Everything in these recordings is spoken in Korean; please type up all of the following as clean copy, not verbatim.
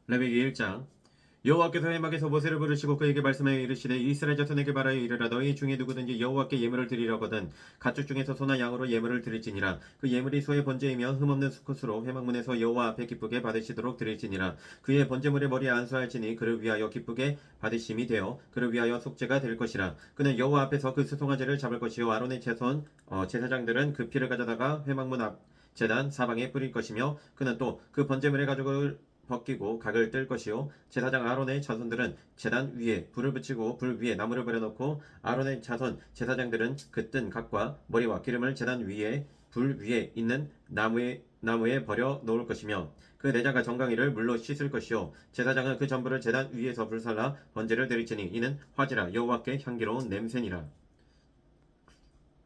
레위기 1장. 여호와께서 회막에서 모세를 부르시고 그에게 말씀하여 이르시되 이스라엘 자손에게 말하여 이르라 너희 중에 누구든지 여호와께 예물을 드리려거든 가축 중에서 소나 양으로 예물을 드릴지니라. 그 예물이 소의 번제이며 흠없는 수컷으로 회막문에서 여호와 앞에 기쁘게 받으시도록 드릴지니라. 그의 번제물의 머리에 안수할지니 그를 위하여 기쁘게 받으심이 되어 그를 위하여 속죄가 될 것이라. 그는 여호와 앞에서 그 수송아지를 잡을 것이요 아론의 제사장들은 그 피를 가져다가 회막문 앞 제단 사방에 뿌릴 것이며 그는 또 그 번제물의 가죽을 벗기고 각을 뜰 것이요 제사장 아론의 자손들은 제단 위에 불을 붙이고 불 위에 나무를 버려놓고 아론의 자손 제사장들은 그 뜬 각과 머리와 기름을 제단 위에 불 위에 있는 나무에 버려 놓을 것이며 그 내장과 정강이를 물로 씻을 것이요 제사장은 그 전부를 제단 위에서 불살라 번제를 드릴지니 이는 화제라 여호와께 향기로운 냄새니라.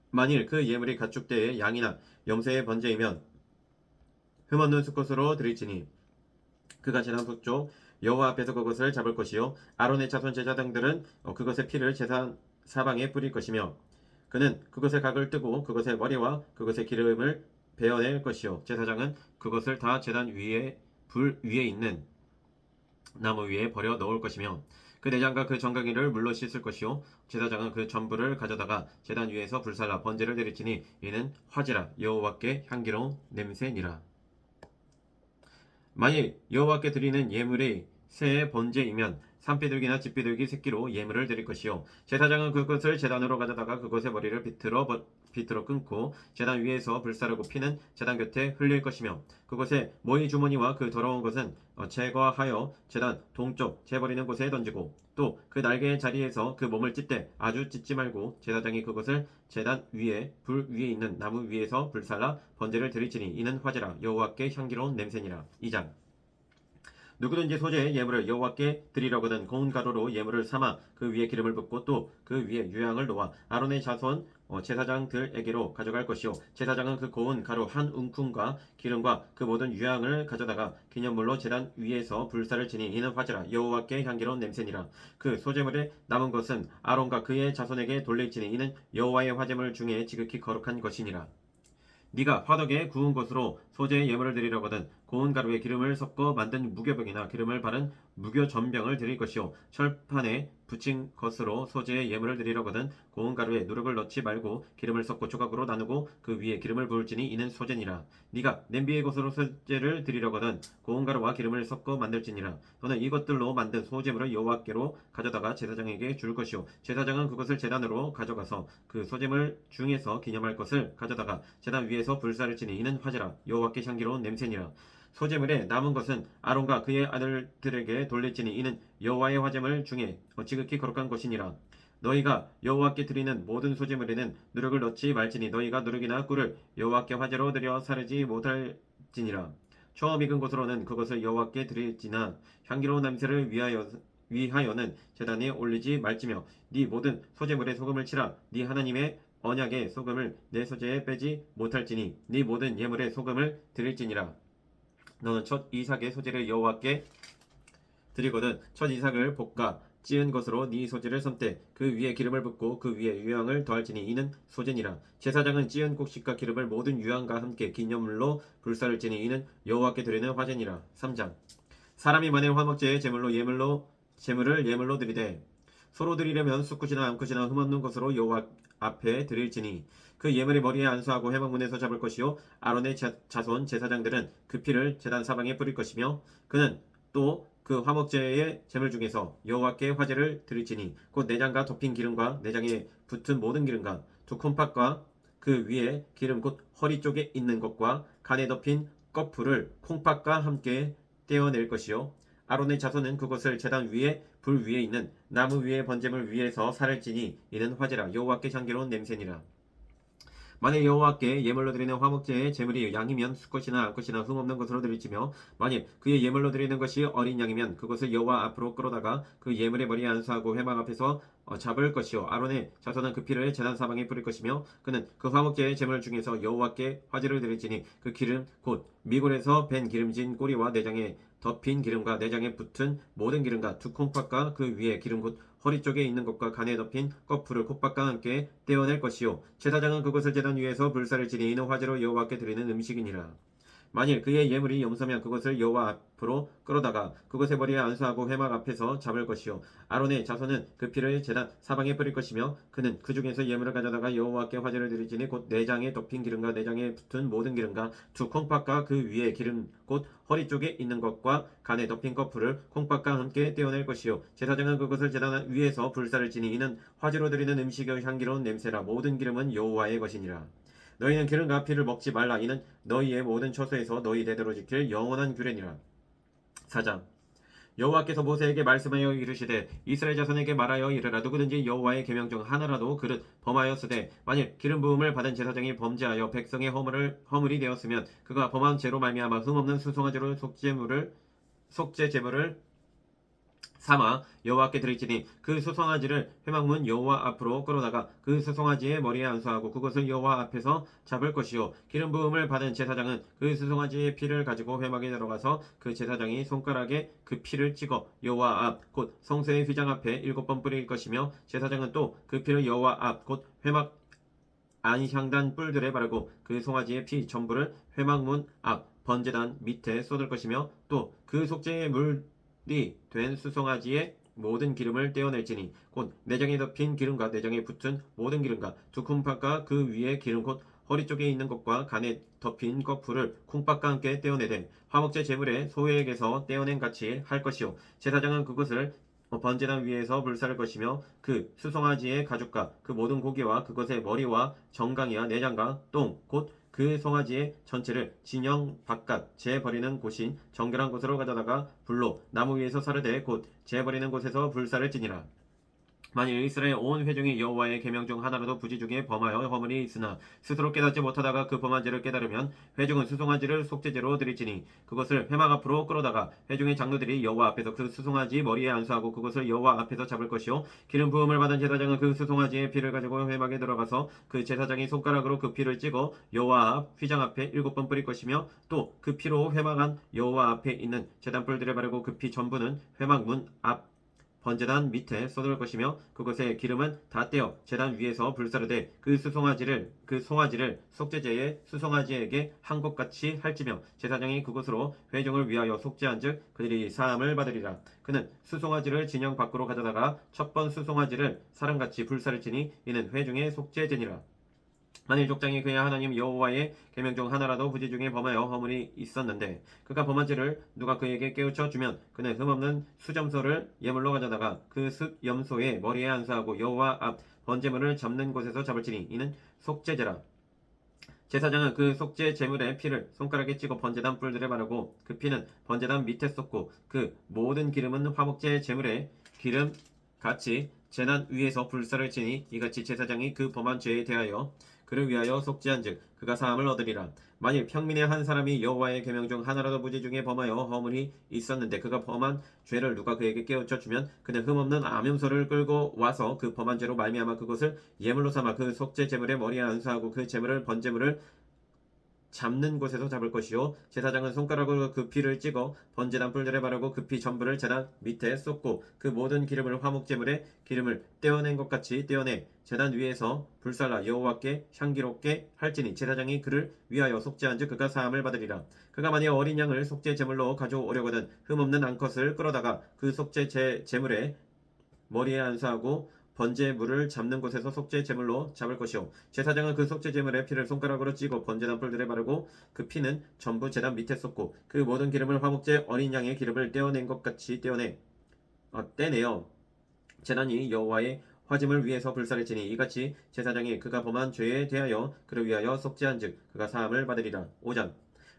만일 그 예물이 가축 때의 양이나 염소의 번제이면 흠없는 수컷으로 드릴지니 그가 제단 북쪽 여호와 앞에서 그것을 잡을 것이요 아론의 자손 제사장들은 그것의 피를 제단 사방에 뿌릴 것이며 그는 그것의 각을 뜨고 그것의 머리와 그것의 기름을 베어낼 것이요 제사장은 그것을 다 제단 위에 불 위에 있는 나무 위에 버려 놓을 것이며 그 내장과 그 정강이를 물로 씻을 것이요 제사장은 그 전부를 가져다가 제단 위에서 불살라 번제를 드릴지니 이는 화제라 여호와께 향기로운 냄새니라. 만일 여호와께 드리는 예물이 새의 번제이면 산비둘기나 집비둘기 새끼로 예물을 드릴 것이요 제사장은 그것을 제단으로 가져다가 그것의 머리를 비틀어 끊고 제단 위에서 불사르고 피는 제단 곁에 흘릴 것이며 그것의 모이 주머니와 그 더러운 것은 제거하여 제단 동쪽 재버리는 곳에 던지고 또 그 날개의 자리에서 그 몸을 찢되 아주 찢지 말고 제사장이 그것을 제단 위에 불 위에 있는 나무 위에서 불살라 번제를 드릴지니 이는 화제라 여호와께 향기로운 냄새니라. 2장. 누구든지 소재의 예물을 여호와께 드리려거든 고운 가루로 예물을 삼아 그 위에 기름을 붓고 또 그 위에 유향을 놓아 아론의 자손 제사장들에게로 가져갈 것이요 제사장은 그 고운 가루 한 움큼과 기름과 그 모든 유향을 가져다가 기념물로 제단 위에서 불사를 지니 이는 화제라 여호와께 향기로운 냄새니라. 그 소재물에 남은 것은 아론과 그의 자손에게 돌릴지니 이는 여호와의 화제물 중에 지극히 거룩한 것이니라. 네가 화덕에 구운 것으로 소재의 예물을 드리려거든 고운 가루에 기름을 섞어 만든 무교병이나 기름을 바른 무교전병을 드릴 것이요 철판에 붙인 것으로 소재의 예물을 드리려거든 고운 가루에 누룩을 넣지 말고 기름을 섞고 조각으로 나누고 그 위에 기름을 부을지니 이는 소재니라. 네가 냄비의 것으로 소재를 드리려거든 고운 가루와 기름을 섞어 만들지니라. 너는 이것들로 만든 소재물을 여호와께로 가져다가 제사장에게 줄 것이요 제사장은 그것을 제단으로 가져가서 그 소재물 중에서 기념할 것을 가져다가 제단 위에서 불사를 지니 이는 화제라 여호와께 향기로운 냄새니라. 소재물에 남은 것은 아론과 그의 아들들에게 돌릴지니 이는 여호와의 화제물 중에 지극히 거룩한 것이니라. 너희가 여호와께 드리는 모든 소재물에는 누룩을 넣지 말지니 너희가 누룩이나 꿀을 여호와께 화제로 드려 사르지 못할지니라. 처음 익은 것으로는 그것을 여호와께 드릴지나 향기로운 냄새를 위하여는 제단에 올리지 말지며 네 모든 소재물에 소금을 치라. 네 하나님의 언약의 소금을 내 소재에 빼지 못할지니 네 모든 예물에 소금을 드릴지니라. 너는 첫 이삭의 소재를 여호와께 드리거든 첫 이삭을 볶아 찌은 것으로 네 소재를 섬되 그 위에 기름을 붓고 그 위에 유향을 더할지니 이는 소재니라. 제사장은 찌은 곡식과 기름을 모든 유향과 함께 기념물로 불사를지니 이는 여호와께 드리는 화제니라. 3장. 사람이 만일 화목제의 제물을 예물로 드리되 소로 드리려면 수컷이나 암컷이나 흠없는 것으로 여호와 앞에 드릴지니 그 예물의 머리에 안수하고 회막문에서 잡을 것이요 아론의 자손 제사장들은 그 피를 제단 사방에 뿌릴 것이며 그는 또 그 화목제의 제물 중에서 여호와께 화제를 드릴지니 곧 내장과 덮인 기름과 내장에 붙은 모든 기름과 두 콩팥과 그 위에 기름 곧 허리 쪽에 있는 것과 간에 덮인 껍풀을 콩팥과 함께 떼어낼 것이요 아론의 자손은 그것을 제단 위에 불 위에 있는 나무 위에 번제물 위에서 살을 찌니 이는 화제라 여호와께 향기로운 냄새니라. 만일 여호와께 예물로 드리는 화목제의 제물이 양이면 수컷이나 암컷이나 흠없는 것으로 드릴지며 만일 그의 예물로 드리는 것이 어린 양이면 그것을 여호와 앞으로 끌어다가 그 예물의 머리에 안수하고 회막 앞에서 잡을 것이요 아론의 자손은 그 피를 제단 사방에 뿌릴 것이며 그는 그 화목제의 제물 중에서 여호와께 화제를 드릴지니 그 기름 곧 미골에서 밴 기름진 꼬리와 내장에 덮인 기름과 내장에 붙은 모든 기름과 두 콩팥과 그 위에 기름 곧 허리 쪽에 있는 것과 간에 덮인 껍풀을 콧밥과 함께 떼어낼 것이요 제사장은 그것을 제단 위에서 불사를 지니 이는 화제로 여호와께 드리는 음식이니라. 만일 그의 예물이 염소면 그것을 여호와 앞으로 끌어다가 그것의 머리에 안수하고 회막 앞에서 잡을 것이요 아론의 자손은 그 피를 제단 사방에 뿌릴 것이며 그는 그 중에서 예물을 가져다가 여호와께 화제를 드리지니 곧 내장에 덮인 기름과 내장에 붙은 모든 기름과 두 콩팥과 그 위에 기름 곧 허리 쪽에 있는 것과 간에 덮인 거풀을 콩팥과 함께 떼어낼 것이요 제사장은 그것을 제단 위에서 불사를 지니 이는 화제로 드리는 음식의 향기로운 냄새라 모든 기름은 여호와의 것이니라. 너희는 기름과 피를 먹지 말라. 이는 너희의 모든 처소에서 너희 대대로 지킬 영원한 규례니라. 4장 여호와께서 모세에게 말씀하여 이르시되 이스라엘 자손에게 말하여 이르라 누구든지 여호와의 계명 중 하나라도 그릇 범하였으되 만일 기름 부음을 받은 제사장이 범죄하여 백성의 허물이 되었으면 그가 범한 죄로 말미암아 흠없는 수송아지로 속죄 제물을 삼아 여호와께 드릴지니 그 수송아지를 회막문 여호와 앞으로 끌어다가 그 수송아지의 머리에 안수하고 그것을 여호와 앞에서 잡을 것이요 기름 부음을 받은 제사장은 그 수송아지의 피를 가지고 회막에 들어가서 그 제사장이 손가락에 그 피를 찍어 여호와 앞 곧 성소의 휘장 앞에 7번 뿌릴 것이며 제사장은 또 그 피를 여호와 앞 곧 회막 안향단 뿔들에 바르고 그 송아지의 피 전부를 회막문 앞 번제단 밑에 쏟을 것이며 또 그 속죄의 물이 된 수송아지의 모든 기름을 떼어낼지니 곧 내장에 덮인 기름과 내장에 붙은 모든 기름과 두 콩팥과 그 위에 기름 곧 허리 쪽에 있는 것과 간에 덮인 거풀을 콩팥과 함께 떼어내되 화목제 제물의 소액에서 떼어낸 같이 할 것이요 제사장은 그것을 번제단 위에서 불사를 것이며 그 수송아지의 가죽과 그 모든 고기와 그것의 머리와 정강이와 내장과 똥 곧 그 송아지의 전체를 진영 바깥 재 버리는 곳인 정결한 곳으로 가져다가 불로 나무 위에서 사르되 곧 재 버리는 곳에서 불사를 지니라. 만일 이스라엘 온 회중이 여호와의 계명 중 하나라도 부지 중에 범하여 허물이 있으나 스스로 깨닫지 못하다가 그 범한 죄를 깨달으면 회중은 수송아지를 속죄제로 드릴지니 그것을 회막 앞으로 끌어다가 회중의 장로들이 여호와 앞에서 그 수송아지 머리에 안수하고 그것을 여호와 앞에서 잡을 것이요 기름 부음을 받은 제사장은 그 수송아지의 피를 가지고 회막에 들어가서 그 제사장이 손가락으로 그 피를 찍어 여호와 앞 휘장 앞에 7번 뿌릴 것이며 또 그 피로 회막 안 여호와 앞에 있는 제단뿔들에 바르고 그 피 전부는 회막 문 앞 번제단 밑에 쏟을 것이며 그것의 기름은 다 떼어 제단 위에서 불사르되 그 송아지를 속죄제의 수송아지에게 한 것 같이 할지며 제사장이 그것으로 회중을 위하여 속죄한즉 그들이 사함을 받으리라. 그는 수송아지를 진영 밖으로 가져다가 첫 번 수송아지를 사람같이 불사를지니 이는 회중의 속죄제니라. 만일 족장이 그의 하나님 여호와의 계명 중 하나라도 부지 중에 범하여 허물이 있었는데 그가 범한 죄를 누가 그에게 깨우쳐 주면 그는 흠없는 수점소를 예물로 가져다가 그 숫염소의 머리에 안수하고 여호와 앞 번제물을 잡는 곳에서 잡을지니 이는 속죄제라. 제사장은 그 속죄 제물의 피를 손가락에 찍어 번제단 뿔들에 바르고 그 피는 번제단 밑에 쏟고 그 모든 기름은 화목제 제물의 기름 같이 제단 위에서 불사를 지니 이같이 제사장이 그 범한 죄에 대하여 그를 위하여 속죄한즉 그가 사함을 얻으리라. 만일 평민의 한 사람이 여호와의 계명 중 하나라도 부지 중에 범하여 허물이 있었는데 그가 범한 죄를 누가 그에게 깨우쳐 주면 그는 흠없는 암염소를 끌고 와서 그 범한 죄로 말미암아 그것을 예물로 삼아 그 속죄 제물의 머리에 안수하고 그 제물을 번제물을 잡는 곳에서 잡을 것이요 제사장은 손가락으로 그 피를 찍어 번제단 뿔들에 바르고 그 피 전부를 제단 밑에 쏟고 그 모든 기름을 화목제물에 기름을 떼어낸 것 같이 떼어내 제단 위에서 불살라 여호와께 향기롭게 할지니 제사장이 그를 위하여 속죄한즉 그가 사함을 받으리라. 그가 만일 어린 양을 속죄 제물로 가져오려거든 흠없는 암컷을 끌어다가 그 속죄 제물에 머리에 안수하고 번제물을 잡는 곳에서 속죄 제물로 잡을 것이요 제사장은 그 속죄 제물의 피를 손가락으로 찌고 번제단 뿔들에 바르고 그 피는 전부 제단 밑에 쏟고 그 모든 기름을 화목제 어린 양의 기름을 떼어낸 것 같이 떼내어 제단이 여호와의 화짐을 위해서 불사를 지니 이같이 제사장이 그가 범한 죄에 대하여 그를 위하여 속죄한즉 그가 사함을 받으리라. 5장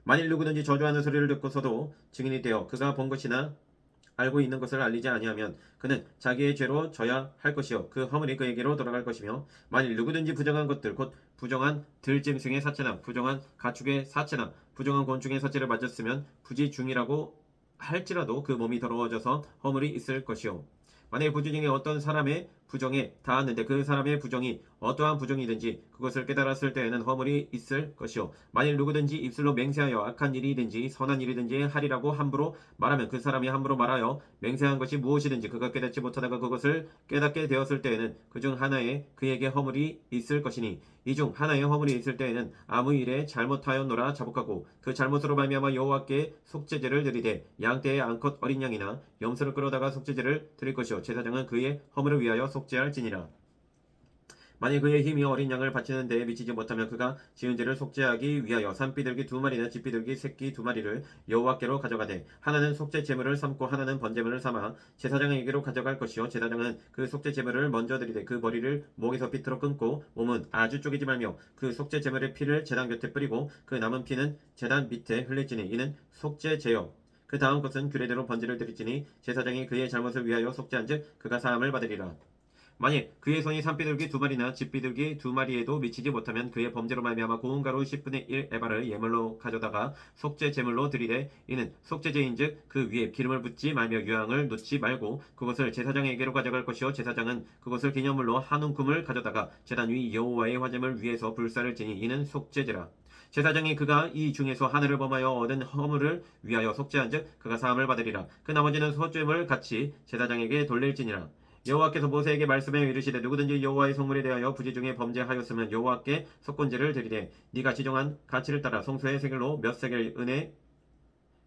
만일 누구든지 저주하는 소리를 듣고서도 증인이 되어 그가 본 것이나 알고 있는 것을 알리지 아니하면 그는 자기의 죄로 져야 할 것이요 그 허물이 그에게로 돌아갈 것이며 만일 누구든지 부정한 것들 곧 부정한 들짐승의 사체나 부정한 가축의 사체나 부정한 곤충의 사체를 맞았으면 부지 중이라고 할지라도 그 몸이 더러워져서 허물이 있을 것이요 만일 부지 중에 어떤 사람의 부정에 닿았는데 그 사람의 부정이 어떠한 부정이든지 그것을 깨달았을 때에는 허물이 있을 것이요 만일 누구든지 입술로 맹세하여 악한 일이든지 선한 일이든지 하리라고 함부로 말하면 그 사람이 함부로 말하여 맹세한 것이 무엇이든지 그가 깨닫지 못하다가 그것을 깨닫게 되었을 때에는 그중 하나에 그에게 허물이 있을 것이니 이 중 하나의 허물이 있을 때에는 아무 일에 잘못하였노라 자복하고 그 잘못으로 말미암아 여호와께 속죄제를 드리되 양떼의 암컷 어린 양이나 염소를 끌어다가 속죄제를 드릴 것이요 제사장은 그의 허물을 위하여 속죄할지니라. 만일 그의 힘이 어린 양을 바치는 데에 미치지 못하면 그가 지은 죄를 속죄하기 위하여 산비둘기 2마리나 집비둘기 새끼 2마리를 여호와께로 가져가되 하나는 속죄 제물을 삼고 하나는 번제물을 삼아 제사장에게로 가져갈 것이요 제사장은 그 속죄 제물을 먼저 드리되 그 머리를 목에서 비틀어 끊고 몸은 아주 쪼개지 말며 그 속죄 제물의 피를 제단 곁에 뿌리고 그 남은 피는 제단 밑에 흘릴지니 이는 속죄 제요 그 다음 것은 규례대로 번제를 드릴지니 제사장이 그의 잘못을 위하여 속죄한즉 그가 사함을 받으리라. 만일 그의 손이 산비둘기 2마리나 집비둘기 2마리에도 미치지 못하면 그의 범죄로 말미암아 고운 가루 10분의 1 에바를 예물로 가져다가 속죄 제물로 드리되 이는 속죄제인즉 그 위에 기름을 붓지 말며 유향을 놓지 말고 그것을 제사장에게로 가져갈 것이요 제사장은 그것을 기념물로 한 움큼을 가져다가 제단 위 여호와의 화제물 위에서 불사를 지니 이는 속죄제라. 제사장이 그가 이 중에서 하늘을 범하여 얻은 허물을 위하여 속죄한즉 그가 사함을 받으리라. 그 나머지는 소죄물 같이 제사장에게 돌릴지니라. 여호와께서 모세에게 말씀하여 이르시되 누구든지 여호와의 성물에 대하여 부지 중에 범죄하였으면 여호와께 속건제를 드리되 네가 지정한 가치를 따라 송소의 세겔로 몇 세겔 은에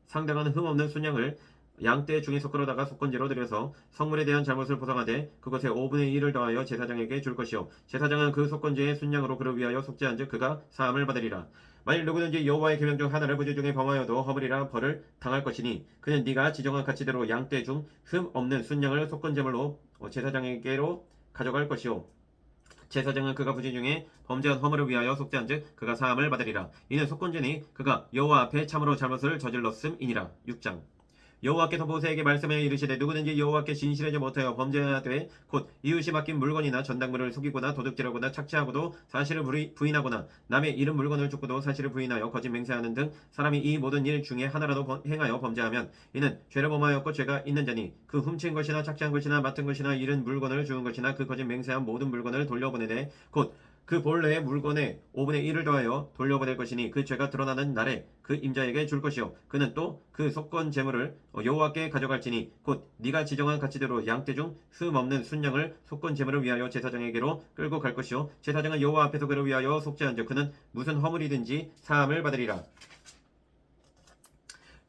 상당한 흠없는 순양을 양떼 중에서 끌어다가 속건제로 드려서 성물에 대한 잘못을 보상하되 그것의 5분의 1을 더하여 제사장에게 줄 것이요 제사장은 그 속건제의 순양으로 그를 위하여 속죄한즉 그가 사함을 받으리라. 만일 누구든지 여호와의 계명 중 하나를 부지 중에 범하여도 허물이라 벌을 당할 것이니 그는 네가 지정한 가치대로 양떼 중 흠 없는 순양을 속건제물로 제사장에게로 가져갈 것이요 제사장은 그가 부지 중에 범죄한 허물을 위하여 속죄한즉 그가 사함을 받으리라. 이는 속건제니 그가 여호와 앞에 참으로 잘못을 저질렀음이니라. 6장 여호와께서 모세에게 말씀하여 이르시되 누구든지 여호와께 진실하지 못하여 범죄하되 곧 이웃이 맡긴 물건이나 전당물을 속이거나 도둑질하거나 착취하고도 사실을 부인하거나 남의 잃은 물건을 쫓고도 사실을 부인하여 거짓 맹세하는 등 사람이 이 모든 일 중에 하나라도 행하여 범죄하면 이는 죄를 범하였고 죄가 있는 자니 그 훔친 것이나 착취한 것이나 맡은 것이나 잃은 물건을 주운 것이나 그 거짓 맹세한 모든 물건을 돌려보내되 곧 그 본래의 물건의 5분의 1을 더하여 돌려보낼 것이니 그 죄가 드러나는 날에 그 임자에게 줄 것이요 그는 또 그 속건 제물을 여호와께 가져갈지니 곧 네가 지정한 가치대로 양떼 중 흠 없는 순양을 속건 제물을 위하여 제사장에게로 끌고 갈 것이요 제사장은 여호와 앞에서 그를 위하여 속죄한즉 그는 무슨 허물이든지 사함을 받으리라.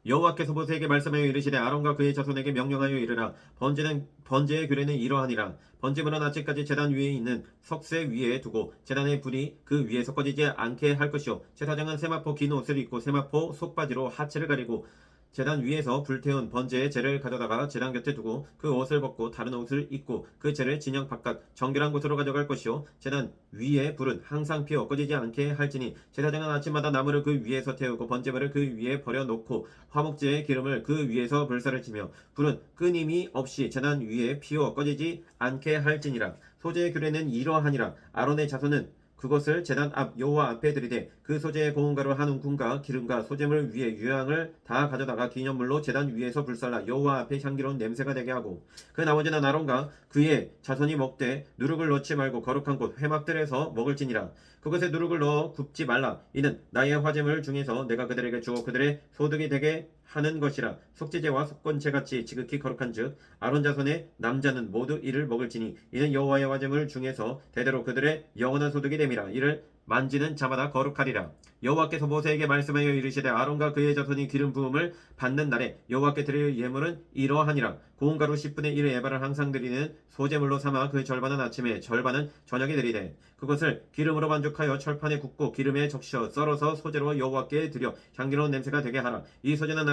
여호와께서 모세에게 말씀하여 이르시되 아론과 그의 자손에게 명령하여 이르라. 번제의 규례는 이러하니라. 번제물은 아침까지 제단 위에 있는 석쇠 위에 두고 제단의 불이 그 위에서 꺼지지 않게 할 것이요 제사장은 세마포 긴 옷을 입고 세마포 속바지로 하체를 가리고 제단 위에서 불태운 번제의 재를 가져다가 제단 곁에 두고 그 옷을 벗고 다른 옷을 입고 그 재를 진영 바깥 정결한 곳으로 가져갈 것이요 제단 위에 불은 항상 피어 꺼지지 않게 할지니 제사장은 아침마다 나무를 그 위에서 태우고 번제물을 그 위에 버려놓고 화목제의 기름을 그 위에서 불사를 치며 불은 끊임이 없이 제단 위에 피어 꺼지지 않게 할지니라. 소제의 규례는 이러하니라. 아론의 자손은 그것을 제단 앞 여호와 앞에 드리되 그 소재의 고운 가루 한 움큼과 기름과 소재물 위에 유향을 다 가져다가 기념물로 제단 위에서 불살라 여호와 앞에 향기로운 냄새가 되게 하고 그 나머지는 아론과 그의 자손이 먹되 누룩을 넣지 말고 거룩한 곳 회막들에서 먹을지니라. 그것에 누룩을 넣어 굽지 말라. 이는 나의 화제물 중에서 내가 그들에게 주어 그들의 소득이 되게 하는 것이라. 속죄제와 속건제같이 지극히 거룩한즉 아론 자손의 남자는 모두 이를 먹을지니 이는 여호와의 화제물 중에서 대대로 그들의 영원한 소득이 됨이라. 이를 만지는 자마다 거룩하리라. 여호와께서 모세에게 말씀하여 이르시되 아론과 그의 자손이 기름 부음을 받는 날에 여호와께 드릴 예물은 이러하니라. 고운 가루 10분의 1의 에바를 항상 드리는 소제물로 삼아 그 절반은 아침에 절반은 저녁에 드리되 그것을 기름으로 반죽하여 철판에 굽고 기름에 적셔 썰어서 소제로 여호와께 드려 향기로운 냄새가 되게 하라. 이 소제는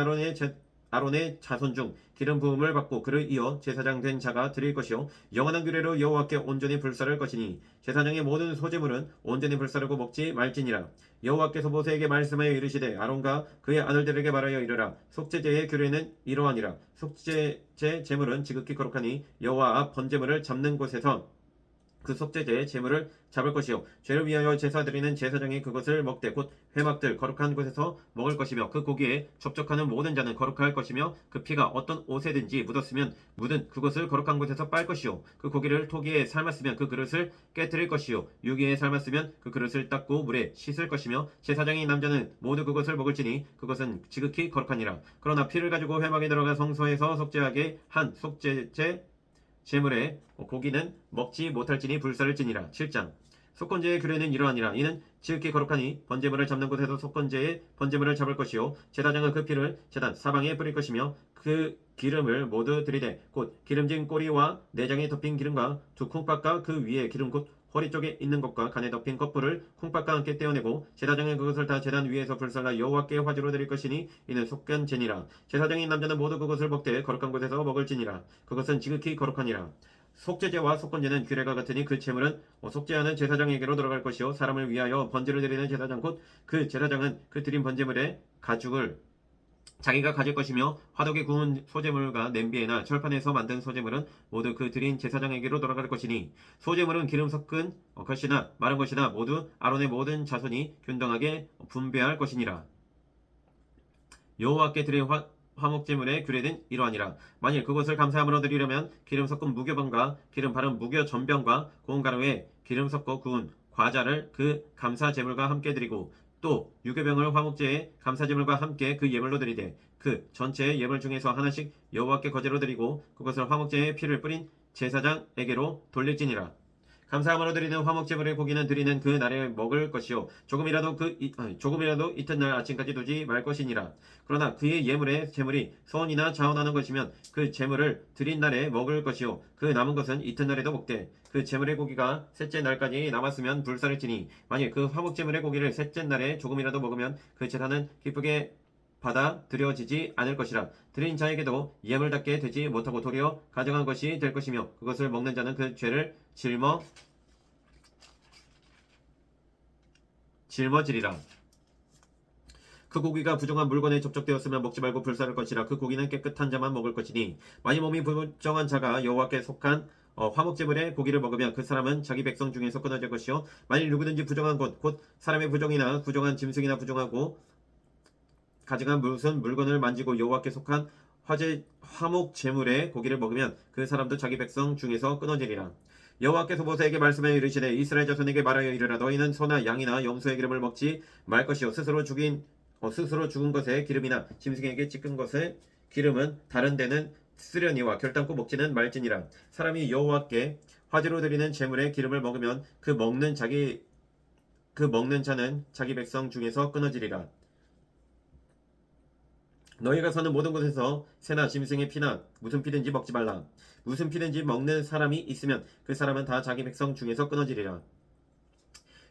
아론의 자손 중 기름 부음을 받고 그를 이어 제사장 된 자가 드릴 것이요 영원한 규례로 여호와께 온전히 불사를 것이니 제사장의 모든 소제물은 온전히 불사르고 먹지 말지니라. 여호와께서 모세에게 말씀하여 이르시되 아론과 그의 아들들에게 말하여 이르라. 속죄제의 규례는 이러하니라. 속죄제 제물은 지극히 거룩하니 여호와 앞 번제물을 잡는 곳에서 그 속죄제의 제물을 잡을 것이요 죄를 위하여 제사 드리는 제사장이 그것을 먹되 곧 회막들 거룩한 곳에서 먹을 것이며 그 고기에 접촉하는 모든 자는 거룩할 것이며 그 피가 어떤 옷에든지 묻었으면 묻은 그것을 거룩한 곳에서 빨 것이요 그 고기를 토기에 삶았으면 그 그릇을 깨뜨릴 것이요 유기에 삶았으면 그 그릇을 닦고 물에 씻을 것이며 제사장이 남자는 모두 그것을 먹을지니 그것은 지극히 거룩하니라. 그러나 피를 가지고 회막에 들어가 성소에서 속죄하게 한 속죄제 제물에 고기는 먹지 못할지니 불사를 지니라. 7장 속건제의 규례는 이러하니라. 이는 지극히 거룩하니 번제물을 잡는 곳에서 속건제의 번제물을 잡을 것이요 제사장은 그 피를 제단 사방에 뿌릴 것이며 그 기름을 모두 들이되 곧 기름진 꼬리와 내장에 덮인 기름과 두 콩팥과 그 위에 기름 곧 허리 쪽에 있는 것과 간에 덮인 겉불을 콩팥과 함께 떼어내고 제사장은 그것을 다 제단 위에서 불살라 여호와께 화제로 드릴 것이니 이는 속건제니라. 제사장인 남자는 모두 그것을 먹되 거룩한 곳에서 먹을지니라. 그것은 지극히 거룩하니라. 속죄제와 속건제는 규례가 같으니 그 제물은 속죄하는 제사장에게로 들어갈 것이요 사람을 위하여 번제를 드리는 제사장 곧 그 제사장은 그 드린 번제물의 가죽을 자기가 가질 것이며 화덕에 구운 소제물과 냄비에나 철판에서 만든 소제물은 모두 그 드린 제사장에게로 돌아갈 것이니 소제물은 기름 섞은 것이나 마른 것이나 모두 아론의 모든 자손이 균등하게 분배할 것이니라. 여호와께 드릴 화목제물의 규례는 이러하니라. 만일 그것을 감사함으로 드리려면 기름 섞은 무교병과 기름 바른 무교 전병과 고운 가루에 기름 섞어 구운 과자를 그 감사제물과 함께 드리고 또 유교병을 화목제의 감사제물과 함께 그 예물로 드리되 그 전체의 예물 중에서 하나씩 여호와께 거제로 드리고 그것을 화목제의 피를 뿌린 제사장에게로 돌릴지니라. 감사함으로 드리는 화목제물의 고기는 드리는 그 날에 먹을 것이요 조금이라도 이튿날 아침까지 두지 말 것이니라. 그러나 그의 예물의 제물이 소원이나 자원하는 것이면 그 제물을 드린 날에 먹을 것이요 그 남은 것은 이튿날에도 먹되 그 제물의 고기가 셋째 날까지 남았으면 불사를 지니 만일 그 화목제물의 고기를 셋째 날에 조금이라도 먹으면 그 제사는 기쁘게 받아들여지지 않을 것이라. 드린 자에게도 예물답게 되지 못하고 도리어 가져간 것이 될 것이며 그것을 먹는 자는 그 죄를 짊어지리라. 그 고기가 부정한 물건에 접촉되었으면 먹지 말고 불사를 것이라. 그 고기는 깨끗한 자만 먹을 것이니 만일 몸이 부정한 자가 여호와께 속한 화목제물의 고기를 먹으면 그 사람은 자기 백성 중에서 끊어질 것이요 만일 누구든지 부정한 것 곧 사람의 부정이나 부정한 짐승이나 부정하고 가증한 무슨 물건을 만지고 여호와께 속한 화목 제물의 고기를 먹으면 그 사람도 자기 백성 중에서 끊어지리라. 여호와께서 모세에게 말씀하여 이르시되 이스라엘 자손에게 말하여 이르라. 너희는 소나 양이나 염소의 기름을 먹지 말 것이요 스스로 죽은 것의 기름이나 짐승에게 찢은 것의 기름은 다른 데는 쓰려니와 결단코 먹지는 말지니라. 사람이 여호와께 화제로 드리는 제물의 기름을 먹으면 그 먹는 자는 자기 백성 중에서 끊어지리라. 너희가 사는 모든 곳에서 새나 짐승의 피나 무슨 피든지 먹지 말라. 무슨 피든지 먹는 사람이 있으면 그 사람은 다 자기 백성 중에서 끊어지리라.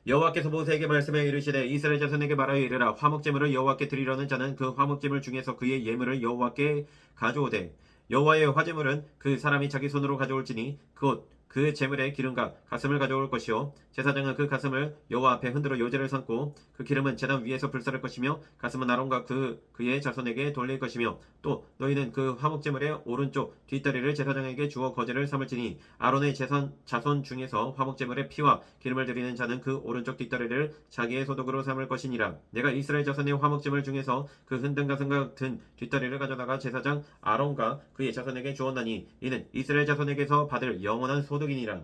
여호와께서 모세에게 말씀하여 이르시되 이스라엘 자손에게 말하여 이르라. 화목제물을 여호와께 드리려는 자는 그 화목제물 중에서 그의 예물을 여호와께 가져오되 여호와의 화제물은 그 사람이 자기 손으로 가져올지니 곧 그 제물의 기름과 가슴을 가져올 것이요 제사장은 그 가슴을 여호와 앞에 흔들어 요제를 삼고 그 기름은 제단 위에서 불사를 것이며 가슴은 아론과 그의 자손에게 돌릴 것이며 또 너희는 그 화목제물의 오른쪽 뒷다리를 제사장에게 주어 거제를 삼을지니 아론의 자손 중에서 화목제물의 피와 기름을 드리는 자는 그 오른쪽 뒷다리를 자기의 소득으로 삼을 것이니라. 내가 이스라엘 자손의 화목제물 중에서 그 흔든 가슴과 같은 뒷다리를 가져다가 제사장 아론과 그의 자손에게 주었나니 이는 이스라엘 자손에게서 받을 영원한 소득이니라.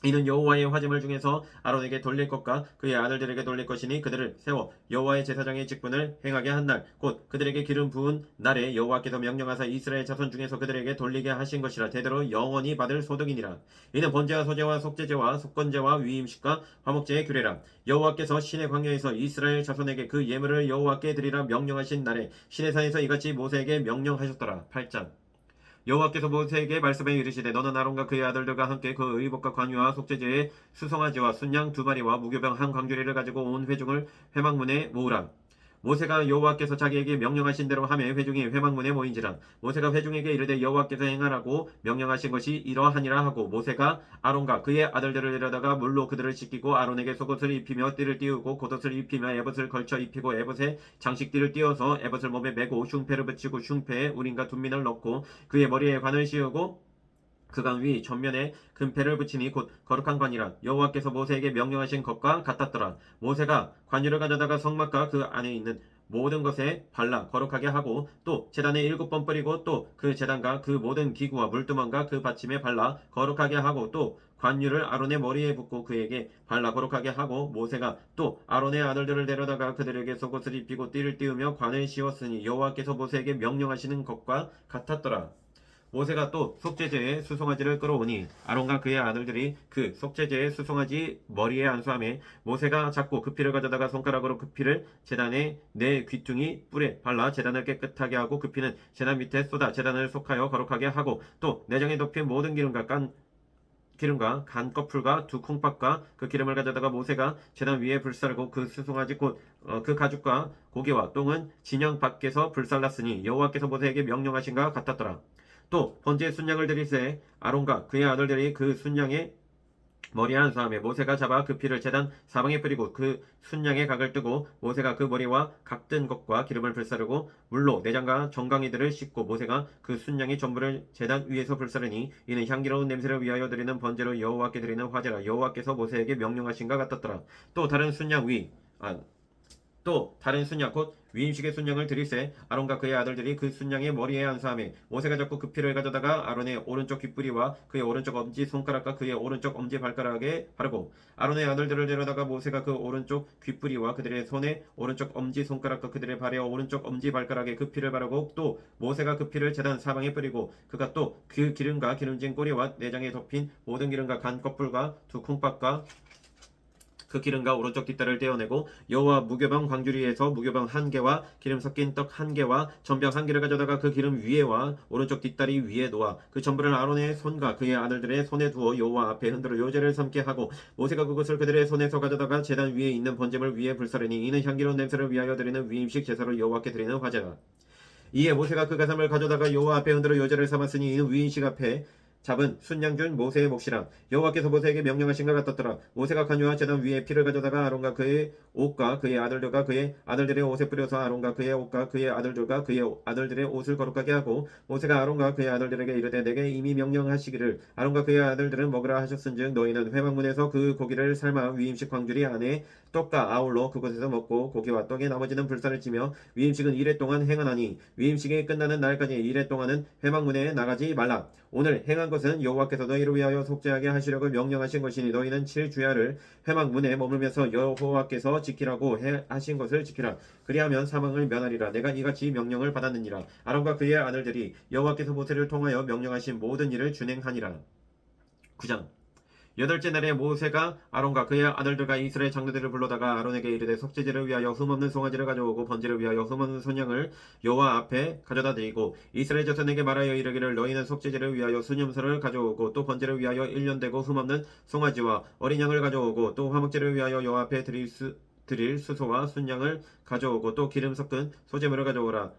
이는 여호와의 화제물 중에서 아론에게 돌릴 것과 그의 아들들에게 돌릴 것이니 그들을 세워 여호와의 제사장의 직분을 행하게 한 날 곧 그들에게 기름 부은 날에 여호와께서 명령하사 이스라엘 자손 중에서 그들에게 돌리게 하신 것이라. 대대로 영원히 받을 소득이니라. 이는 번제와 소제와 속죄제와 속건제와 위임식과 화목제의 규례라. 여호와께서 시내 광야에서 이스라엘 자손에게 그 예물을 여호와께 드리라 명령하신 날에 시내산에서 이같이 모세에게 명령하셨더라. 8장 여호와께서 모세에게 말씀하여 이르시되 너는 아론과 그의 아들들과 함께 그 의복과 관유와 속죄제의 수송아지와 순양 2마리와 무교병 한 광주리를 가지고 온 회중을 회막문에 모으라. 모세가 여호와께서 자기에게 명령하신 대로 하며 회중이 회막문에 모인지라. 모세가 회중에게 이르되 여호와께서 행하라고 명령하신 것이 이러하니라 하고 모세가 아론과 그의 아들들을 데려다가 물로 그들을 씻기고 아론에게 속옷을 입히며 띠를 띄우고 겉옷을 입히며 에봇을 걸쳐 입히고 에봇에 장식띠를 띄어서 에봇을 몸에 메고 흉패를 붙이고 흉패에 우림과 둔민을 넣고 그의 머리에 관을 씌우고 그강 위 전면에 금패를 붙이니 곧 거룩한 관이라. 여호와께서 모세에게 명령하신 것과 같았더라. 모세가 관유를 가져다가 성막과 그 안에 있는 모든 것에 발라 거룩하게 하고 또 제단에 7번 뿌리고 또 그 제단과 그 모든 기구와 물두멍과 그 받침에 발라 거룩하게 하고 또 관유를 아론의 머리에 붓고 그에게 발라 거룩하게 하고 모세가 또 아론의 아들들을 데려다가 그들에게 속옷을 입히고 띠를 띄우며 관을 씌웠으니 여호와께서 모세에게 명령하시는 것과 같았더라. 모세가 또 속죄제의 수송아지를 끌어오니 아론과 그의 아들들이 그 속죄제의 수송아지 머리에 안수하며 모세가 잡고 그 피를 가져다가 손가락으로 그 피를 제단의 네 귀퉁이 뿔에 발라 제단을 깨끗하게 하고 그 피는 제단 밑에 쏟아 제단을 속하여 거룩하게 하고 또 내장에 덮인 모든 기름과 간 껍풀과 두 콩밥과 그 기름을 가져다가 모세가 제단 위에 불사르고 그 수송아지 곧 그 가죽과 고기와 똥은 진영 밖에서 불살랐으니 여호와께서 모세에게 명령하신가 같았더라. 또 번제의 순양을 드릴새 아론과 그의 아들들이 그 순양의 머리에 안수하며 모세가 잡아 그 피를 제단 사방에 뿌리고 그 순양의 각을 뜨고 모세가 그 머리와 각든 것과 기름을 불사르고 물로 내장과 정강이들을 씻고 모세가 그 순양의 전부를 제단 위에서 불사르니 이는 향기로운 냄새를 위하여 드리는 번제로 여호와께 드리는 화제라. 여호와께서 모세에게 명령하신가 같았더라. 또 다른 순양 또 다른 순양 곧 위임식의 순양을 드릴새 아론과 그의 아들들이 그 순양의 머리에 안수하며 모세가 잡고 그 피를 가져다가 아론의 오른쪽 귓뿌리와 그의 오른쪽 엄지 손가락과 그의 오른쪽 엄지 발가락에 바르고 아론의 아들들을 데려다가 모세가 그 오른쪽 귓뿌리와 그들의 손에 오른쪽 엄지 손가락과 그들의 발에 오른쪽 엄지 발가락에 그 피를 바르고 또 모세가 그 피를 제단 사방에 뿌리고 그가 또 그 기름과 기름진 꼬리와 내장에 덮인 모든 기름과 간 껍불과 두 콩밥과 그 기름과 오른쪽 뒷다리를 떼어내고 여호와 무교병 광주리에서 무교병 한 개와 기름 섞인 떡 한 개와 전병 한 개를 가져다가 그 기름 위에와 오른쪽 뒷다리 위에 놓아 그 전부를 아론의 손과 그의 아들들의 손에 두어 여호와 앞에 흔들어 요제를 삼게 하고 모세가 그것을 그들의 손에서 가져다가 제단 위에 있는 번제물 위에 불사르니 이는 향기로운 냄새를 위하여 드리는 위임식 제사로 여호와께 드리는 화제라. 이에 모세가 그 가삼을 가져다가 여호와 앞에 흔들어 요제를 삼았으니 이는 위임식 앞에 잡은 순양 중 모세의 몫이라. 여호와께서 모세에게 명령하신 것 같았더라. 모세가 간유와 제단 위에 피를 가져다가 아론과 그의 옷과 그의 아들들과 그의 아들들의 옷에 뿌려서 아론과 그의 옷과 그의 아들들과 그의 아들들의 옷을 거룩하게 하고 모세가 아론과 그의 아들들에게 이르되 내게 이미 명령하시기를 아론과 그의 아들들은 먹으라 하셨은즉 너희는 회막문에서 그 고기를 삶아 위임식 광주리 안에 떡과 아울러 그곳에서 먹고 고기와 떡의 나머지는 불사를 지며 위임식은 이래 동안 행하나니 위임식이 끝나는 날까지 이래 동안은 회막문에 나가지 말라. 오늘 행한 것은 여호와께서 너희를 위하여 속죄하게 하시려고 명령하신 것이니 너희는 7주야를 회막 문에 머물면서 여호와께서 지키라고 하신 것을 지키라. 그리하면 사망을 면하리라. 내가 이같이 명령을 받았느니라. 아론과 그의 아들들이 여호와께서 모세를 통하여 명령하신 모든 일을 준행하니라. 9장 여덟째 날에 모세가 아론과 그의 아들들과 이스라엘 장로들을 불러다가 아론에게 이르되 속죄제를 위하여 흠없는 송아지를 가져오고 번제를 위하여 흠없는 소냥을 여호와 앞에 가져다 드리고 이스라엘 자손에게 말하여 이르기를 너희는 속죄제를 위하여 수념소를 가져오고 또 번제를 위하여 1년 되고 흠없는 송아지와 어린 양을 가져오고 또 화목제를 위하여 여호와 앞에 드릴 수소와 순양을 가져오고 또 기름 섞은 소제물을 가져오라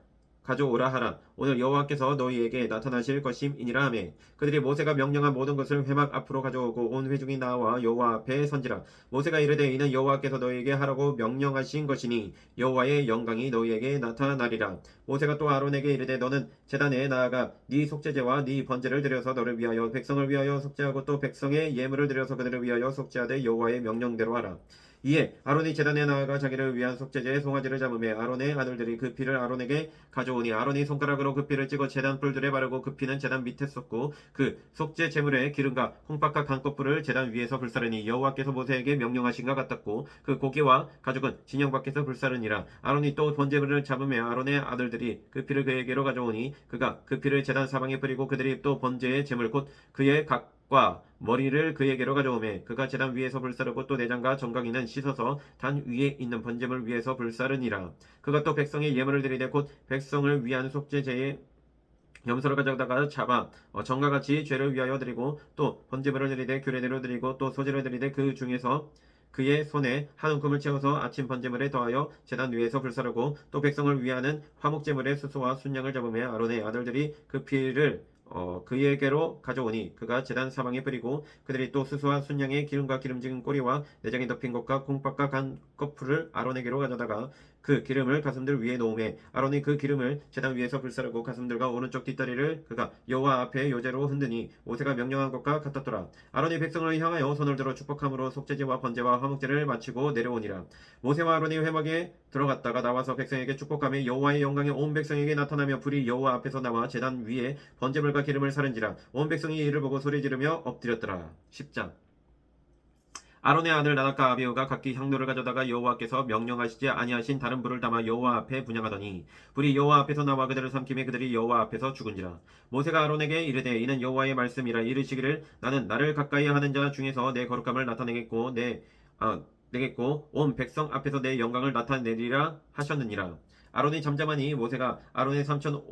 하라. 오늘 여호와께서 너희에게 나타나실 것임이니라 하며 그들이 모세가 명령한 모든 것을 회막 앞으로 가져오고 온 회중이 나와 여호와 앞에 선지라. 모세가 이르되 이는 여호와께서 너희에게 하라고 명령하신 것이니 여호와의 영광이 너희에게 나타나리라. 모세가 또 아론에게 이르되 너는 제단에 나아가 네 속죄제와 네 번제를 드려서 너를 위하여 백성을 위하여 속죄하고 또 백성의 예물을 드려서 그들을 위하여 속죄하되 여호와의 명령대로 하라. 이에 아론이 제단에 나아가 자기를 위한 속죄제의 송아지를 잡으며 아론의 아들들이 그 피를 아론에게 가져오니 아론이 손가락으로 그 피를 찍어 제단 뿔들에 바르고 그 피는 제단 밑에 쏟고 그 속죄 제물에 기름과 홍박과 간껍불을 제단 위에서 불사르니 여호와께서 모세에게 명령하신 것 같았고 그 고기와 가죽은 진영 밖에서 불사르니라. 아론이 또 번제물을 잡으며 아론의 아들들이 그 피를 그에게로 가져오니 그가 그 피를 제단 사방에 뿌리고 그들이 또 번제의 제물 곧 그의 각과 머리를 그에게로 가져오매 그가 제단 위에서 불사르고 또 내장과 정강이는 씻어서 단 위에 있는 번제물 위에서 불사르니라. 그가 또 백성의 예물을 드리되 곧 백성을 위한 속죄제의 염소를 가져다가 잡아 정과 같이 죄를 위하여 드리고 또 번제물을 드리되 규례대로 드리고 또 소제를 드리되 그 중에서 그의 손에 한 움큼을 채워서 아침 번제물에 더하여 제단 위에서 불사르고 또 백성을 위하는 화목제물의 수소와 순양을 잡으며 아론의 아들들이 그 피를 그에게로 가져오니 그가 제단 사방에 뿌리고 그들이 또 수수와 순양의 기름과 기름진 꼬리와 내장이 덮인 것과 콩팥과 간 거풀을 아론에게로 가져다가 그 기름을 가슴들 위에 놓음에 아론이 그 기름을 제단 위에서 불사르고 가슴들과 오른쪽 뒷다리를 그가 여호와 앞에 요제로 흔드니 모세가 명령한 것과 같았더라. 아론이 백성을 향하여 손을 들어 축복함으로 속죄제와 번제와 화목제를 마치고 내려오니라. 모세와 아론이 회막에 들어갔다가 나와서 백성에게 축복하며 여호와의 영광이 온 백성에게 나타나며 불이 여호와 앞에서 나와 제단 위에 번제물과 기름을 사른지라. 온 백성이 이를 보고 소리 지르며 엎드렸더라. 10장. 아론의 아들 나답과 아비후가 각기 향로를 가져다가 여호와께서 명령하시지 아니하신 다른 불을 담아 여호와 앞에 분향하더니 불이 여호와 앞에서 나와 그들을 삼키며 그들이 여호와 앞에서 죽은지라. 모세가 아론에게 이르되 이는 여호와의 말씀이라. 이르시기를 나는 나를 가까이 하는 자 중에서 내 거룩함을 나타내겠고 내겠고 온 백성 앞에서 내 영광을 나타내리라 하셨느니라. 아론이 잠잠하니 모세가 아론의 삼촌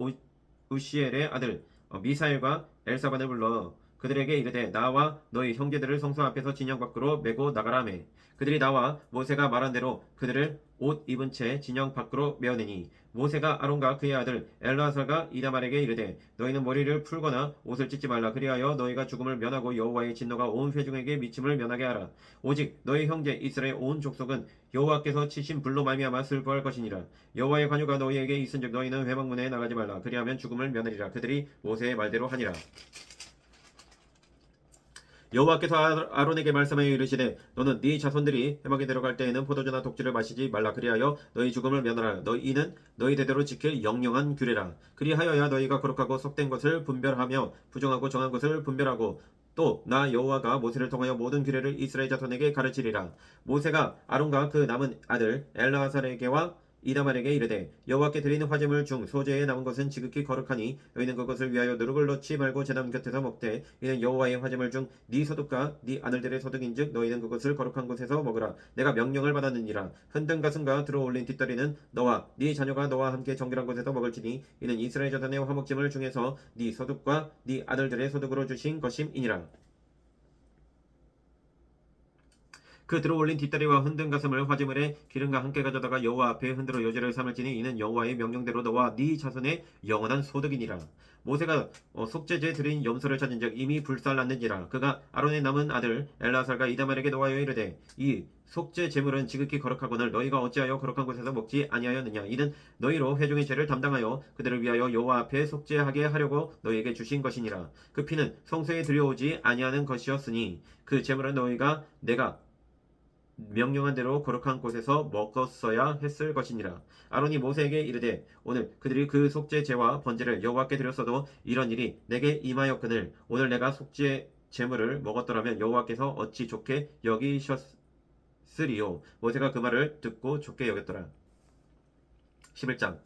우시엘의 아들 미사엘과 엘사반을 불러 그들에게 이르되 나와 너희 형제들을 성소 앞에서 진영 밖으로 메고 나가라매. 그들이 나와 모세가 말한 대로 그들을 옷 입은 채 진영 밖으로 메어내니 모세가 아론과 그의 아들 엘르아살과 이다말에게 이르되 너희는 머리를 풀거나 옷을 찢지 말라. 그리하여 너희가 죽음을 면하고 여호와의 진노가 온 회중에게 미침을 면하게 하라. 오직 너희 형제 이스라엘 온 족속은 여호와께서 치신 불로 말미암아 슬퍼할 것이니라. 여호와의 관유가 너희에게 있은즉 너희는 회막문에 나가지 말라. 그리하면 죽음을 면하리라. 그들이 모세의 말대로 하니라. 여호와께서 아론에게 말씀하여 이르시되 너는 네 자손들이 회막에 들어갈 때에는 포도주나 독주를 마시지 말라. 그리하여 너희 죽음을 면하라. 이는 너희 대대로 지킬 영영한 규례라. 그리하여야 너희가 거룩하고 속된 것을 분별하며 부정하고 정한 것을 분별하고 또 나 여호와가 모세를 통하여 모든 규례를 이스라엘 자손에게 가르치리라. 모세가 아론과 그 남은 아들 엘르아살에게와 이다말에게 이르되 여호와께 드리는 화제물 중 소재에 남은 것은 지극히 거룩하니 너희는 그것을 위하여 누룩을 넣지 말고 제단 곁에서 먹되 이는 여호와의 화제물 중 네 소득과 네 아들들의 소득인즉 너희는 그것을 거룩한 곳에서 먹으라. 내가 명령을 받았느니라. 흔든 가슴과 들어올린 뒷다리는 너와 네 자녀가 너와 함께 정결한 곳에서 먹을지니 이는 이스라엘 자손의 화목제물 중에서 네 소득과 네 아들들의 소득으로 주신 것임이니라. 그 들어올린 뒷다리와 흔든 가슴을 화제물에 기름과 함께 가져다가 여호와 앞에 흔들어 요제를 삼을지니 이는 여호와의 명령대로 너와 네 자손의 영원한 소득이니라. 모세가 속죄제 드린 염소를 찾은즉 이미 불살랐는지라. 그가 아론의 남은 아들 엘라살과 이다말에게 놓아여 이르되 이 속죄 제물은 지극히 거룩하거늘 너희가 어찌하여 거룩한 곳에서 먹지 아니하였느냐. 이는 너희로 회중의 죄를 담당하여 그들을 위하여 여호와 앞에 속죄하게 하려고 너희에게 주신 것이니라. 그 피는 성소에 들여오지 아니하는 것이었으니 그 제물은 너희가 내가 명령한 대로 거룩한 곳에서 먹었어야 했을 것이니라. 아론이 모세에게 이르되 오늘 그들이 그 속죄 제와 번제를 여호와께 드렸어도 이런 일이 내게 임하였거늘 오늘 내가 속죄 제물을 먹었더라면 여호와께서 어찌 좋게 여기셨으리요. 모세가 그 말을 듣고 좋게 여겼더라. 11장.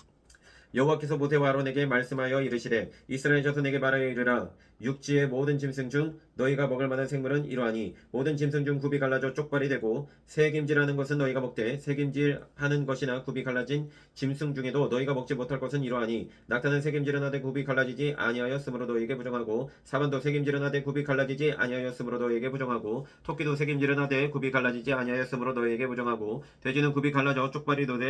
여호와께서 모세와 아론에게 말씀하여 이르시되 이스라엘 자손에게 말하여 이르라. 육지의 모든 짐승 중 너희가 먹을 만한 생물은 이러하니 모든 짐승 중 굽이 갈라져 쪽발이 되고 새김질하는 것은 너희가 먹되 새김질하는 것이나 굽이 갈라진 짐승 중에도 너희가 먹지 못할 것은 이러하니 낙타는 새김질은 하되 굽이 갈라지지 아니하였으므로 너희에게 부정하고 사반도 새김질은 하되 굽이 갈라지지 아니하였으므로 너희에게 부정하고 토끼도 새김질은 하되 굽이 갈라지지 아니하였으므로 너희에게 부정하고 돼지는 굽이 갈라져 쪽발이로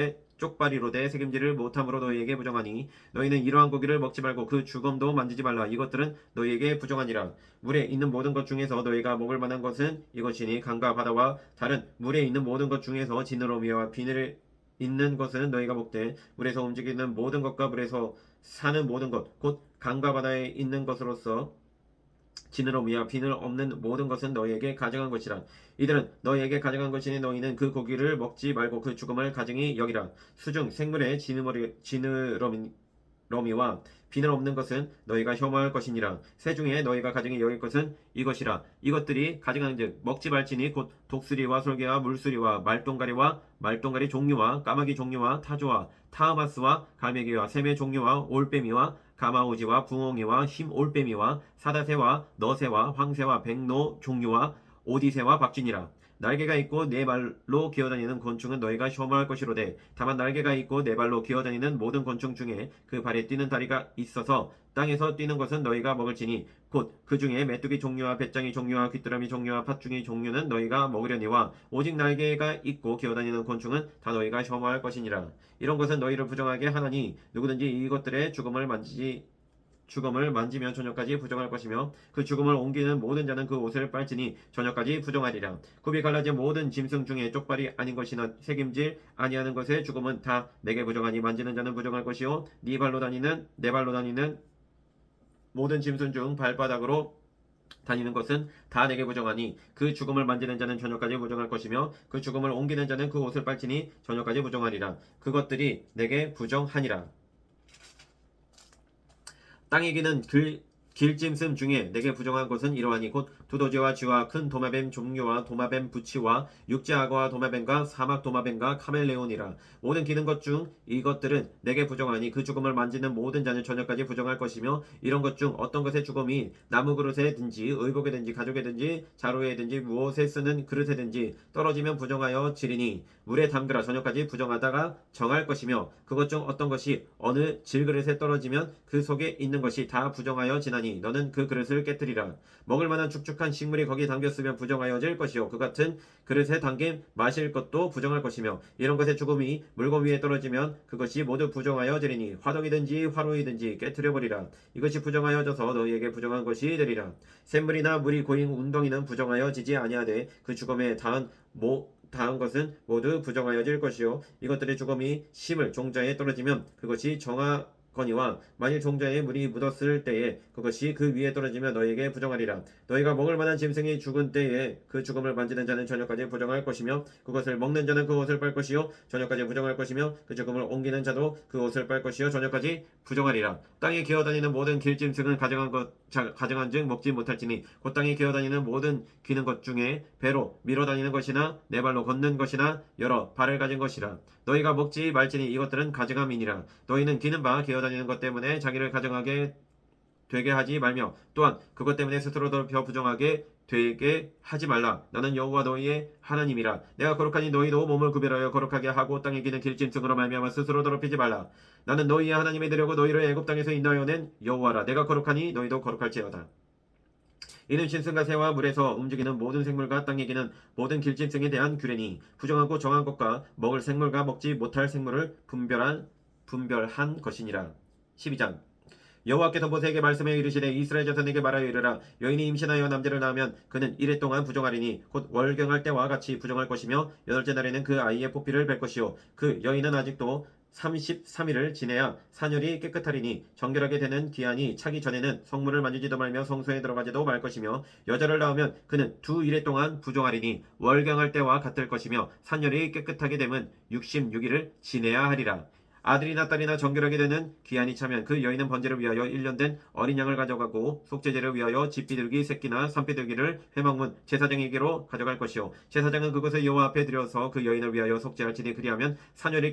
돼 새김질을 못함으로 너희에게 부정하니 너희는 이러한 고기를 먹지 말고 그 주검도 만지지 말라. 이것들은 너희에게 부정하니라. 물에 있는 모든 것 중에서 너희가 먹을 만한 것은 이것이니 강과 바다와 다른 물에 있는 모든 것 중에서 지느러미와 비늘 있는 것은 너희가 먹되 물에서 움직이는 모든 것과 물에서 사는 모든 것 곧 강과 바다에 있는 것으로서 지느러미와 비늘 없는 모든 것은 너희에게 가증한 것이라. 이들은 너희에게 가증한 것이니 너희는 그 고기를 먹지 말고 그 죽음을 가증히 여기라. 수중 생물의 지느러미와 비늘 없는 것은 너희가 혐오할 것이니라. 새 중에 너희가 가증히 여길 것은 이것이라. 이것들이 가증한즉 먹지 말지니 곧 독수리와 솔개와 물수리와 말똥가리 종류와 까마귀 종류와 타조와 타흐마스와 갈매기와 샘의 종류와 올빼미와 가마오지와 붕어ঙ이와 흰올빼미와 사다새와 너새와 황새와 백로 종류와 오디새와 박쥐니라. 날개가 있고 네 발로 기어다니는 곤충은 너희가 혐오할 것이로되 다만 날개가 있고 네 발로 기어다니는 모든 곤충 중에 그 발에 뛰는 다리가 있어서 땅에서 뛰는 것은 너희가 먹을지니 곧 그 중에 메뚜기 종류와 배짱이 종류와 귀뚜라미 종류와 팥중이 종류는 너희가 먹으려니와 오직 날개가 있고 기어다니는 곤충은 다 너희가 혐오할 것이니라. 이런 것은 너희를 부정하게 하나니 누구든지 이것들의 죽음을 만지지 죽음을 만지면 저녁까지 부정할 것이며 그 죽음을 옮기는 모든 자는 그 옷을 빨지니 저녁까지 부정하리라. 굽이 갈라진 모든 짐승 중에 쪽발이 아닌 것이나 새김질 아니하는 것의 죽음은 다 내게 부정하니 만지는 자는 부정할 것이요 네 발로 다니는 내 발로 다니는 모든 짐승 중 발바닥으로 다니는 것은 다 내게 부정하니 그 죽음을 만지는 자는 저녁까지 부정할 것이며 그 죽음을 옮기는 자는 그 옷을 빨지니 저녁까지 부정하리라. 그것들이 내게 부정하니라. 땅에 기는 길짐승 중에 내게 부정한 것은 이러하니 곧 두더지와 쥐와 큰 도마뱀 종류와 도마뱀 부치와 육지악어와 도마뱀과 사막 도마뱀과 카멜레온이라. 모든 기는 것 중 이것들은 내게 부정하니 그 죽음을 만지는 모든 자는 저녁까지 부정할 것이며 이런 것 중 어떤 것의 죽음이 나무 그릇에든지 의복에든지 가죽에든지 자루에든지 무엇에 쓰는 그릇에든지 떨어지면 부정하여 지리니 물에 담그라. 저녁까지 부정하다가 정할 것이며 그것 중 어떤 것이 어느 질그릇에 떨어지면 그 속에 있는 것이 다 부정하여 지나니 너는 그 그릇을 깨뜨리라. 먹을 만한 축축한 식물이 거기 담겼으면 부정하여질 것이요 그 같은 그릇에 담긴 마실 것도 부정할 것이며 이런 것의 죽음이 물건 위에 떨어지면 그것이 모두 부정하여지리니 화덕이든지 화로이든지 깨뜨려버리라. 이것이 부정하여져서 너희에게 부정한 것이 되리라. 샘물이나 물이 고인 운덩이는 부정하여지지 아니하되 그 죽음에 다한 것은 모두 부정하여질 것이요 이것들의 죽음이 심을 종자에 떨어지면 그것이 정하거니와 만일 종자에 물이 묻었을 때에 그것이 그 위에 떨어지면 너희에게 부정하리라. 너희가 먹을 만한 짐승이 죽은 때에 그 죽음을 만지는 자는 저녁까지 부정할 것이며 그것을 먹는 자는 그 옷을 빨 것이요 저녁까지 부정할 것이며 그 죽음을 옮기는 자도 그 옷을 빨 것이요 저녁까지 부정하리라. 땅에 기어다니는 모든 길짐승은 가정한즉 먹지 못할지니 곧 땅에 기어다니는 모든 기는 것 중에 배로 밀어다니는 것이나 네 발로 걷는 것이나 여러 발을 가진 것이라. 너희가 먹지 말지니 이것들은 가증함이니라. 너희는 기는 바 기어다니는 것 때문에 자기를 가증하게 되게 하지 말며 또한 그것 때문에 스스로도 부정하게 되게 하지 말라. 나는 여호와 너희의 하나님이라. 내가 거룩하니 너희도 몸을 구별하여 거룩하게 하고 땅에 기는 길짐승으로 말미암아 스스로 더럽히지 말라. 나는 너희의 하나님이 되려고 너희를 애굽 땅에서 인도하여 낸 여호와라. 내가 거룩하니 너희도 거룩할지어다. 이는 신승과 새와 물에서 움직이는 모든 생물과 땅에 기는 모든 길짐승에 대한 규례니 부정하고 정한 것과 먹을 생물과 먹지 못할 생물을 분별한 것이니라. 12장 여호와께서 모세에게 말씀하여 이르시되 이스라엘 자손에게 말하여 이르라. 여인이 임신하여 남자를 낳으면 그는 이레 동안 부정하리니 곧 월경할 때와 같이 부정할 것이며 여덟째 날에는 그 아이의 포피를 뺄 것이요 그 여인은 아직도 33일을 지내야 사녀리 깨끗하리니 정결하게 되는 기한이 차기 전에는 성물을 만지지도 말며 성소에 들어가지도 말 것이며 여자를 낳으면 그는 2일에 동안 부정하리니 월경할 때와 같을 것이며 사녀리 깨끗하게 되면 66일을 지내야 하리라. 아들이나 딸이나 정결하게 되는 기한이 차면 그 여인은 번제를 위하여 1년 된 어린 양을 가져가고 속죄제를 위하여 집비둘기 새끼나 산비둘기를 회막문 제사장에게로 가져갈 것이요 제사장은 그것을 여호와 앞에 들여서 그 여인을 위하여 속죄할지니 그리하면 사녀리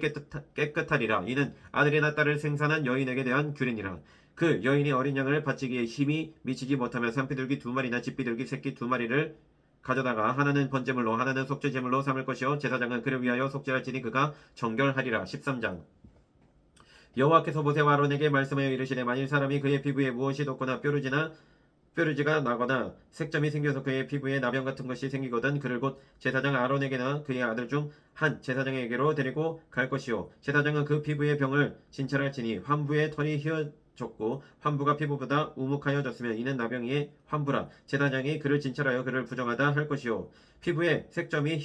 깨끗하리라. 이는 아들이나 딸을 생산한 여인에게 대한 규례니라. 그 여인이 어린 양을 바치기에 힘이 미치지 못하면 산비둘기 2마리나 집비둘기 새끼 2마리를 가져다가 하나는 번제물로 하나는 속죄제물로 삼을 것이요 제사장은 그를 위하여 속죄할지니 그가 정결하리라. 13장 여호와께서 모세와 아론에게 말씀하여 이르시되 만일 사람이 그의 피부에 무엇이 돋거나 뾰루지가 나거나 색점이 생겨서 그의 피부에 나병 같은 것이 생기거든 그를 곧 제사장 아론에게나 그의 아들 중 한 제사장에게로 데리고 갈 것이요 제사장은 그 피부의 병을 진찰할지니 환부의 털이 휘어졌고 환부가 피부보다 우묵하여졌으면 이는 나병의 환부라. 제사장이 그를 진찰하여 그를 부정하다 할 것이요 피부에 색점이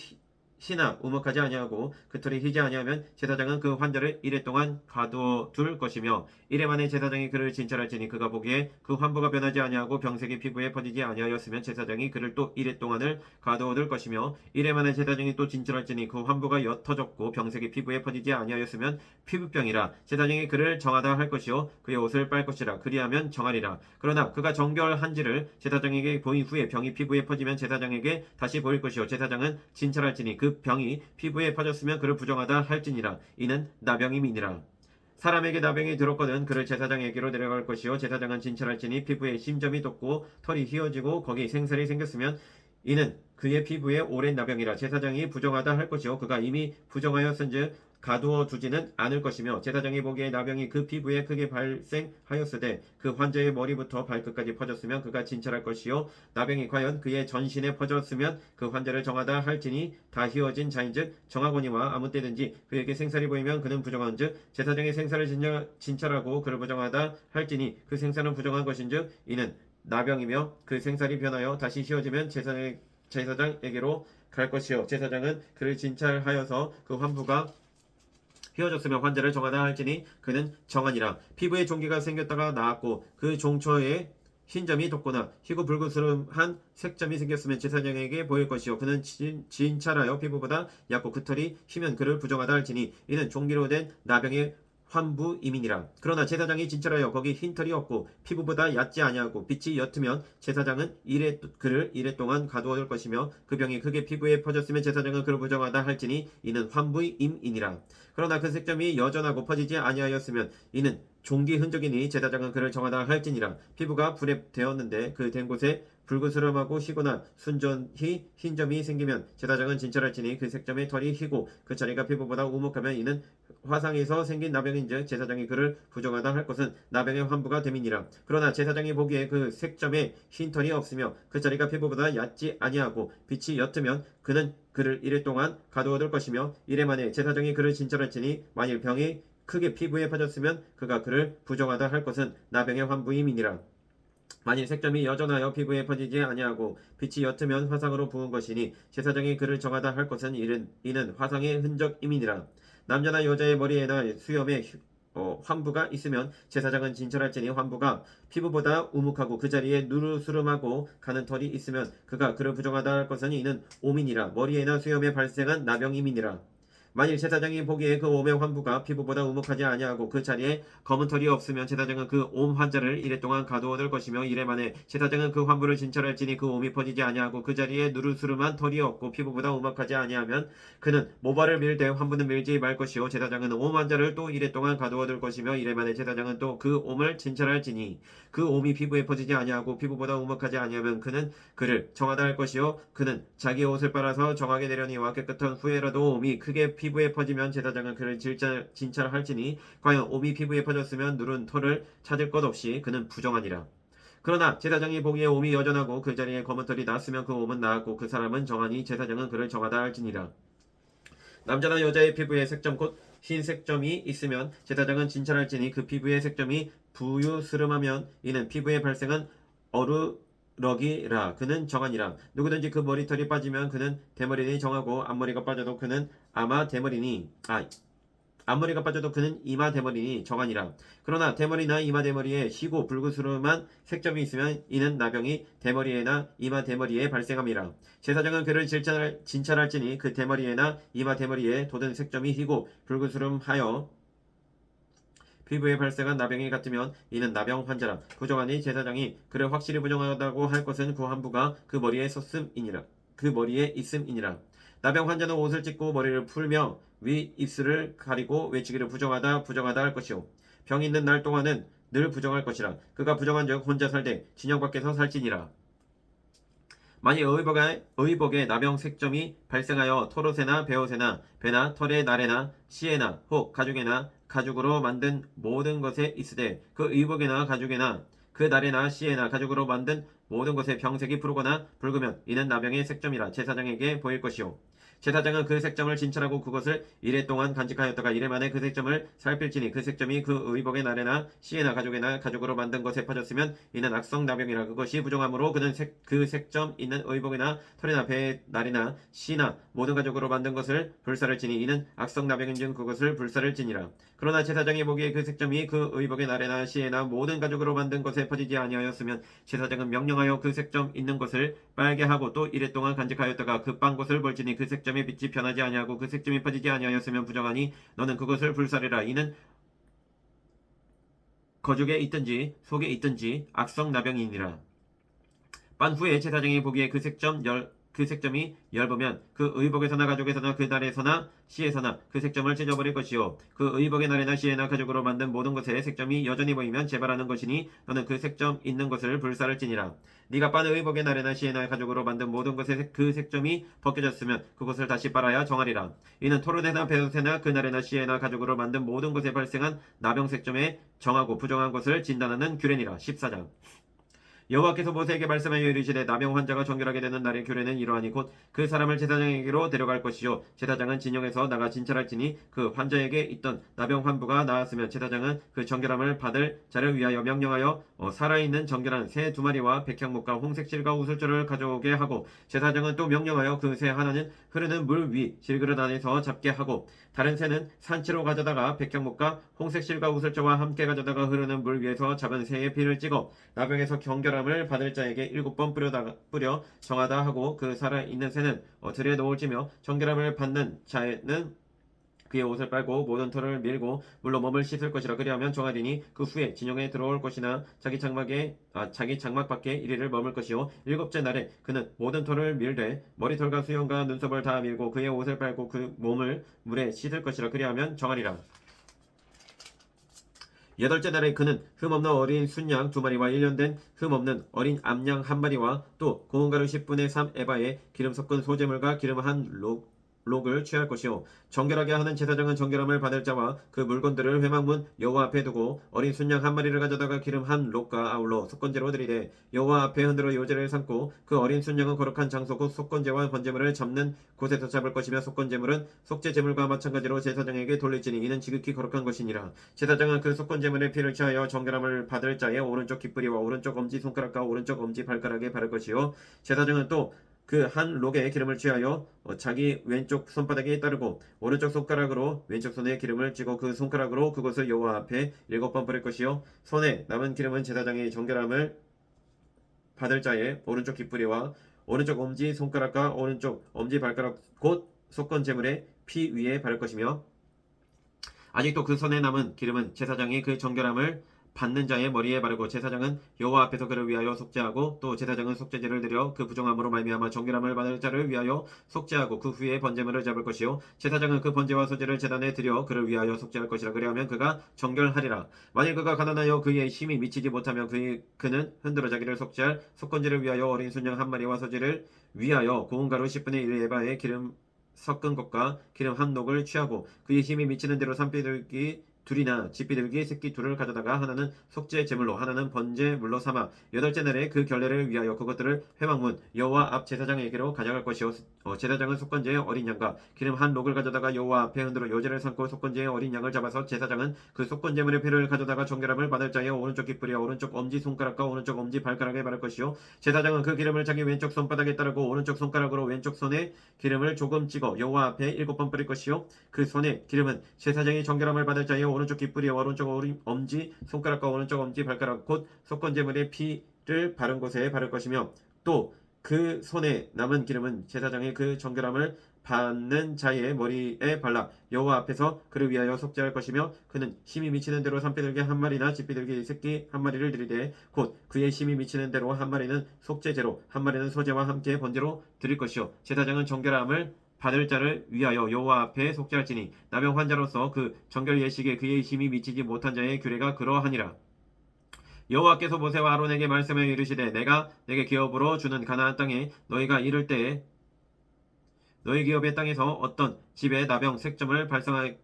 희나 우묵하지 아니하고 그 털이 희지 아니하면 제사장은 그 환자를 이레 동안 가둬둘 것이며 이레 만에 제사장이 그를 진찰할지니 그가 보기에 그 환부가 변하지 아니하고 병색이 피부에 퍼지지 아니하였으면 제사장이 그를 또 이레 동안을 가둬둘 것이며 이레 만에 제사장이 또 진찰할지니 그 환부가 옅어졌고 병색이 피부에 퍼지지 아니하였으면 피부병이라. 제사장이 그를 정하다 할 것이요 그의 옷을 빨 것이라. 그리하면 정하리라. 그러나 그가 정결한지를 제사장에게 보인 후에 병이 피부에 퍼지면 제사장에게 다시 보일 것이요 제사장은 진찰할지니 그 병이 피부에 퍼졌으면 그를 부정하다 할지니라. 이는 나병임이니라. 사람에게 나병이 들었거든 그를 제사장에게로 데려갈 것이요 제사장은 진찰할지니 피부에 심점이 돋고 털이 휘어지고 거기 생살이 생겼으면 이는 그의 피부에 오랜 나병이라. 제사장이 부정하다 할 것이요 그가 이미 부정하였은즉 가두어 두지는 않을 것이며 제사장이 보기에 나병이 그 피부에 크게 발생하였으되 그 환자의 머리부터 발끝까지 퍼졌으면 그가 진찰할 것이요 나병이 과연 그의 전신에 퍼졌으면 그 환자를 정하다 할지니 다 희어진 자인즉 정하거니와 아무 때든지 그에게 생살이 보이면 그는 부정한즉 제사장이 생살을 진찰하고 그를 부정하다 할지니 그 생살은 부정한 것인즉 이는 나병이며 그 생살이 변하여 다시 희어지면 제사장에게로 갈 것이요 제사장은 그를 진찰하여서 그 환부가 휘어졌으며 환자를 정하다 할지니 그는 정하니라. 피부에 종기가 생겼다가 나았고 그 종초에 흰 점이 돋거나 희고 불그스름한 색점이 생겼으면 제사장에게 보일 것이요 그는 진찰하여 피부보다 얕고 그 털이 희면 그를 부정하다 할지니 이는 종기로 된 나병의 환부임이니라. 그러나 제사장이 진찰하여 거기 흰 털이 없고 피부보다 얕지 아니하고 빛이 옅으면 제사장은 그를 이래 동안 가두어둘 것이며 그 병이 크게 피부에 퍼졌으면 제사장은 그를 부정하다 할지니 이는 환부임이니라. 그러나 그 색점이 여전하고 퍼지지 아니하였으면 이는 종기 흔적이니 제사장은 그를 정하다 할지니라. 피부가 불에 되었는데 그 된 곳에 붉으스름하고 희거나 순전히 흰 점이 생기면 제사장은 진찰할지니 그 색점의 털이 희고 그 자리가 피부보다 우묵하면 이는 화상에서 생긴 나병인즉 제사장이 그를 부정하다 할 것은 나병의 환부가 됨이니라. 그러나 제사장이 보기에 그 색점에 흰 털이 없으며 그 자리가 피부보다 얕지 아니하고 빛이 옅으면 그는 그를 이래 동안 가두어둘 것이며 이래 만에 제사장이 그를 진찰할지니 만일 병이 크게 피부에 퍼졌으면 그가 그를 부정하다 할 것은 나병의 환부임이니라. 만일 색점이 여전하여 피부에 퍼지지 아니하고 빛이 옅으면 화상으로 부은 것이니 제사장이 그를 정하다 할 것은 이는 화상의 흔적임이니라. 남자나 여자의 머리에나 수염에 환부가 있으면 제사장은 진찰할지니 환부가 피부보다 우묵하고 그 자리에 누르스름하고 가는 털이 있으면 그가 그를 부정하다 할 것은 이는 옴이니라. 머리에나 수염에 발생한 나병임이니라. 만일 제사장이 보기에 그 옴의 환부가 피부보다 우묵하지 아니하고 그 자리에 검은 털이 없으면 제사장은 그 옴 환자를 이래 동안 가두어둘 것이며 이래 만에 제사장은 그 환부를 진찰할지니 그 옴이 퍼지지 아니하고 그 자리에 누르스름한 털이 없고 피부보다 우묵하지 아니하면 그는 모발을 밀되 환부는 밀지 말 것이요 제사장은 옴 환자를 또 이래 동안 가두어둘 것이며 이래 만에 제사장은 또 그 옴을 진찰할지니 그 옴이 피부에 퍼지지 아니하고 피부보다 우묵하지 아니하면 그는 그를 정하다 할 것이요 그는 자기 옷을 빨아서 정하게 되려니와 깨끗한 후에라도 옴이 크게 피부에 퍼지면 제사장은 그를 진찰할지니 과연 옴이 피부에 퍼졌으면 누른 털을 찾을 것 없이 그는 부정하니라. 그러나 제사장이 보기에 옴이 여전하고 그 자리에 검은 털이 났으면 그 옴은 나았고 그 사람은 정하니 제사장은 그를 정하다 할지니라. 남자나 여자의 피부에 색점 곧 흰 색점이 있으면 제사장은 진찰할지니 그 피부의 색점이 부유스름하면 이는 피부에 발생한 어루러기라 그는 정하니라. 누구든지 그 머리털이 빠지면 그는 대머리니 정하고 앞머리가 빠져도 그는 앞머리가 빠져도 그는 이마 대머리니 정하니라. 그러나 대머리나 이마 대머리에 희고 불구스름한 색점이 있으면 이는 나병이 대머리에나 이마 대머리에 발생함이라. 제사장은 그를 진찰할지니 그 대머리에나 이마 대머리에 돋은 색점이 희고 불구스름하여 피부에 발생한 나병이 같으면 이는 나병 환자라. 부정하니 제사장이 그를 확실히 부정하다고 할 것은 그 환부가 그 머리에 있음이니라. 나병 환자는 옷을 찢고 머리를 풀며 위 입술을 가리고 외치기를 부정하다 할 것이요 병이 있는 날 동안은 늘 부정할 것이라. 그가 부정한즉 혼자 살되 진영 밖에서 살지니라. 만일 의복에 나병 색점이 발생하여 털옷에나 베옷에나 배나 털의 날에나 씨에나 혹 가죽에나 가죽으로 만든 모든 것에 있으되 그 의복에나 가죽에나 그 날에나 씨에나 가죽으로 만든 모든 것에 병색이 푸르거나 붉으면 이는 나병의 색점이라 제사장에게 보일 것이요 제사장은 그 색점을 진찰하고 그것을 이래 동안 간직하였다가 이래 만에 그 색점을 살필지니 그 색점이 그 의복의 날에나 씨에나 가죽에나 가죽으로 만든 것에 퍼졌으면 이는 악성 나병이라. 그것이 부정하므로 그는 그 색점 있는 의복이나 털이나 배의 날이나 씨나 모든 가죽으로 만든 것을 불사를 지니 이는 악성 나병인즉 그것을 불사를 지니라. 그러나 제사장이 보기에 그 색점이 그 의복의 날에나 씨에나 모든 가죽으로 만든 것에 퍼지지 아니하였으면 제사장은 명령하여 그 색점 있는 것을 빨게 하고 또 이래 동안 간직하였다가 그 빤 것을 벌지니 그 색점의 빛이 변하지 아니하고 그 색점이 퍼지지 아니하였으면 부정하니 너는 그것을 불사리라. 이는 거죽에 있든지 속에 있든지 악성 나병이니라. 빤 후에 제사장이 보기에 그 색점 그 색점이 엷으면 그 의복에서나 가죽에서나 그 날에서나 시에서나 그 색점을 찢어버릴 것이요 그 의복의 날에나 시에나 가죽으로 만든 모든 것에 색점이 여전히 보이면 재발하는 것이니 너는 그 색점 있는 것을 불사를지니라. 네가 빠는 의복의 날에나 시에나 가죽으로 만든 모든 것에 그 색점이 벗겨졌으면 그것을 다시 빨아야 정하리라. 이는 토르네나 베옷에나 그 날에나 시에나 가죽으로 만든 모든 것에 발생한 나병 색점에 정하고 부정한 것을 진단하는 규례니라. 14장. 여호와께서 모세에게 말씀하여 이르시되 나병 환자가 정결하게 되는 날의 규례는 이러하니 곧 그 사람을 제사장에게로 데려갈 것이요 제사장은 진영에서 나가 진찰할지니 그 환자에게 있던 나병 환부가 나았으면 제사장은 그 정결함을 받을 자를 위하여 명령하여 살아있는 정결한 새 2마리와 백향목과 홍색 실과 우슬초를 가져오게 하고 제사장은 또 명령하여 그 새 하나는 흐르는 물 위 질그릇 안에서 잡게 하고 다른 새는 산채로 가져다가 백향목과 홍색 실과 우슬초와 함께 가져다가 흐르는 물 위에서 잡은 새의 피를 찍어 나병에서 경결함을 받을 자에게 7번 뿌려 정하다 하고 그 살아있는 새는 들에 놓을지며 정결함을 받는 자는 그의 옷을 빨고 모든 털을 밀고 물로 몸을 씻을 것이라. 그리하면 정하리니 그 후에 진영에 들어올 것이나 자기 장막 밖에 1일을 머물 것이요 7째 날에 그는 모든 털을 밀되 머리털과 수염과 눈썹을 다 밀고 그의 옷을 빨고 그 몸을 물에 씻을 것이라. 그리하면 정하리라. 8째 날에 그는 흠없는 어린 순양 2마리와 1년 된 흠없는 어린 암양 1마리와 또 고운 가루 10분의 3 에바에 기름 섞은 소재물과 기름 한 록을 취할 것이요 정결하게 하는 제사장은 정결함을 받을 자와 그 물건들을 회막문 여호와 앞에 두고 어린 순양 1마리를 가져다가 기름 한 록과 아울러 속건제로 드리되 여호와 앞에 흔들어 요제를 삼고 그 어린 순양은 거룩한 장소 곧 속건제와 번제물을 잡는 곳에서 잡을 것이며 속건제물은 속죄제물과 마찬가지로 제사장에게 돌릴지니 이는 지극히 거룩한 것이니라. 제사장은 그 속건제물의 피를 취하여 정결함을 받을 자의 오른쪽 깃뿌리와 오른쪽 엄지 손가락과 오른쪽 엄지 발가락에 바를 것이요 제사장은 또 그 한 록의 기름을 취하여 자기 왼쪽 손바닥에 따르고 오른쪽 손가락으로 왼쪽 손에 기름을 찌고 그 손가락으로 그것을 여호와 앞에 7번 뿌릴 것이요 손에 남은 기름은 제사장이 정결함을 받을 자의 오른쪽 깃뿌리와 오른쪽 엄지 손가락과 오른쪽 엄지 발가락 곧 속건제물의 피 위에 바를 것이며 아직도 그 손에 남은 기름은 제사장이 그 정결함을 받는 자의 머리에 바르고 제사장은 여호와 앞에서 그를 위하여 속죄하고 또 제사장은 속죄제를 드려 그 부정함으로 말미암아 정결함을 받을 자를 위하여 속죄하고 그 후에 번제물을 잡을 것이요 제사장은 그 번제와 소제를 제단에 드려 그를 위하여 속죄할 것이라. 그리하면 그가 정결하리라. 만일 그가 가난하여 그의 힘이 미치지 못하면 그는 흔들어 자기를 속죄할 속건제를 위하여 어린 순양 1마리와 소제를 위하여 고운 가루 10분의 1 에바에 기름 섞은 것과 기름 한 녹을 취하고 그의 힘이 미치는 대로 산비둘기 둘이나 집비둘기 새끼 둘을 가져다가 하나는 속죄 제물로 하나는 번제물로 삼아 8째 날에 그 결례를 위하여 그것들을 회막문 여호와 앞 제사장에게로 가져갈 것이요 제사장은 속건제의 어린 양과 기름 한 록을 가져다가 여호와 앞에 흔들어 요제를 삼고 속건제의 어린 양을 잡아서 제사장은 그 속건제물의 피를 가져다가 정결함을 받을 자의 오른쪽 깃뿌리와 오른쪽 엄지 손가락과 오른쪽 엄지 발가락에 바를 것이요 제사장은 그 기름을 자기 왼쪽 손바닥에 따르고 오른쪽 손가락으로 왼쪽 손에 기름을 조금 찍어 여호와 앞에 7번 뿌릴 것이요 그 손에 기름은 제사장이 정결함을 받을 자의 오른쪽 깃뿌리와 오른쪽 엄지 손가락과 오른쪽 엄지 발가락 곧 속건제물의 피를 바른 곳에 바를 것이며 또 그 손에 남은 기름은 제사장의 그 정결함을 받는 자의 머리에 발라 여호와 앞에서 그를 위하여 속죄할 것이며 그는 힘이 미치는 대로 산비둘기 1마리나 집비둘기 새끼 1마리를 드리되 곧 그의 힘이 미치는 대로 1마리는 속죄제로 1마리는 소제와 함께 번제로 드릴 것이요 제사장은 정결함을 받을 자를 위하여 여호와 앞에 속죄할지니 나병 환자로서 그 정결 예식에 그의 힘이 미치지 못한 자의 규례가 그러하니라. 여호와께서 모세와 아론에게 말씀하여 이르시되 내가 내게 기업으로 주는 가나안 땅에 너희가 이를 때에 너희 기업의 땅에서 어떤 집에 나병 색점을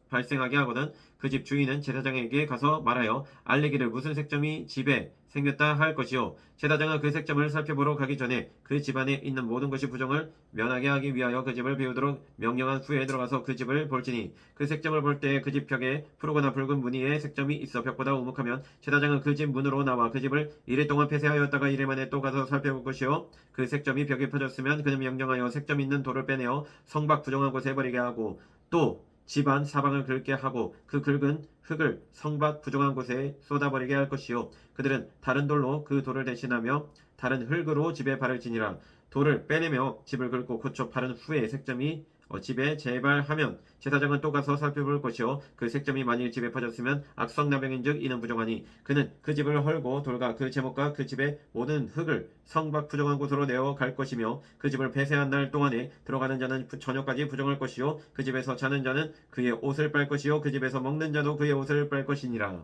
발생하게 하거든 그 집 주인은 제사장에게 가서 말하여 알리기를 무슨 색점이 집에 생겼다 할 것이요 제사장은 그 색점을 살펴보러 가기 전에 그 집안에 있는 모든 것이 부정을 면하게 하기 위하여 그 집을 비우도록 명령한 후에 들어가서 그 집을 볼지니 그 색점을 볼 때 그 집 벽에 푸르거나 붉은 무늬의 색점이 있어 벽보다 우묵하면 제사장은 그 집 문으로 나와 그 집을 이래 동안 폐쇄하였다가 이래 만에 또 가서 살펴볼 것이요 그 색점이 벽에 펴졌으면 그는 명령하여 색점 있는 돌을 빼내어 성밖 부정한 곳에 버리게 하고 또 집안 사방을 긁게 하고 그 긁은 흙을 성밖 부정한 곳에 쏟아버리게 할 것이요 그들은 다른 돌로 그 돌을 대신하며 다른 흙으로 집에 바를지니라. 돌을 빼내며 집을 긁고 고쳐 바른 후에 색점이 집에 재발하면 제사장은 또 가서 살펴볼 것이요 그 색점이 만일 집에 퍼졌으면 악성나병인즉 이는 부정하니 그는 그 집을 헐고 돌과 그 제목과 그 집의 모든 흙을 성 밖 부정한 곳으로 내어 갈 것이며 그 집을 폐쇄한 날 동안에 들어가는 자는 저녁까지 부정할 것이요 그 집에서 자는 자는 그의 옷을 빨 것이요 그 집에서 먹는 자도 그의 옷을 빨 것이니라.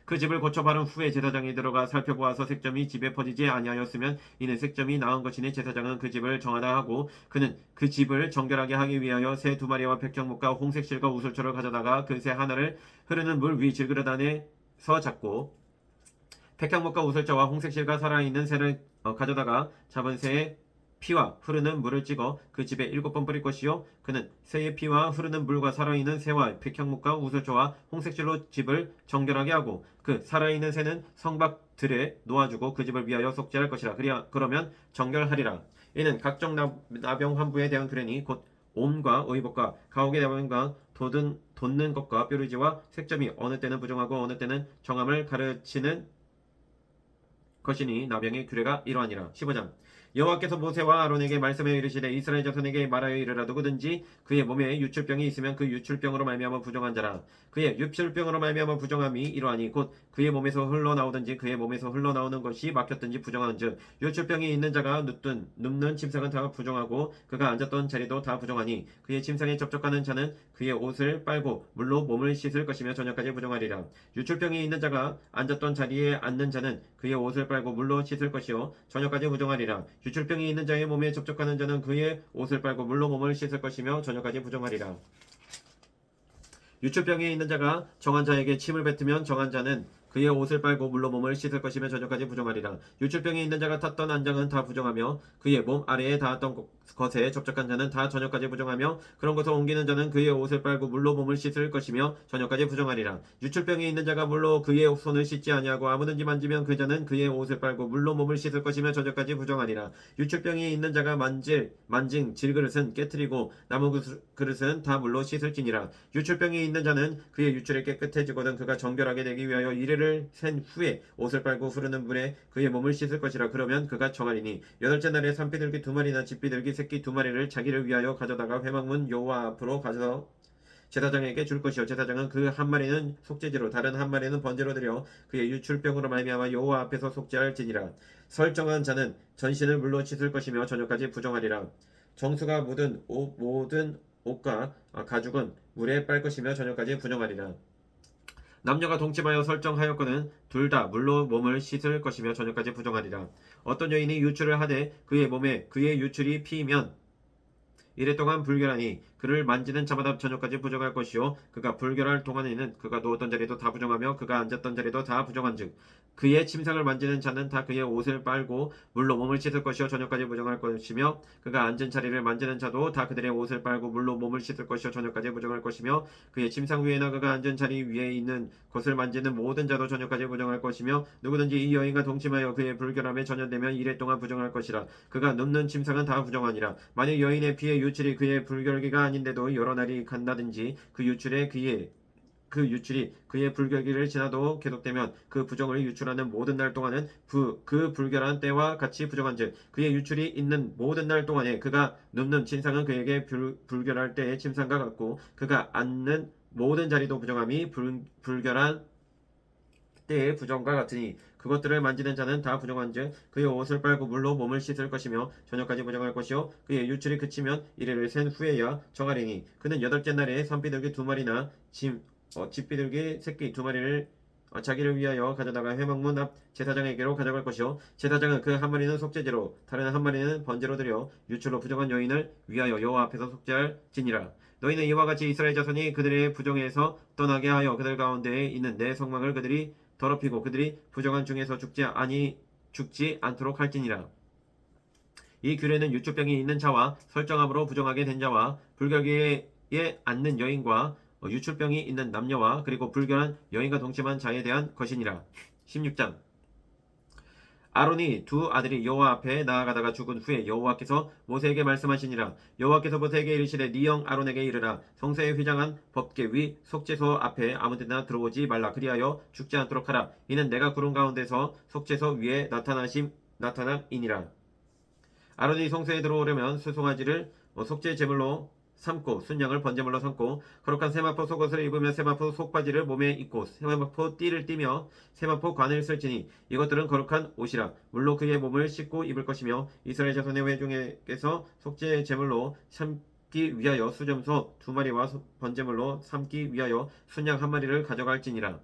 그 집을 고쳐 바른 후에 제사장이 들어가 살펴보아서 색점이 집에 퍼지지 아니하였으면 이는 색점이 나은 것이니 제사장은 그 집을 정하다 하고 그는 그 집을 정결하게 하기 위하여 새 2마리와 백정목과 홍색실과 우슬초를 가져다가 그 새 하나를 흐르는 물 위 질그릇 안에서 잡고 백향목과 우슬초와 홍색실과 살아있는 새를 가져다가 잡은 새의 피와 흐르는 물을 찍어 그 집에 7번 뿌릴 것이요 그는 새의 피와 흐르는 물과 살아있는 새와 백향목과 우슬초와 홍색실로 집을 정결하게 하고 그 살아있는 새는 성밖 들에 놓아주고 그 집을 위하여 속죄할 것이라. 그러면 정결하리라. 이는 각종 나병 환부에 대한 규례니 곧 옴과 의복과 가옥의 나병과 돋는 것과 뾰루지와 색점이 어느 때는 부정하고 어느 때는 정함을 가르치는 것이니 나병의 규례가 이러하니라. 15장 여호와께서 모세와 아론에게 말씀하여 이르시되 이스라엘 자손에게 말하여 이르라. 누구든지 그의 몸에 유출병이 있으면 그 유출병으로 말미암아 부정한 자라. 그의 유출병으로 말미암아 부정함이 이러하니 곧 그의 몸에서 흘러나오든지 그의 몸에서 흘러나오는 것이 막혔든지 부정한즉 유출병이 있는 자가 눕는 침상은 다 부정하고 그가 앉았던 자리도 다 부정하니 그의 침상에 접촉하는 자는 그의 옷을 빨고 물로 몸을 씻을 것이며 저녁까지 부정하리라. 유출병이 있는 자가 앉았던 자리에 앉는 자는 그의 옷을 빨고 물로 씻을 것이요 저녁까지 부정하리라. 유출병이 있는 자의 몸에 접촉하는 자는 그의 옷을 빨고 물로 몸을 씻을 것이며 저녁까지 부정하리라. 유출병이 있는 자가 정한 자에게 침을 뱉으면 정한 자는 그의 옷을 빨고 물로 몸을 씻을 것이며 저녁까지 부정하리라. 유출병이 있는 자가 탔던 안장은 다 부정하며 그의 몸 아래에 닿았던 것에 접촉한 자는 다 저녁까지 부정하며 그런 것을 옮기는 자는 그의 옷을 빨고 물로 몸을 씻을 것이며 저녁까지 부정하리라. 유출병이 있는 자가 물로 그의 손을 씻지 아니하고 아무든지 만지면 그 자는 그의 옷을 빨고 물로 몸을 씻을 것이며 저녁까지 부정하리라. 유출병이 있는 자가 만진 질그릇은 깨뜨리고 나무 그릇은 다 물로 씻을지니라. 유출병이 있는 자는 그의 유출이 깨끗해지거든 그가 정결하게 되기 위하여 이래를 센 후에 옷을 빨고 흐르는 물에 그의 몸을 씻을 것이라. 그러면 그가 정하리니. 여덟째 날에 산비둘기 2마리나 집비둘기 새끼 2마리를 자기를 위하여 가져다가 회막문 여호와 앞으로 가져서 제사장에게 줄 것이요 제사장은 그 한 마리는 속죄제로 다른 한 마리는 번제로 드려 그의 유출병으로 말미암아 여호와 앞에서 속죄할지니라. 설정한 자는 전신을 물로 씻을 것이며 저녁까지 부정하리라. 정수가 묻은 모든 옷과 가죽은 물에 빨 것이며 저녁까지 부정하리라. 남녀가 동침하여 설정하였거든 둘 다 물로 몸을 씻을 것이며 저녁까지 부정하리라. 어떤 여인이 유출을 하되 그의 몸에 그의 유출이 피이면 이래 동안 불결하니 그를 만지는 자마다 저녁까지 부정할 것이요 그가 불결할 동안에는 그가 누웠던 자리도 다 부정하며 그가 앉았던 자리도 다 부정한즉 그의 침상을 만지는 자는 다 그의 옷을 빨고 물로 몸을 씻을 것이요 저녁까지 부정할 것이며 그가 앉은 자리를 만지는 자도 다 그들의 옷을 빨고 물로 몸을 씻을 것이요 저녁까지 부정할 것이며 그의 침상 위에나 그가 앉은 자리 위에 있는 것을 만지는 모든 자도 저녁까지 부정할 것이며 누구든지 이 여인과 동침하여 그의 불결함에 전염되면 이래 동안 부정할 것이라. 그가 눕는 침상은 다 부정하니라. 만일 여인의 피의 유출이 그의 불결기가 아닌데도 여러 날이 간다든지 그 유출이 그의 불결기를 지나도 계속되면 그 부정을 유출하는 모든 날 동안은 그 불결한 때와 같이 부정한즉 그의 유출이 있는 모든 날 동안에 그가 눕는 침상은 그에게 불결할 때의 침상과 같고 그가 앉는 모든 자리도 부정함이 불결한 때의 부정과 같으니 그것들을 만지는 자는 다 부정한즉 그의 옷을 빨고 물로 몸을 씻을 것이며 저녁까지 부정할 것이요 그의 유출이 그치면 이래를 센 후에야 정하리니. 그는 여덟째 날에 산비둘기 2마리나 집비둘기 새끼 2마리를 자기를 위하여 가져다가 회막문 앞 제사장에게로 가져갈 것이요 제사장은 그 한 마리는 속죄제로 다른 한 마리는 번제로 드려 유출로 부정한 여인을 위하여 여호와 앞에서 속죄할지니라. 너희는 이와 같이 이스라엘 자손이 그들의 부정에서 떠나게 하여 그들 가운데에 있는 내 성막을 그들이 더럽히고 그들이 부정한 중에서 죽지 않도록 할지니라. 이 규례는 유출병이 있는 자와 설정함으로 부정하게 된 자와 불결기에 앉는 여인과 유출병이 있는 남녀와 그리고 불결한 여인과 동침한 자에 대한 것이니라. 16장 아론이 두 아들이 여호와 앞에 나아가다가 죽은 후에 여호와께서 모세에게 말씀하시니라. 여호와께서 모세에게 이르시되 네 형 아론에게 이르라. 성소에 휘장한 법궤 위 속죄소 앞에 아무데나 들어오지 말라. 그리하여 죽지 않도록 하라. 이는 내가 구름 가운데서 속죄소 위에 나타남이니라. 아론이 성소에 들어오려면 수송아지를 속죄 제물로 삼고 순양을 번제물로 삼고 거룩한 세마포 속옷을 입으며 세마포 속바지를 몸에 입고 세마포 띠를 띠며 세마포 관을 쓸지니 이것들은 거룩한 옷이라 물로 그의 몸을 씻고 입을 것이며 이스라엘 자손의 회중에게서 속죄 제물로 삼기 위하여 수점소 2마리와 번제물로 삼기 위하여 순양 1마리를 가져갈지니라.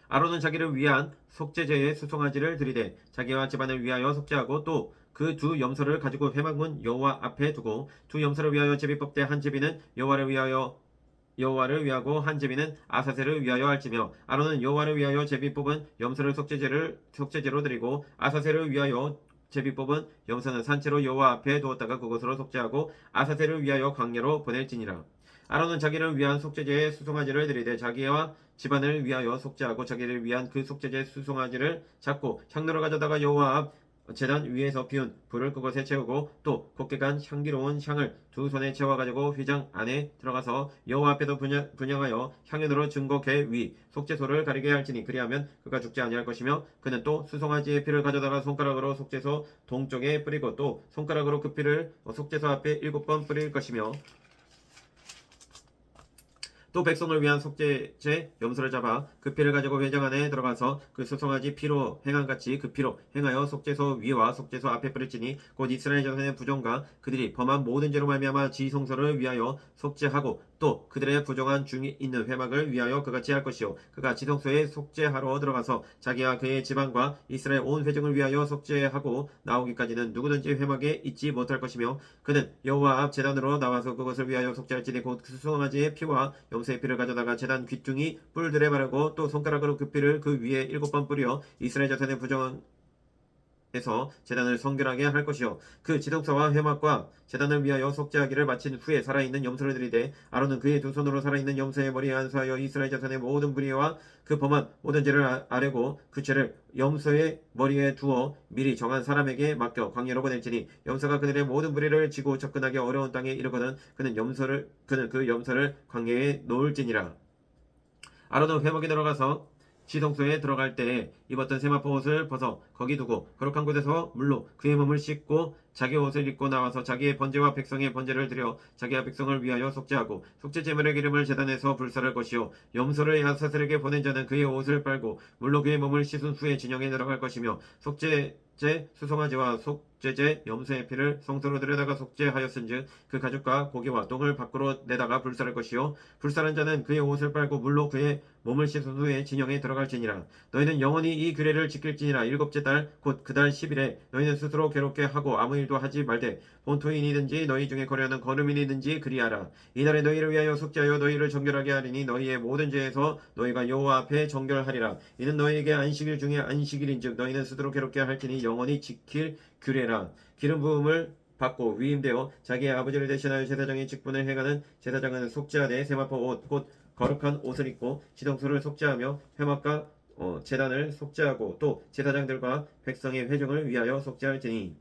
아론은 자기를 위한 속죄제의 수송아지를 드리되 자기와 집안을 위하여 속죄하고 또 그 두 염소를 가지고 회막문 여호와 앞에 두고 두 염소를 위하여 제비법 때 한 제비는 여호와를 위하고 한 제비는 아사셀을 위하여 할지며 아론은 여호와를 위하여 제비 뽑은 염소를 속죄제로 드리고 아사셀을 위하여 제비 뽑은 염소는 산채로 여호와 앞에 두었다가 그곳으로 속죄하고 아사셀을 위하여 광야로 보낼지니라. 아론은 자기를 위한 속죄제의 수송아지를 드리되 자기와 집안을 위하여 속죄하고 자기를 위한 그 속죄제 수송아지를 잡고 향로를 가져다가 여호와 앞 제단 위에서 피운 불을 그것에 채우고 또 곱게 간 향기로운 향을 두 손에 채워 가지고 휘장 안에 들어가서 여호와 앞에도 분향하여 향연으로 증거궤 위 속죄소를 가리게 할지니 그리하면 그가 죽지 아니할 것이며 그는 또 수송아지의 피를 가져다가 손가락으로 속죄소 동쪽에 뿌리고 또 손가락으로 그 피를 속죄소 앞에 7번 뿌릴 것이며 또 백성을 위한 속죄제 염소를 잡아 그 피를 가지고 회장 안에 들어가서 그 수송아지 피로 행한같이 그 피로 행하여 속죄소 위와 속죄소 앞에 뿌릴지니 곧 이스라엘 자손의 부정과 그들이 범한 모든 죄로 말미암아 지성소를 위하여 속죄하고 또 그들의 부정한 중이 있는 회막을 위하여 그같이 할 것이요 그가 지성소에 속죄하러 들어가서 자기와 그의 집안과 이스라엘 온 회중을 위하여 속죄하고 나오기까지는 누구든지 회막에 있지 못할 것이며 그는 여호와 앞 제단으로 나와서 그것을 위하여 속죄할지니 곧 수송아지의 피와 염소의 피를 가져다가 제단 귀퉁이 뿔들에 바르고 또 손가락으로 그 피를 그 위에 7번 뿌려 이스라엘 자손의 부정한 에서 제단을 성결하게 할 것이요 그 지성소와 회막과 제단을 위하여 속죄하기를 마친 후에 살아있는 염소를 드리되 아론은 그의 두 손으로 살아있는 염소의 머리에 안수하여 이스라엘 자손의 모든 불의와 그 범한 모든 죄를 아뢰고 그 죄를 염소의 머리에 두어 미리 정한 사람에게 맡겨 광야로 보낼지니 염소가 그들의 모든 불의를 지고 접근하기 어려운 땅에 이르거든 그는 그 염소를 광야에 놓을지니라. 아론은 회막에 들어가서 지성소에 들어갈 때에 입었던 세마포 옷을 벗어 거기 두고 거룩한 곳에서 물로 그의 몸을 씻고 자기 옷을 입고 나와서 자기의 번제와 백성의 번제를 드려 자기와 백성을 위하여 속죄하고 속죄 제물의 기름을 제단에서 불사를 것이요 염소를 야사슬에게 보낸 자는 그의 옷을 빨고 물로 그의 몸을 씻은 후에 진영에 들어갈 것이며 속죄제 수송아지와 속죄제 염소의 피를 성소로 들여다가 속죄하였은즉 그 가죽과 고기와 똥을 밖으로 내다가 불사를 것이요 불사른 자는 그의 옷을 빨고 물로 그의 몸을 씻은 후에 진영에 들어갈지니라. 너희는 영원히 이 규례를 지킬지니라. 7째 달 곧 그 달 10일에 너희는 스스로 괴롭게 하고 아무 일도 하지 말되 본토인이든지 너희 중에 거류하는 거류민이든지 그리하라. 이날에 너희를 위하여 속죄하여 너희를 정결하게 하리니 너희의 모든 죄에서 너희가 여호와 앞에 정결하리라. 이는 너희에게 안식일 중에 안식일인즉 너희는 스스로 괴롭게 할지니 영원히 지킬 규례라. 기름 부음을 받고 위임되어 자기의 아버지를 대신하여 제사장의 직분을 행하는 제사장은 속죄하되 세마포 옷 곧 거룩한 옷을 입고 지성소를 속죄하며 회막과 제단을 속죄하고 또 제사장들과 백성의 회중을 위하여 속죄할지니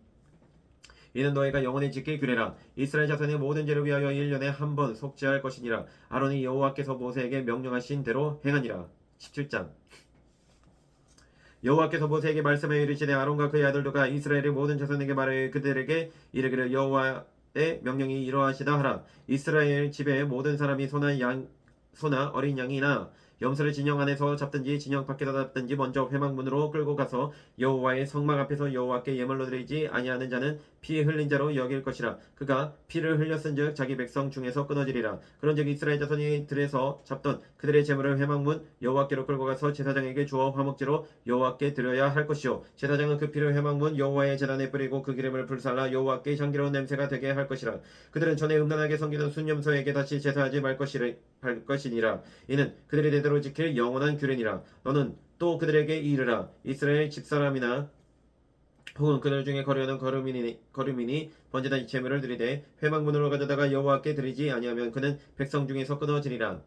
이는 너희가 영원히 지킬 규례라. 이스라엘 자손의 모든 죄를 위하여 1년에 한 번 속죄할 것이니라. 아론이 여호와께서 모세에게 명령하신 대로 행하니라. 17장 여호와께서 모세에게 말씀하여 이르시되 아론과 그의 아들도가 이스라엘의 모든 자손에게 말하여 그들에게 이르기를 여호와의 명령이 이러하시다 하라. 이스라엘 집의 모든 사람이 소나 어린 양이나 염소를 진영 안에서 잡든지 진영 밖에서 잡든지 먼저 회막문으로 끌고 가서 여호와의 성막 앞에서 여호와께 예물로 드리지 아니하는 자는 피 흘린 자로 여길 것이라. 그가 피를 흘렸은즉 자기 백성 중에서 끊어지리라. 그런즉 이스라엘 자손이 들에서 잡던 그들의 제물을 회막문 여호와께로 끌고 가서 제사장에게 주어 화목제로 여호와께 드려야 할 것이요 제사장은 그 피를 회막문 여호와의 제단에 뿌리고 그 기름을 불살라 여호와께 향기로운 냄새가 되게 할 것이라. 그들은 전에 음란하게 섬기던 순염소에게 다시 제사하지 말 것이니라. 이는 그들이 대대로 지킬 영원한 규례니라. 너는 또 그들에게 이르라. 이스라엘 집사람이나 혹은 그들 중에 거류하는 거류민이 번제단 제물을 드리되 회막문으로 가져다가 여호와께 드리지 아니하면 그는 백성 중에서 끊어지리라.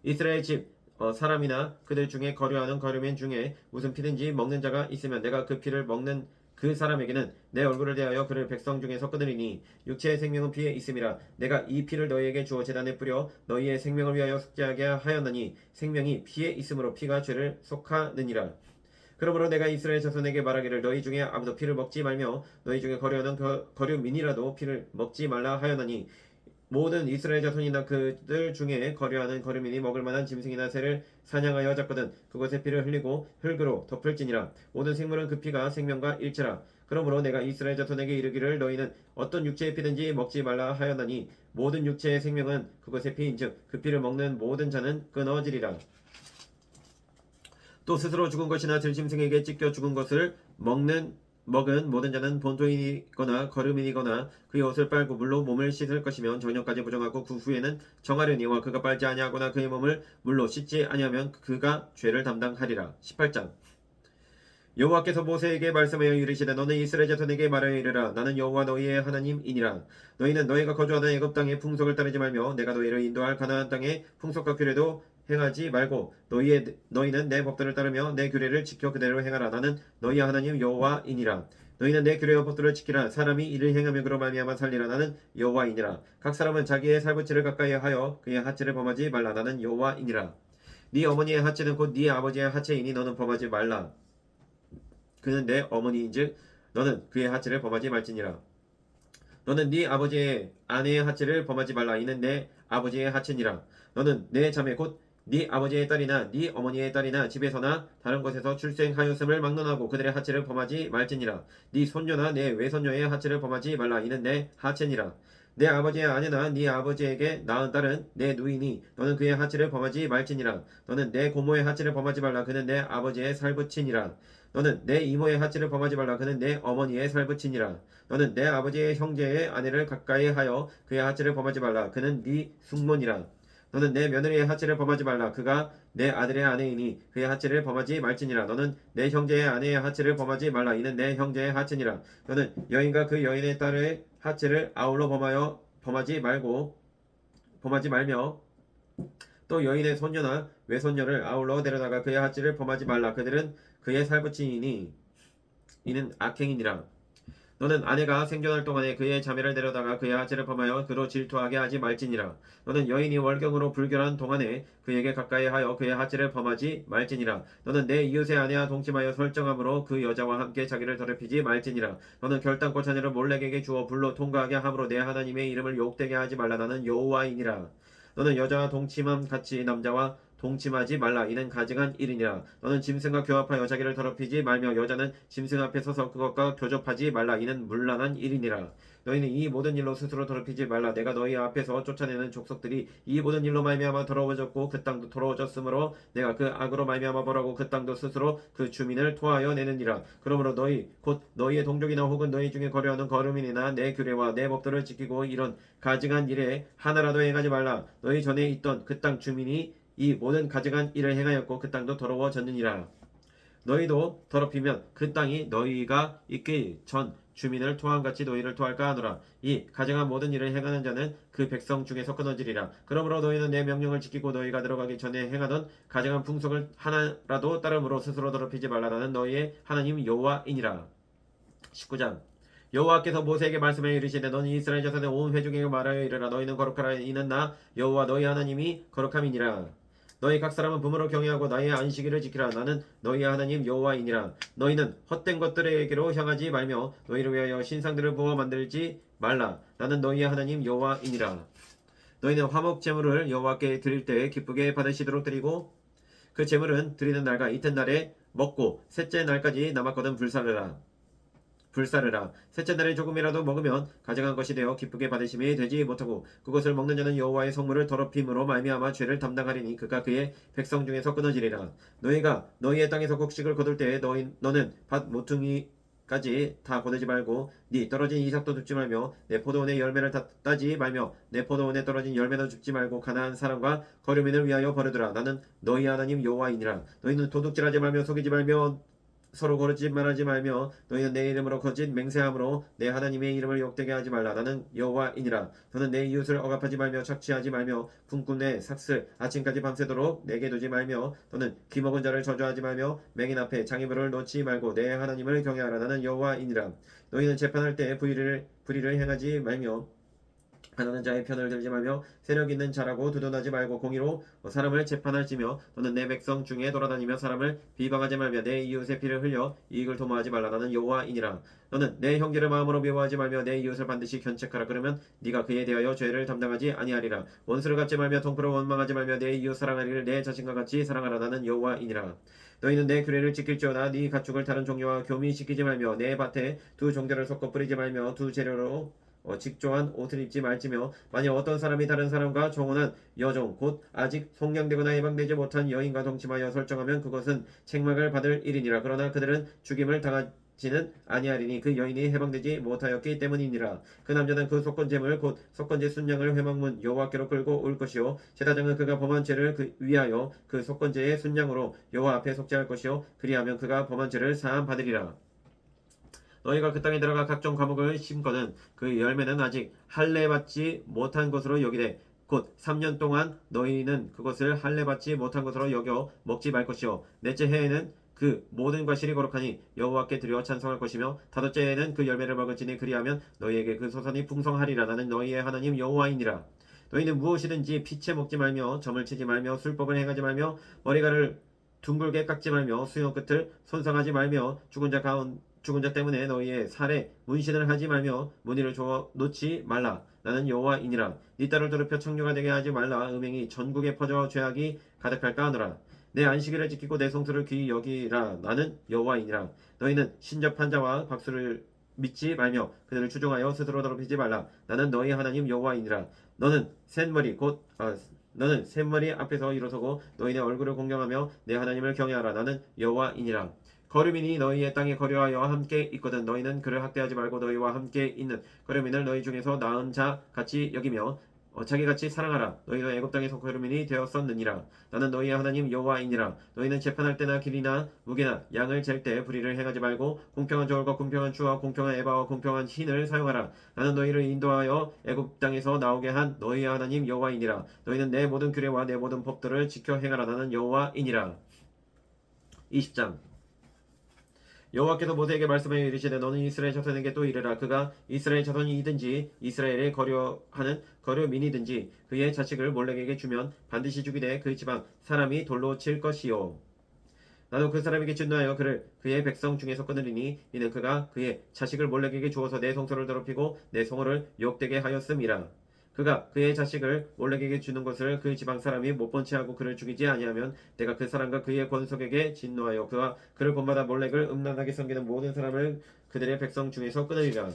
이스라엘 집 사람이나 그들 중에 거류하는 거류민 중에 무슨 피든지 먹는 자가 있으면 내가 그 피를 먹는 그 사람에게는 내 얼굴을 대하여 그를 백성 중에서 끊으리니 육체의 생명은 피에 있음이라. 내가 이 피를 너희에게 주어 제단에 뿌려 너희의 생명을 위하여 속죄하게 하였나니 생명이 피에 있으므로 피가 죄를 속하느니라. 그러므로 내가 이스라엘 자손에게 말하기를 너희 중에 아무도 피를 먹지 말며 너희 중에 거류하는 거류민이라도 피를 먹지 말라 하였나니 모든 이스라엘 자손이나 그들 중에 거류하는 거류민이 먹을 만한 짐승이나 새를 사냥하여 잡거든 그것의 피를 흘리고 흙으로 덮을지니라. 모든 생물은 그 피가 생명과 일치라. 그러므로 내가 이스라엘 자손에게 이르기를 너희는 어떤 육체의 피든지 먹지 말라 하였나니 모든 육체의 생명은 그것의 피인즉 그 피를 먹는 모든 자는 끊어지리라. 또 스스로 죽은 것이나 들짐승에게 찢겨 죽은 것을 먹은 모든 자는 본토인이거나 거류민이거나 그의 옷을 빨고 물로 몸을 씻을 것이면 저녁까지 부정하고 그 후에는 정하려니와 그가 빨지 아니하거나 그의 몸을 물로 씻지 아니하면 그가 죄를 담당하리라. 18장 여호와께서 모세에게 말씀하여 이르시되 너는 이스라엘 자손에게 말하여 이르라. 나는 여호와 너희의 하나님이니라. 너희는 너희가 거주하는 애굽 땅의 풍속을 따르지 말며 내가 너희를 인도할 가나안 땅의 풍속과 규례도 행하지 말고 너희는 내 법들을 따르며 내 규례를 지켜 그대로 행하라. 나는 너희의 하나님 여호와이니라. 너희는 내 규례와 법들을 지키라. 사람이 이를 행하며 그로 말미암아 살리라. 나는 여호와이니라. 각 사람은 자기의 살부치를 가까이 하여 그의 하체를 범하지 말라. 나는 여호와이니라. 네 어머니의 하체는 곧 네 아버지의 하체이니 너는 범하지 말라. 그는 내 어머니인즉 너는 그의 하체를 범하지 말지니라. 너는 네 아버지의 아내의 하체를 범하지 말라. 이는 내 아버지의 하체니라. 너는 내 자매 곧 네 아버지의 딸이나 네 어머니의 딸이나 집에서나 다른 곳에서 출생하였음을 막론하고 그들의 하체를 범하지 말지니라. 네 손녀나 내 외손녀의 하체를 범하지 말라. 이는 내 하체니라. 내 아버지의 아내나 네 아버지에게 낳은 딸은 내 누이니 너는 그의 하체를 범하지 말지니라. 너는 내 고모의 하체를 범하지 말라. 그는 내 아버지의 살부친이라. 너는 내 이모의 하체를 범하지 말라. 그는 내 어머니의 살부친이라. 너는 내 아버지의 형제의 아내를 가까이 하여 그의 하체를 범하지 말라. 그는 네 숙모니라. 너는 내 며느리의 하체를 범하지 말라. 그가 내 아들의 아내이니 그의 하체를 범하지 말지니라. 너는 내 형제의 아내의 하체를 범하지 말라. 이는 내 형제의 하체니라. 너는 여인과 그 여인의 딸의 하체를 아울러 범하지 말며 또 여인의 손녀나 외손녀를 아울러 데려다가 그의 하체를 범하지 말라. 그들은 그의 살부친이니 이는 악행이니라. 너는 아내가 생존할 동안에 그의 자매를 데려다가 그의 하체를 범하여 그로 질투하게 하지 말지니라. 너는 여인이 월경으로 불결한 동안에 그에게 가까이 하여 그의 하체를 범하지 말지니라. 너는 내 이웃의 아내와 동침하여 설정함으로 그 여자와 함께 자기를 더럽히지 말지니라. 너는 결단코 자녀를 몰렉에게 주어 불로 통과하게 함으로 내 하나님의 이름을 욕되게 하지 말라. 나는 여호와이니라. 너는 여자와 동침함 같이 남자와 동침하지 말라. 이는 가증한 일이니라. 너는 짐승과 교합하여 자기를 더럽히지 말며 여자는 짐승 앞에 서서 그것과 교접하지 말라. 이는 문란한 일이니라. 너희는 이 모든 일로 스스로 더럽히지 말라. 내가 너희 앞에서 쫓아내는 족속들이 이 모든 일로 말미암아 더러워졌고 그 땅도 더러워졌으므로 내가 그 악으로 말미암아 벌하고 그 땅도 스스로 그 주민을 토하여 내느니라. 그러므로 너희 곧 너희의 동족이나 혹은 너희 중에 거류하는 거류민이나 내 규례와 내 법들을 지키고 이런 가증한 일에 하나라도 행하지 말라. 너희 전에 있던 그 땅 주민이 이 모든 가증한 일을 행하였고 그 땅도 더러워졌느니라. 너희도 더럽히면 그 땅이 너희가 있기 전 주민을 토함같이 너희를 토할까 하노라. 이 가증한 모든 일을 행하는 자는 그 백성 중에서 끊어지리라. 그러므로 너희는 내 명령을 지키고 너희가 들어가기 전에 행하던 가증한 풍속을 하나라도 따름으로 스스로 더럽히지 말라. 나는 너희의 하나님 여호와이니라. 19장 여호와께서 모세에게 말씀하여 이르시되 너는 이스라엘 자손의 온 회중에게 말하여 이르라. 너희는 거룩하라. 이는 나 여호와 너희 하나님이 거룩함이니라. 너희 각 사람은 부모를 경외하고 나의 안식일을 지키라. 나는 너희의 하나님 여호와이니라. 너희는 헛된 것들에게로 향하지 말며 너희를 위하여 신상들을 부어 만들지 말라. 나는 너희의 하나님 여호와이니라. 너희는 화목 제물을 여호와께 드릴 때 기쁘게 받으시도록 드리고 그 제물은 드리는 날과 이튿날에 먹고 셋째 날까지 남았거든 불사르라. 셋째 날에 조금이라도 먹으면 가증한 것이 되어 기쁘게 받으심이 되지 못하고 그것을 먹는 자는 여호와의 성물을 더럽힘으로 말미암아 죄를 담당하리니 그가 그의 백성 중에서 끊어지리라. 너희가 너희의 땅에서 곡식을 거둘 때에 너는 밭 모퉁이까지 다 거두지 말고 네 떨어진 이삭도 줍지 말며 내 포도원의 열매를 따지 말며 내 포도원에 떨어진 열매도 줍지 말고 가나안 사람과 거류민을 위하여 버려두라. 나는 너희 하나님 여호와이니라. 너희는 도둑질하지 말며 속이지 말며 서로 거짓말하지 말며 너희는 내 이름으로 거짓 맹세함으로 내 하나님의 이름을 욕되게 하지 말라. 나는 여호와이니라. 너는 내 이웃을 억압하지 말며 착취하지 말며 궁꾼의 삭슬 아침까지 밤새도록 내게 두지 말며 너는 기먹은 자를 저주하지 말며 맹인 앞에 장애물을 놓지 말고 내 하나님을 경외하라. 나는 여호와이니라. 너희는 재판할 때 불의를 행하지 말며 하나는 자의 편을 들지 말며 세력 있는 자라고 두둔하지 말고 공의로 사람을 재판할지며 너는 내 백성 중에 돌아다니며 사람을 비방하지 말며 내 이웃의 피를 흘려 이익을 도모하지 말라. 나는 여호와이니라. 너는 내 형제를 마음으로 미워하지 말며 내 이웃을 반드시 견책하라. 그러면 네가 그에 대하여 죄를 담당하지 아니하리라. 원수를 갚지 말며 통포를 원망하지 말며 내 이웃 사랑하리를 내 자신과 같이 사랑하라. 나는 여호와이니라. 너희는 내 규례를 지킬지어다. 네 가축을 다른 종류와 교미시키지 말며 내 밭에 두 종자를 섞어 뿌리지 말며 두 재료로 직조한 옷을 입지 말지며 만약 어떤 사람이 다른 사람과 정혼한 여종 곧 아직 속량되거나 해방되지 못한 여인과 동침하여 설정하면 그것은 책망을 받을 일이니라. 그러나 그들은 죽임을 당하지는 아니하리니 그 여인이 해방되지 못하였기 때문이니라. 그 남자는 그 속건제물 곧 속건제 순양을 회막문 여호와께로 끌고 올 것이요 제사장은 그가 범한 죄를 위하여 그 속건제의 순양으로 여호와 앞에 속죄할 것이요 그리하면 그가 범한 죄를 사함 받으리라. 너희가 그 땅에 들어가 각종 과목을 심거든 그 열매는 아직 할례받지 못한 것으로 여기되 곧 3년 동안 너희는 그것을 할례받지 못한 것으로 여겨 먹지 말 것이요 넷째 해에는 그 모든 과실이 거룩하니 여호와께 드려 찬송할 것이며 다섯째 해에는 그 열매를 먹을지니 그리하면 너희에게 그 소산이 풍성하리라. 나는 너희의 하나님 여호와이니라. 너희는 무엇이든지 피채 먹지 말며 점을 치지 말며 술법을 행하지 말며 머리카락을 둥글게 깎지 말며 수염 끝을 손상하지 말며 죽은 자 때문에 너희의 살에 문신을 하지 말며 무늬를 주어 놓지 말라. 나는 여호와이니라. 네 딸을 더럽혀 청류가 되게 하지 말라. 음행이 전국에 퍼져 죄악이 가득할까 하노라. 내 안식일을 지키고 내 성수를 귀히 여기라. 나는 여호와이니라. 너희는 신접한 자와 박수를 믿지 말며 그들을 추종하여 스스로 더럽히지 말라. 나는 너희 하나님 여호와이니라. 너는 샘머리 앞에서 일어서고 너희의 얼굴을 공경하며 내 하나님을 경외하라. 나는 여호와이니라. 거류민이 너희의 땅에 거류하여 함께 있거든 너희는 그를 학대하지 말고 너희와 함께 있는 거류민을 너희 중에서 나은 자 같이 여기며 자기같이 사랑하라. 너희는 애굽 땅에서 거류민이 되었었느니라. 나는 너희의 하나님 여호와이니라. 너희는 재판할 때나 길이나 무게나 양을 잴 때 불의를 행하지 말고 공평한 저울과 공평한 추와 공평한 에바와 공평한 흰을 사용하라. 나는 너희를 인도하여 애굽 땅에서 나오게 한 너희의 하나님 여호와이니라. 너희는 내 모든 규례와 내 모든 법들을 지켜 행하라. 나는 여호와이니라. 20장 여호와께서 모세에게 말씀하여 이르시되 너는 이스라엘 자손에게 또 이르라. 그가 이스라엘 자손이든지 이스라엘에 거류하는 거류민이든지 그의 자식을 몰렉에게 주면 반드시 죽이되 그 집안 사람이 돌로 칠 것이요 나도 그 사람에게 진노하여 그를 그의 백성 중에서 끊으리니 이는 그가 그의 자식을 몰렉에게 주어서 내 성소를 더럽히고 내 성호를 욕되게 하였음이라. 그가 그의 자식을 몰렉에게 주는 것을 그 지방 사람이 못 본 채하고 그를 죽이지 아니하면 내가 그 사람과 그의 권속에게 진노하여 그와 그를 본받아 몰렉을 음란하게 섬기는 모든 사람을 그들의 백성 중에서 끊으리라.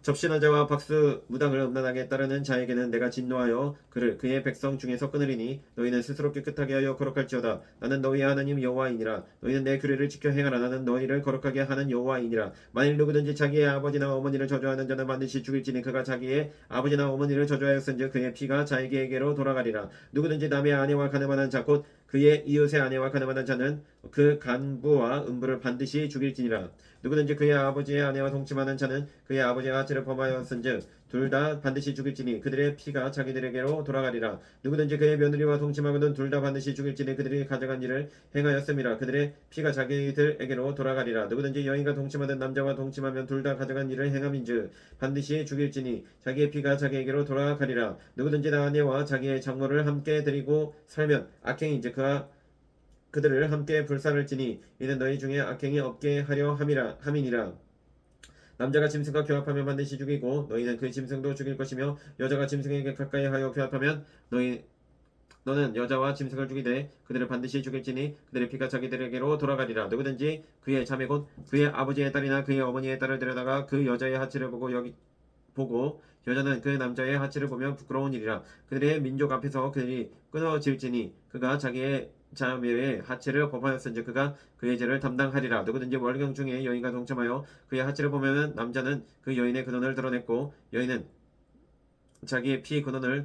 접신한 자와 박수 무당을 음란하게 따르는 자에게는 내가 진노하여 그를 그의 백성 중에서 끊으리니 너희는 스스로 깨끗하게 하여 거룩할지어다. 나는 너희의 하나님 여호와이니라. 너희는 내 규례를 지켜 행하라. 나는 너희를 거룩하게 하는 여호와이니라. 만일 누구든지 자기의 아버지나 어머니를 저주하는 자는 반드시 죽일지니 그가 자기의 아버지나 어머니를 저주하였은즉 그의 피가 자기에게로 돌아가리라. 누구든지 남의 아내와 가늠하는 자 곧 그의 이웃의 아내와 가늠하는 자는 그 간부와 음부를 반드시 죽일지니라. 누구든지 그의 아버지의 아내와 동침하는 자는 그의 아버지의 하체를 범하였은즉 둘 다 반드시 죽일지니 그들의 피가 자기들에게로 돌아가리라. 누구든지 그의 며느리와 동침하거든 둘 다 반드시 죽일지니 그들이 가져간 일을 행하였음이라. 그들의 피가 자기들에게로 돌아가리라. 누구든지 여인과 동침하든 남자와 동침하면 둘 다 가져간 일을 행함인즉 반드시 죽일지니 자기의 피가 자기에게로 돌아가리라. 누구든지 아내와 자기의 장모를 함께 데리고 살면 악행인즉 그들을 함께 불살을지니 이는 너희 중에 악행이 없게 하려 함이니라. 남자가 짐승과 교합하면 반드시 죽이고 너희는 그 짐승도 죽일 것이며 여자가 짐승에게 가까이 하여 교합하면 너는 여자와 짐승을 죽이되 그들을 반드시 죽일지니 그들의 피가 자기들에게로 돌아가리라. 누구든지 그의 자매 곧 그의 아버지의 딸이나 그의 어머니의 딸을 데려다가 그 여자의 하체를 보고 여자는 그 남자의 하체를 보면 부끄러운 일이라. 그들의 민족 앞에서 그들이 끊어질지니 그가 자기의 자매의 하체를 범하였은즉 그가 그의 죄를 담당하리라. 누구든지 월경 중에 여인과 동참하여 그의 하체를 보면 남자는 그 여인의 근원을 드러냈고 여인은 자기의 피 근원을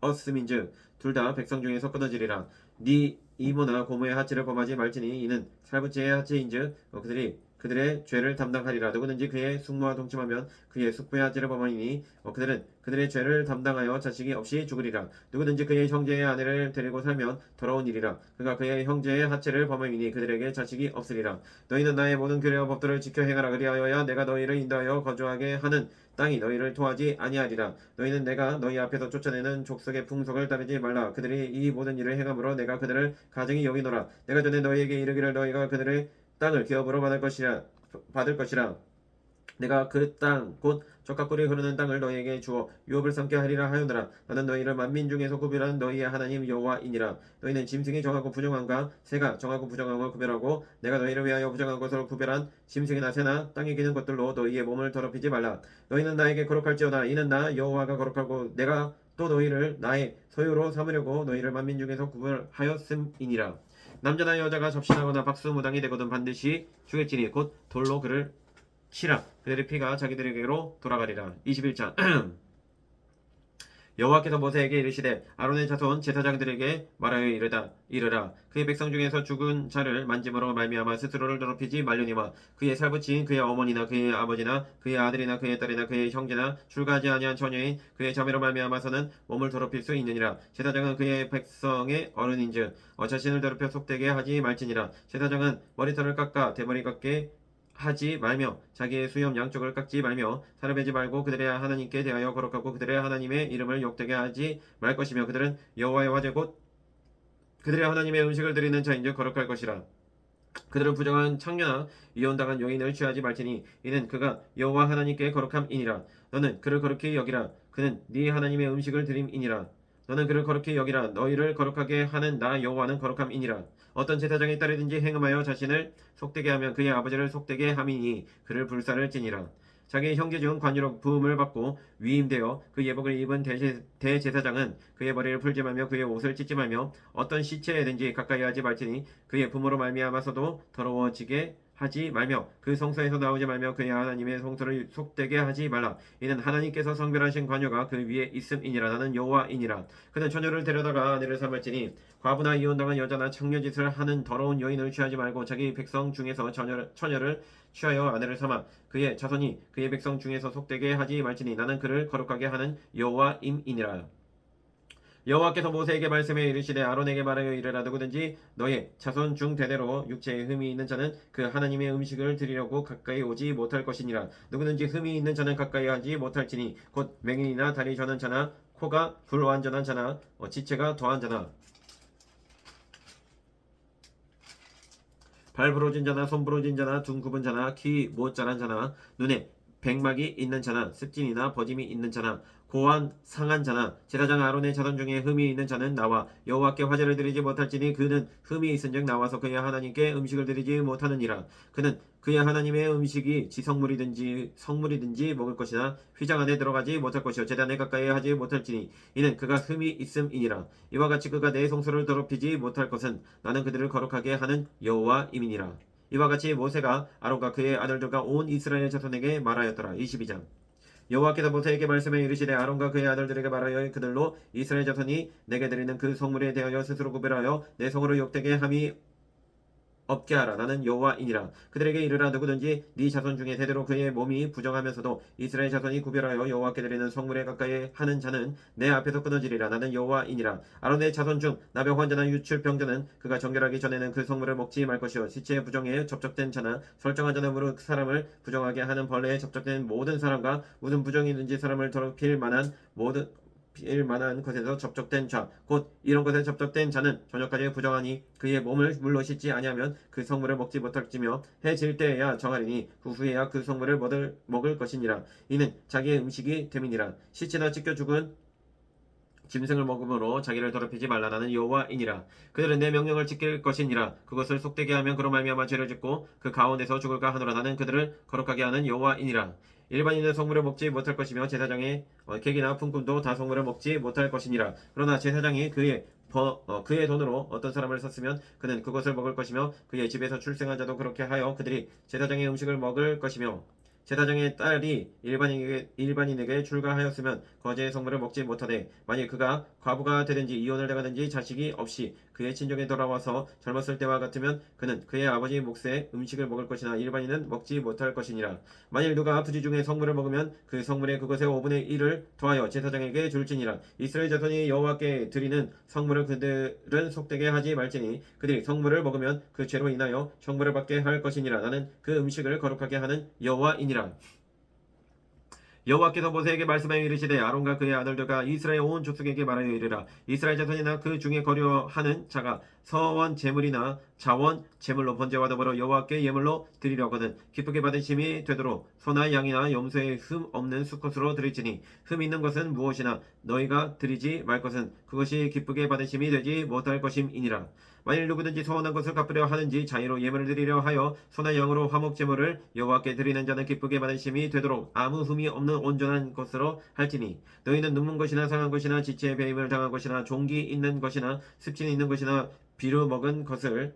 드러내었음인즉 둘 다 백성 중에서 끊어지리라. 네 이모나 고모의 하체를 범하지 말지니 이는 살부죄의 하체인즉 그들이 그들의 죄를 담당하리라. 누구든지 그의 숙모와 동침하면 그의 숙부의 아들을 범하니 그들은 그들의 죄를 담당하여 자식이 없이 죽으리라. 누구든지 그의 형제의 아내를 데리고 살면 더러운 일이라. 그가 그의 형제의 하체를 범하니 그들에게 자식이 없으리라. 너희는 나의 모든 규례와 법도를 지켜 행하라. 그리하여야 내가 너희를 인도하여 거주하게 하는 땅이 너희를 토하지 아니하리라. 너희는 내가 너희 앞에서 쫓아내는 족속의 풍속을 따르지 말라. 그들이 이 모든 일을 행함으로 내가 그들을 가증히 여기노라. 내가 전에 너희에게 이르기를 너희가 그들의 땅을 기업으로 받을 것이라. 내가 그 땅 곧 젖과 꿀이 흐르는 땅을 너희에게 주어 유업을 삼게 하리라 하였노라. 나는 너희를 만민 중에서 구별한 너희의 하나님 여호와이니라. 너희는 짐승이 정하고 부정함과 새가 정하고 부정함을 구별하고 내가 너희를 위하여 부정한 것을 구별한 짐승이나 새나 땅에 기는 것들로 너희의 몸을 더럽히지 말라. 너희는 나에게 거룩할지어다. 이는 나 여호와가 거룩하고 내가 또 너희를 나의 소유로 삼으려고 너희를 만민 중에서 구별하였음이니라. 남자나 여자가 접신하거나 박수무당이 되거든 반드시 죽일지니 곧 돌로 그를 치라. 그들의 피가 자기들에게로 돌아가리라. 21장 여호와께서 모세에게 이르시되 아론의 자손 제사장들에게 말하여 이르라. 그의 백성 중에서 죽은 자를 만짐으로 말미암아 스스로를 더럽히지 말려니와 그의 살부치인 그의 어머니나 그의 아버지나 그의 아들이나 그의 딸이나 그의 형제나 출가하지 아니한 처녀인 그의 자매로 말미암아서는 몸을 더럽힐 수 있느니라. 제사장은 그의 백성의 어른인즉 자신을 더럽혀 속되게 하지 말지니라. 제사장은 머리털을 깎아 대머리 같게 하지 말며 자기의 수염 양쪽을 깎지 말며 살아배지 말고 그들의 하나님께 대하여 거룩하고 그들의 하나님의 이름을 욕되게 하지 말 것이며 그들은 여호와의 화제 곧 그들의 하나님의 음식을 드리는 자인즉 거룩할 것이라. 그들은 부정한 창녀나 이혼당한 여인을 취하지 말지니 이는 그가 여호와 하나님께 거룩함이니라. 너는 그를 거룩히 여기라. 그는 네 하나님의 음식을 드림이니라. 너는 그를 거룩히 여기라. 너희를 거룩하게 하는 나 여호와는 거룩함이니라. 어떤 제사장의 딸이든지 행음하여 자신을 속되게 하면 그의 아버지를 속되게 함이니 그를 불살을지니라. 자기의 형제 중 관유로 부음을 받고 위임되어 그 예복을 입은 대제사장은 그의 머리를 풀지 말며 그의 옷을 찢지 말며 어떤 시체에든지 가까이 하지 말지니 그의 부모로 말미암아서도 더러워지게 하지 말며 그 성소에서 나오지 말며 그의 하나님의 성소를 속되게 하지 말라. 이는 하나님께서 성별하신 관유가 그 위에 있음이니라. 나는 여호와이니라. 그는 처녀를 데려다가 아내를 삼을지니 과부나 이혼당한 여자나 창녀짓을 하는 더러운 여인을 취하지 말고 자기 백성 중에서 처녀를 취하여 아내를 삼아 그의 자손이 그의 백성 중에서 속되게 하지 말지니 나는 그를 거룩하게 하는 여호와임이니라. 여호와께서 모세에게 말씀해 이르시되 아론에게 말하여 이르라. 누구든지 너의 자손 중 대대로 육체에 흠이 있는 자는 그 하나님의 음식을 드리려고 가까이 오지 못할 것이니라. 누구든지 흠이 있는 자는 가까이 하지 못할지니 곧 맹인이나 다리 저는 자나 코가 불완전한 자나 지체가 더한 자나 발 부러진 자나 손 부러진 자나 둔 굽은 자나 키 못 자란 자나 눈에 백막이 있는 자나 습진이나 버짐이 있는 자나 고안 상한 자나 제사장 아론의 자손 중에 흠이 있는 자는 나와 여호와께 화제를 드리지 못할지니 그는 흠이 있은즉 나와서 그의 하나님께 음식을 드리지 못하느니라. 그는 그의 하나님의 음식이 지성물이든지 성물이든지 먹을 것이나 휘장 안에 들어가지 못할 것이요 제단에 가까이 하지 못할지니 이는 그가 흠이 있음이니라. 이와 같이 그가 내 성소를 더럽히지 못할 것은 나는 그들을 거룩하게 하는 여호와임이니라. 이와 같이 모세가 아론과 그의 아들들과 온 이스라엘 자손에게 말하였더라. 22장 여호와께서 모세에게 말씀해 이르시되 아론과 그의 아들들에게 말하여 그들로 이스라엘 자손이 내게 드리는 그 성물에 대하여 스스로 구별하여 내 성으로 욕되게 함이 없게 하라. 나는 여호와이니라. 그들에게 이르라. 누구든지 네 자손 중에 대대로 그의 몸이 부정하면서도 이스라엘 자손이 구별하여 여호와께 드리는 성물에 가까이 하는 자는 내 앞에서 끊어지리라. 나는 여호와이니라. 아론의 자손 중 나병 환자나 유출병자는 그가 정결하기 전에는 그 성물을 먹지 말 것이요 시체의 부정에 접촉된 자나 설정한 자나 무릇 사람을 부정하게 하는 벌레에 접촉된 모든 사람과 무슨 부정이든지 사람을 더럽힐 만한 모든 일만한 것에서 접촉된 자, 곧 이런 것에 접촉된 자는 저녁까지 부정하니 그의 몸을 물로 씻지 아니하면 그 성물을 먹지 못할지며 해질 때에야 정하리니 그 후에야 그 성물을 먹을 것이니라. 이는 자기의 음식이 됨이니라. 시체나 찢겨 죽은 짐승을 먹음으로 자기를 더럽히지 말라. 나는 여호와이니라. 그들은 내 명령을 지킬 것이니라. 그것을 속되게 하면 그로 말미암아 죄를 짓고 그 가운데서 죽을까 하노라. 나는 그들을 거룩하게 하는 여호와이니라. 일반인은 성물을 먹지 못할 것이며 제사장의 객이나 품꾼도 다 성물을 먹지 못할 것이니라. 그러나 제사장이 그의 돈으로 어떤 사람을 샀으면 그는 그것을 먹을 것이며 그의 집에서 출생한 자도 그렇게 하여 그들이 제사장의 음식을 먹을 것이며 제사장의 딸이 일반인에게 출가하였으면 거제의 성물을 먹지 못하되 만일 그가 과부가 되든지 이혼을 당하든지 자식이 없이 그의 친정에 돌아와서 젊었을 때와 같으면 그는 그의 아버지 몫의 음식을 먹을 것이나 일반인은 먹지 못할 것이니라. 만일 누가 부지 중에 성물을 먹으면 그 성물의 그것의 5분의 1을 더하여 제사장에게 줄지니라. 이스라엘 자손이 여호와께 드리는 성물을 그들은 속되게 하지 말지니 그들이 성물을 먹으면 그 죄로 인하여 형벌을 받게 할 것이니라. 나는 그 음식을 거룩하게 하는 여호와이니라. 여호와께서 모세에게 말씀하여 이르시되 아론과 그의 아들들과 이스라엘 온 족속에게 말하여 이르라. 이스라엘 자손이나 그 중에 거류하는 자가 서원 제물이나 자원 제물로 번제와 더불어 여호와께 예물로 드리려거든 기쁘게 받으심이 되도록 소나 양이나 염소의 흠 없는 수컷으로 드릴지니 흠 있는 것은 무엇이나 너희가 드리지 말 것은 그것이 기쁘게 받으심이 되지 못할 것임이니라. 만일 누구든지 소원한 것을 갚으려 하는지 자의로 예물을 드리려 하여 소나 양으로 화목 제물을 여호와께 드리는 자는 기쁘게 받으심이 되도록 아무 흠이 없는 온전한 것으로 할지니 너희는 눈문 것이나 상한 것이나 지체에 배임을 당한 것이나 종기 있는 것이나 습진이 있는 것이나 비루 먹은 것을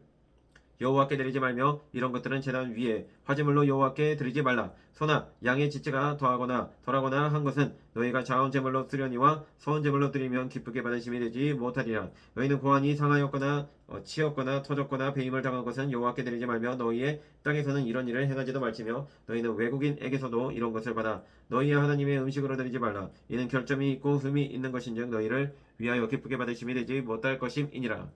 여호와께 드리지 말며 이런 것들은 제단 위에 화제물로 여호와께 드리지 말라. 소나 양의 지체가 더하거나 덜하거나 한 것은 너희가 자원 제물로 쓰려니와 서원 제물로 드리면 기쁘게 받으심이 되지 못하리라. 너희는 고환이 상하였거나 치였거나 터졌거나 배임을 당한 것은 여호와께 드리지 말며 너희의 땅에서는 이런 일을 행하지도 말지며 너희는 외국인에게서도 이런 것을 받아 너희의 하나님의 음식으로 드리지 말라. 이는 결점이 있고 흠이 있는 것인즉 너희를 위하여 기쁘게 받으심이 되지 못할 것임이니라.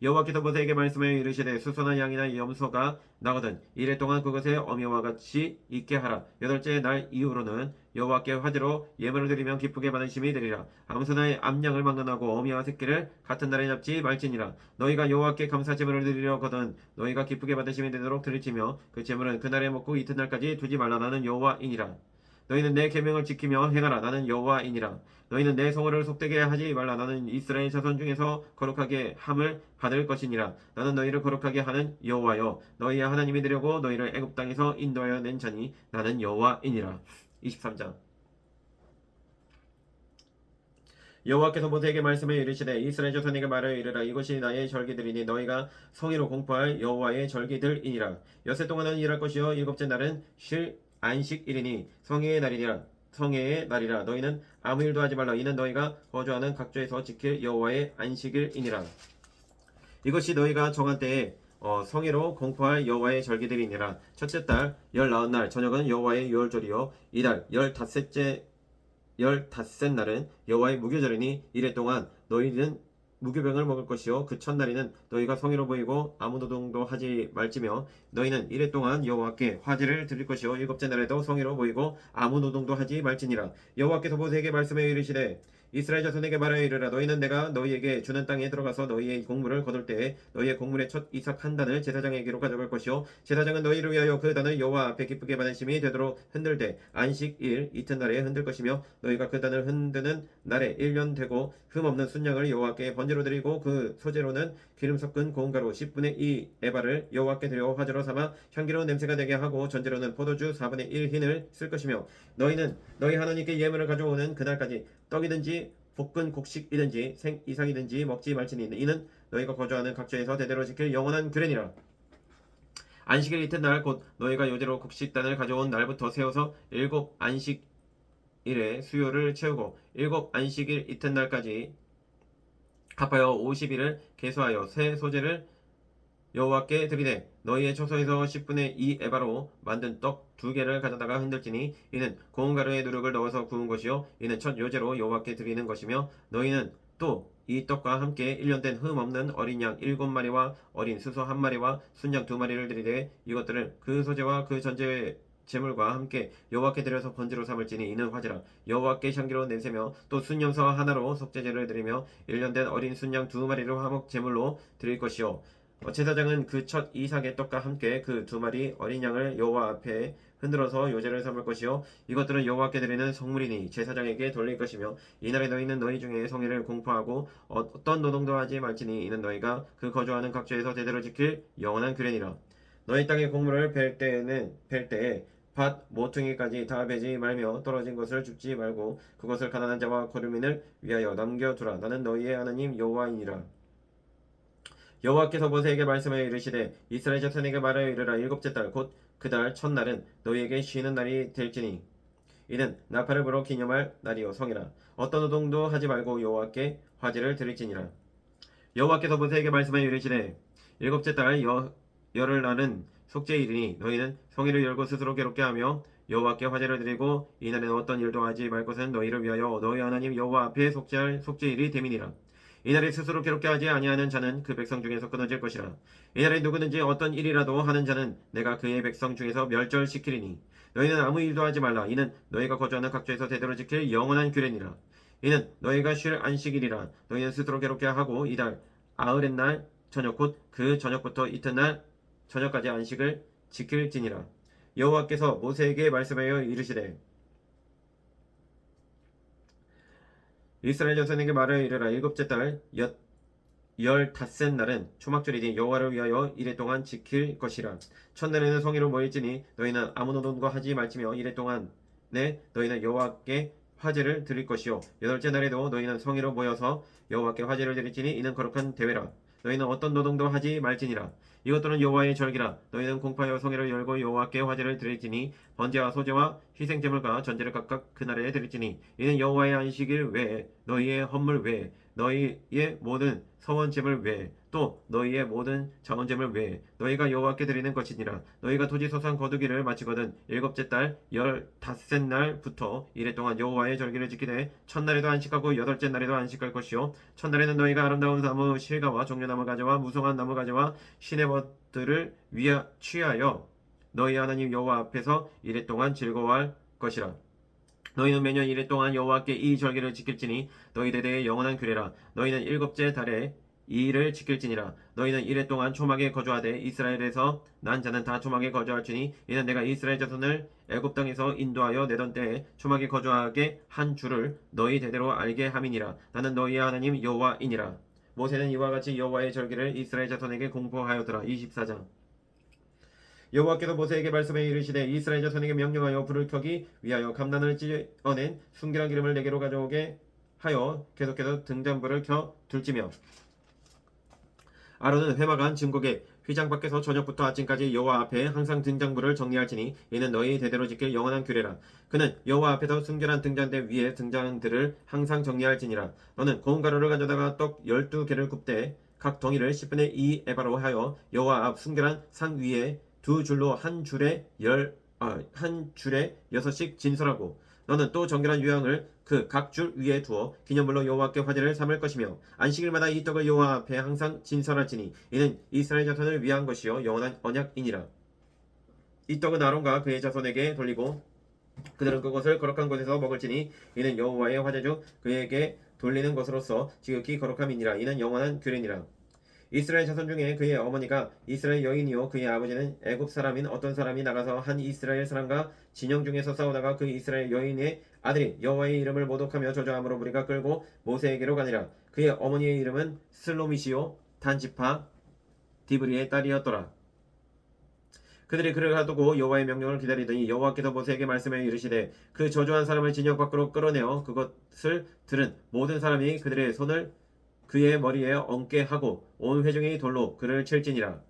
여호와께서 모세에게 말씀하여 이르시되 수소나 양이나 염소가 나거든 이래 동안 그것에 어미와 같이 있게 하라. 여덟째 날 이후로는 여호와께 화제로 예물을 드리면 기쁘게 받으심이 되리라. 암소나 암양을 막론하고 어미와 새끼를 같은 날에 잡지 말지니라. 너희가 여호와께 감사 제물을 드리려거든 너희가 기쁘게 받으심이 되도록 드릴지며 그 제물은 그날에 먹고 이튿날까지 두지 말라. 나는 여호와이니라. 너희는 내 계명을 지키며 행하라. 나는 여호와이니라. 너희는 내 성호를 속되게 하지 말라. 나는 이스라엘 자손 중에서 거룩하게 함을 받을 것이니라. 나는 너희를 거룩하게 하는 여호와여 너희의 하나님이 되려고 너희를 애굽 땅에서 인도하여 낸 자니 나는 여호와이니라. 23장. 여호와께서 모세에게 말씀해 이르시되 이스라엘 자손에게 말하여 이르라. 이것이 나의 절기들이니 너희가 성의로 공포할 여호와의 절기들이니라. 엿새 동안은 일할 것이요 일곱째 날은 쉴 안식일이니 성회의 날이니라. 성회의 날이라. 너희는 아무 일도 하지 말라. 이는 너희가 거주하는 각조에서 지킬 여호와의 안식일이니라. 이것이 너희가 정한 때에 성회로 공포할 여호와의 절기들이니라. 첫째 달 열나흔 날 저녁은 여호와의 유월절이요 이달 열닷셋 날은 여호와의 무교절이니 이래 동안 너희는 무교병을 먹을 것이요 그 첫날에는 너희가 성의로 보이고 아무 노동도 하지 말지며 너희는 이래 동안 여호와께 화제를 드릴 것이요 일곱째 날에도 성의로 보이고 아무 노동도 하지 말지니라. 여호와께서 모세에게 말씀하여 이르시되 이스라엘 자손에게 말하여 이르라. 너희는 내가 너희에게 주는 땅에 들어가서 너희의 곡물을 거둘 때에 너희의 곡물의 첫 이삭 한 단을 제사장에게로 가져갈 것이요 제사장은 너희를 위하여 그 단을 여호와 앞에 기쁘게 받으심이 되도록 흔들되 안식일 이튿날에 흔들 것이며 너희가 그 단을 흔드는 날에 1년 되고 흠없는 순양을 여호와께 번제로 드리고 그 소재로는 기름 섞은 고운 가루 10분의 2 에바를 여호와께 드려 화제로 삼아 향기로운 냄새가 되게 하고 전제로는 포도주 4분의 1 흰을 쓸 것이며 너희는 너희 하나님께 예물을 가져오는 그날까지 떡이든지 볶은 곡식이든지 생 이상이든지 먹지 말지니 이는 너희가 거주하는 각처에서 대대로 지킬 영원한 규례니라. 안식일 이튿날 곧 너희가 요제로 곡식단을 가져온 날부터 세워서 일곱 안식일에 수요를 채우고 일곱 안식일 이튿날까지 합하여 50일을 계수하여 새 소재를 여호와께 드리되 너희의 처소에서 10분의 2 에바로 만든 떡 2개를 가져다가 흔들지니 이는 고운 가루에 누룩을 넣어서 구운 것이요 이는 첫 요제로 여호와께 드리는 것이며 너희는 또 이 떡과 함께 1년 된 흠 없는 어린 양 7마리와 어린 수소 1마리와 순양 2마리를 드리되 이것들을 그 소재와 그 전제 제물과 함께 여호와께 드려서 번제로 삼을지니 이는 화제라. 여호와께 향기로운 냄새며 또 순염소 하나로 속죄제를 드리며 1년 된 어린 순양 2마리를 화목 제물로 드릴 것이요 제사장은 그 첫 이삭의 떡과 함께 그 2마리 어린 양을 여호와 앞에 흔들어서 요제를 삼을 것이요 이것들은 여호와께 드리는 성물이니 제사장에게 돌릴 것이며 이날에 너희는 너희 중에 성회를 공포하고 어떤 노동도 하지 말지니 이는 너희가 그 거주하는 각처에서 대대로 지킬 영원한 규례니라. 너희 땅의 곡물을 벨 때에 밭 모퉁이까지 다 베지 말며 떨어진 것을 줍지 말고 그것을 가난한 자와 거류민을 위하여 남겨두라. 나는 너희의 하나님 여호와이니라. 여호와께서 모세에게 말씀하여 이르시되 이스라엘 자손에게 말하여 이르라. 일곱째 달 곧 그 달 첫날은 너희에게 쉬는 날이 될지니 이는 나팔을 불어 기념할 날이요 성이라. 어떤 노동도 하지 말고 여호와께 화제를 드릴지니라. 여호와께서 모세에게 말씀하여 이르시되 일곱째 달 열흘날은 속죄일이니 너희는 성회를 열고 스스로 괴롭게 하며 여호와께 화제를 드리고 이날에는 어떤 일도 하지 말 것은 너희를 위하여 너희 하나님 여호와 앞에 속죄할 속죄일이 됨이니라. 이날에 스스로 괴롭게 하지 아니하는 자는 그 백성 중에서 끊어질 것이라. 이날에 누구든지 어떤 일이라도 하는 자는 내가 그의 백성 중에서 멸절시키리니 너희는 아무 일도 하지 말라. 이는 너희가 거주하는 각처에서 대대로 지킬 영원한 규례니라. 이는 너희가 쉴 안식일이라. 너희는 스스로 괴롭게 하고 이달 아흐렛날 저녁 곧 그 저녁부터 이튿날 저녁까지 안식을 지킬지니라. 여호와께서 모세에게 말씀하여 이르시되 이스라엘 자손에게 말하여 이르라. 일곱째 달 열닷새 날은 초막절이니 여호와를 위하여 이래 동안 지킬 것이라. 첫날에는 성회로 모일지니 너희는 아무 노동도 하지 말지며 이래 동안에 너희는 여호와께 화제를 드릴 것이요 여덟째 날에도 너희는 성회로 모여서 여호와께 화제를 드릴지니 이는 거룩한 대회라. 너희는 어떤 노동도 하지 말지니라. 이것들은 여호와의 절기라. 너희는 공파하여 성회를 열고 여호와께 화제를 드릴지니 번제와 소제와 희생제물과 전제를 각각 그날에 드릴지니 이는 여호와의 안식일 외에 너희의 헌물 외에 너희의 모든 서원제물 외에 또 너희의 모든 자원제물 외에 너희가 여호와께 드리는 것이니라. 너희가 토지 소산 거두기를 마치거든 일곱째 달 열닷새 날부터 이래 동안 여호와의 절기를 지키되 첫날에도 안식하고 여덟째 날에도 안식할 것이요 첫날에는 너희가 아름다운 나무 실과와 종려나무 가지와 무성한 나무 가지와 시내벗들을 취하여 너희 하나님 여호와 앞에서 이래 동안 즐거워할 것이라. 너희는 매년 이래 동안 여호와께 이 절기를 지킬지니 너희 대대의 영원한 규례라. 너희는 일곱째 달에 이 일을 지킬지니라. 너희는 이래 동안 초막에 거주하되 이스라엘에서 난 자는 다 초막에 거주할지니 이는 내가 이스라엘 자손을 애굽 땅에서 인도하여 내던 때에 초막에 거주하게 한 줄을 너희 대대로 알게 함이니라. 나는 너희의 하나님 여호와이니라. 모세는 이와 같이 여호와의 절기를 이스라엘 자손에게 공포하였더라. 24장. 여호와께서 모세에게 말씀해 이르시되 이스라엘 자손에게 명령하여 불을 켜기 위하여 감난을 찢어낸 순결한 기름을 내게로 가져오게 하여 계속해서 등잔불을 켜 둘지며 아론은 회막안 증거계 휘장 밖에서 저녁부터 아침까지 여호와 앞에 항상 등잔불을 정리할지니 이는 너희 대대로 지킬 영원한 규례라. 그는 여호와 앞에서 순결한 등잔대 위에 등잔들을 항상 정리할지니라. 너는 고운 가루를 가져다가 떡 12개를 굽되 각 덩이를 10분의 2 에바로 하여 여호와 앞 순결한 상 위에 두 줄로 한 줄에 6씩 진설하고 너는 또 정결한 유향을 그 각 줄 위에 두어 기념물로 여호와께 화제를 삼을 것이며 안식일마다 이 떡을 여호와 앞에 항상 진설할지니 이는 이스라엘 자손을 위한 것이요 영원한 언약이니라. 이 떡은 아론과 그의 자손에게 돌리고 그들은 그것을 거룩한 곳에서 먹을지니 이는 여호와의 화제 중 그에게 돌리는 것으로서 지극히 거룩함이니라. 이는 영원한 규례니라. 이스라엘 자손 중에 그의 어머니가 이스라엘 여인이요 그의 아버지는 애굽 사람인 어떤 사람이 나가서 한 이스라엘 사람과 진영 중에서 싸우다가 그 이스라엘 여인의 아들이 여호와의 이름을 모독하며 저주함으로 무리가 끌고 모세에게로 가니라. 그의 어머니의 이름은 슬로미시요 단지파 디브리의 딸이었더라. 그들이 그를 가두고 여호와의 명령을 기다리더니 여호와께서 모세에게 말씀하여 이르시되 그 저주한 사람을 진영 밖으로 끌어내어 그것을 들은 모든 사람이 그들의 손을 그의 머리에 얹게 하고 온 회중이 돌로 그를 칠지니라.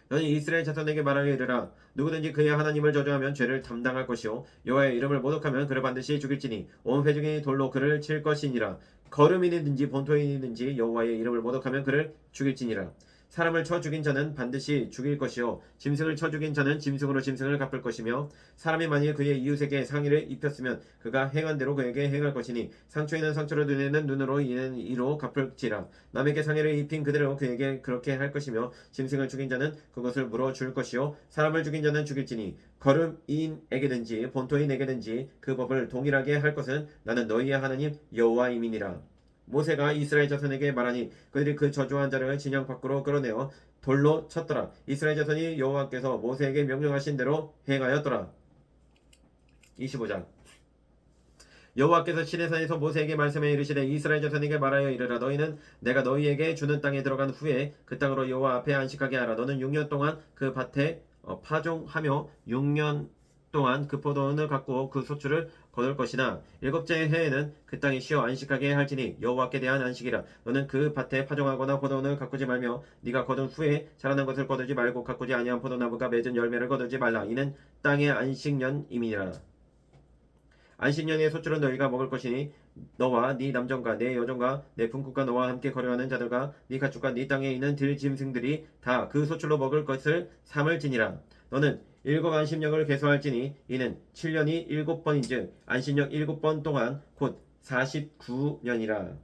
너는 이스라엘 자손에게 말하여 이르라. 누구든지 그의 하나님을 저주하면 죄를 담당할 것이요 여호와의 이름을 모독하면 그를 반드시 죽일지니 온 회중이 돌로 그를 칠 것이니라. 거름이든지 본토인이든지 여호와의 이름을 모독하면 그를 죽일지니라. 사람을 쳐 죽인 자는 반드시 죽일 것이요 짐승을 쳐 죽인 자는 짐승으로 짐승을 갚을 것이며 사람이 만일 그의 이웃에게 상의를 입혔으면 그가 행한 대로 그에게 행할 것이니 상처에는 상처로 눈에는 눈으로 이는 이로 갚을지라. 남에게 상해를 입힌 그대로 그에게 그렇게 할 것이며 짐승을 죽인 자는 그것을 물어줄 것이요 사람을 죽인 자는 죽일지니 거름인에게든지 본토인에게든지 그 법을 동일하게 할 것은 나는 너희의 하나님 여호와임이니라. 모세가 이스라엘 자손에게 말하니 그들이 그 저주한 자를 진영 밖으로 끌어내어 돌로 쳤더라. 이스라엘 자손이 여호와께서 모세에게 명령하신 대로 행하였더라. 25장. 여호와께서 시내산에서 모세에게 말씀해 이르시되 이스라엘 자손에게 말하여 이르라. 너희는 내가 너희에게 주는 땅에 들어간 후에 그 땅으로 여호와 앞에 안식하게 하라. 너는 6년 동안 그 밭에 파종하며 6년 동안 그 포도원을 갖고 그 소출을 거둘 것이나 일곱째 해에는 그 땅이 쉬어 안식하게 할지니 여호와께 대한 안식이라. 너는 그 밭에 파종하거나 포도원을 가꾸지 말며 네가 거둔 후에 자라난 것을 거두지 말고 가꾸지 아니한 포도나무가 맺은 열매를 거두지 말라. 이는 땅의 안식년임이니라. 안식년의 소출은 너희가 먹을 것이니 너와 네 남종과 네 여종과 내 품꾼과 너와 함께 거류하는 자들과 네 가축과 네 땅에 있는 들짐승들이 다 그 소출로 먹을 것을 삼을지니라. 너는 일곱 안식년을 계수할지니 이는 7년이 7번인즉 안식년 7번 동안 곧 49년이라.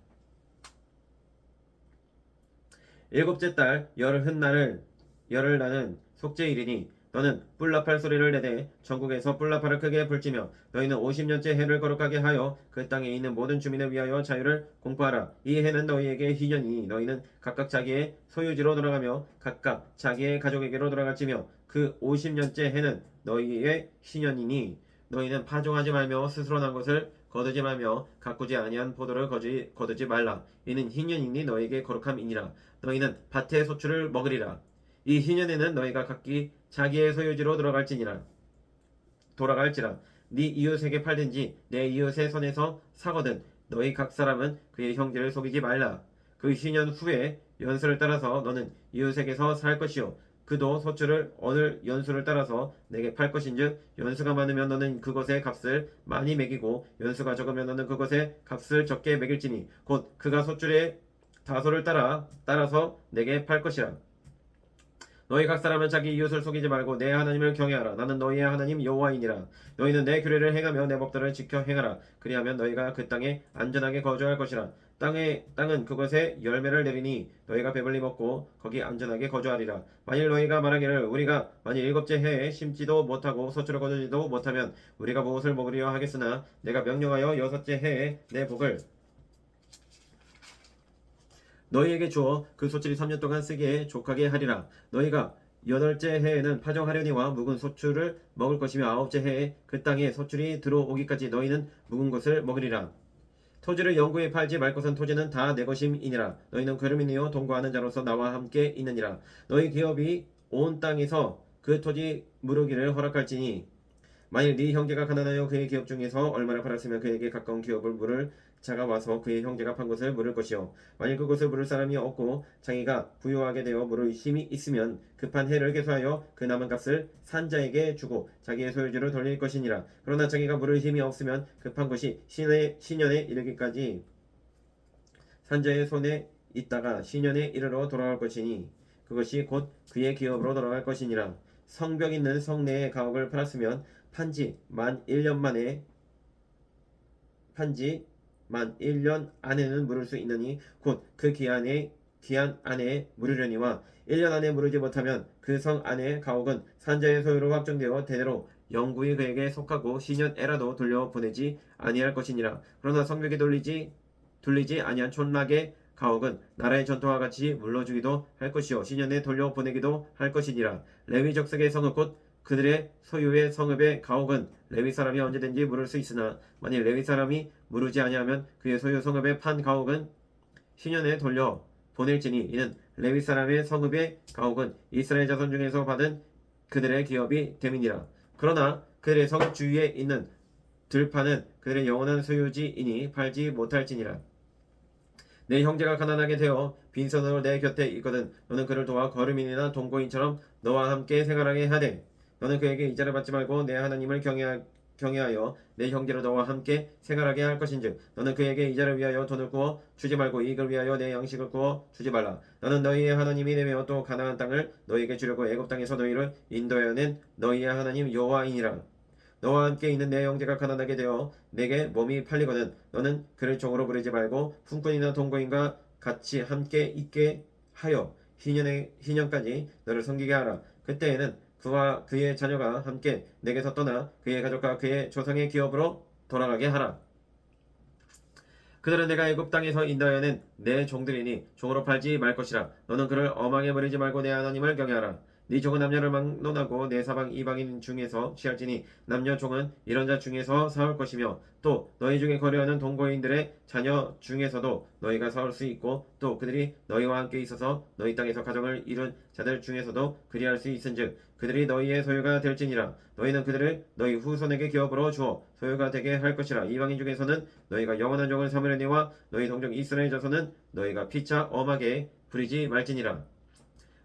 일곱째 달 열흘 나는 속죄일이니 너는 뿔나팔 소리를 내되 전국에서 뿔나팔을 크게 불지며 너희는 50년째 해를 거룩하게 하여 그 땅에 있는 모든 주민을 위하여 자유를 공포하라. 이 해는 너희에게 희년이니 너희는 각각 자기의 소유지로 돌아가며 각각 자기의 가족에게로 돌아갈지며 그 50년째 해는 너희의 희년이니 너희는 파종하지 말며 스스로 난 것을 거두지 말며 가꾸지 아니한 포도를 거두지 말라. 이는 희년이니 너희에게 거룩함이니라. 너희는 밭의 소출을 먹으리라. 이 희년에는 너희가 각기 자기의 소유지로 돌아갈지라. 네 이웃에게 팔든지 내 이웃의 손에서 사거든 너희 각 사람은 그의 형제를 속이지 말라. 그 희년 후에 연수를 따라서 너는 이웃에게서 살 것이요 그도 소출을 얻을 연수를 따라서 내게 팔 것인즉 연수가 많으면 너는 그것의 값을 많이 매기고 연수가 적으면 너는 그것의 값을 적게 매길지니 곧 그가 소출의 다소를 따라서 내게 팔 것이라. 너희 각 사람은 자기 이웃을 속이지 말고 내 하나님을 경외하라. 나는 너희의 하나님 여호와이니라. 너희는 내 규례를 행하며 내 법도를 지켜 행하라. 그리하면 너희가 그 땅에 안전하게 거주할 것이라. 땅은 그것에 열매를 내리니 너희가 배불리 먹고 거기 안전하게 거주하리라. 만일 너희가 말하기를 우리가 만일 일곱째 해에 심지도 못하고 소출을 거두지도 못하면 우리가 무엇을 먹으려 하겠으나 내가 명령하여 여섯째 해에 내 복을 너희에게 주어 그 소출이 3년 동안 쓰기에 족하게 하리라. 너희가 여덟째 해에는 파종하려니와 묵은 소출을 먹을 것이며 아홉째 해에 그 땅에 소출이 들어오기까지 너희는 묵은 것을 먹으리라. 토지를 영구히 팔지 말 것은 토지는 다 내 것임이니라. 너희는 거류민이요 동거하는 자로서 나와 함께 있느니라. 너희 기업이 온 땅에서 그 토지 무르기를 허락할지니 만일 네 형제가 가난하여 그의 기업 중에서 얼마나 팔았으면 그에게 가까운 기업을 물을 자가 와서 그의 형제가 판 것을 물을 것이요 만일 그것을 물을 사람이 없고 자기가 부유하게 되어 물을 힘이 있으면 급한 해를 계수하여 그 남은 값을 산자에게 주고 자기의 소유지로 돌릴 것이니라. 그러나 자기가 물을 힘이 없으면 급한 것이 신년에 이르기까지 산자의 손에 있다가 신년에 이르러 돌아갈 것이니 그것이 곧 그의 기업으로 돌아갈 것이니라. 성벽 있는 성내의 가옥을 팔았으면 판지 만 1년 안에는 물을 수 있느니 곧 그 기한 안에 물으려니와 1년 안에 물으지 못하면 그 성 안의 가옥은 산자의 소유로 확정되어 대대로 영구히 그에게 속하고 시년에라도 돌려보내지 아니할 것이니라. 그러나 성벽에 돌리지 아니한 촌락의 가옥은 나라의 전통과 같이 물러주기도 할 것이요 시년에 돌려보내기도 할 것이니라. 레위 족속의 성읍 곧 그들의 소유의 성읍의 가옥은 레위 사람이 언제든지 물을 수 있으나 만일 레위 사람이 물으지 아니하면 그의 소유 성읍의 판 가옥은 시년에 돌려 보낼지니 이는 레위 사람의 성읍의 가옥은 이스라엘 자손 중에서 받은 그들의 기업이 됨이니라. 그러나 그들의 성읍 주위에 있는 들판은 그들의 영원한 소유지이니 팔지 못할지니라. 내 형제가 가난하게 되어 빈손으로 내 곁에 있거든 너는 그를 도와 거류민이나 동거인처럼 너와 함께 생활하게 하되 너는 그에게 이자를 받지 말고 내 하나님을 경외하여 내 형제로 너와 함께 생활하게 할 것인즉 너는 그에게 이자를 위하여 돈을 구워 주지 말고 이익을 위하여 내 양식을 구워 주지 말라. 나는 너희의 하나님이 되며 또 가나안 땅을 너희에게 주려고 애굽 땅에서 너희를 인도하여 낸 너희의 하나님 여호와이니라. 너와 함께 있는 내 형제가 가난하게 되어 내게 몸이 팔리거든 너는 그를 종으로 부르지 말고 품꾼이나 동거인과 같이 함께 있게 하여 희년까지 너를 섬기게 하라. 그때에는 그와 그의 자녀가 함께 내게서 떠나 그의 가족과 그의 조상의 기업으로 돌아가게 하라. 그들은 내가 애굽 땅에서 인도하여 낸 내 종들이니 종으로 팔지 말 것이라. 너는 그를 엄하게 버리지 말고 내 하나님을 경외하라. 네 종은 남녀를 막론하고 내 사방 이방인 중에서 취할지니 남녀 종은 이런 자 중에서 사올 것이며 또 너희 중에 거류하는 동거인들의 자녀 중에서도 너희가 사올 수 있고 또 그들이 너희와 함께 있어서 너희 땅에서 가정을 이룬 자들 중에서도 그리할 수 있은즉 그들이 너희의 소유가 될지니라. 너희는 그들을 너희 후손에게 기업으로 주어 소유가 되게 할 것이라. 이방인 중에서는 너희가 영원한 종을 삼으려니와 너희 동족 이스라엘 자손은 너희가 피차 엄하게 부리지 말지니라.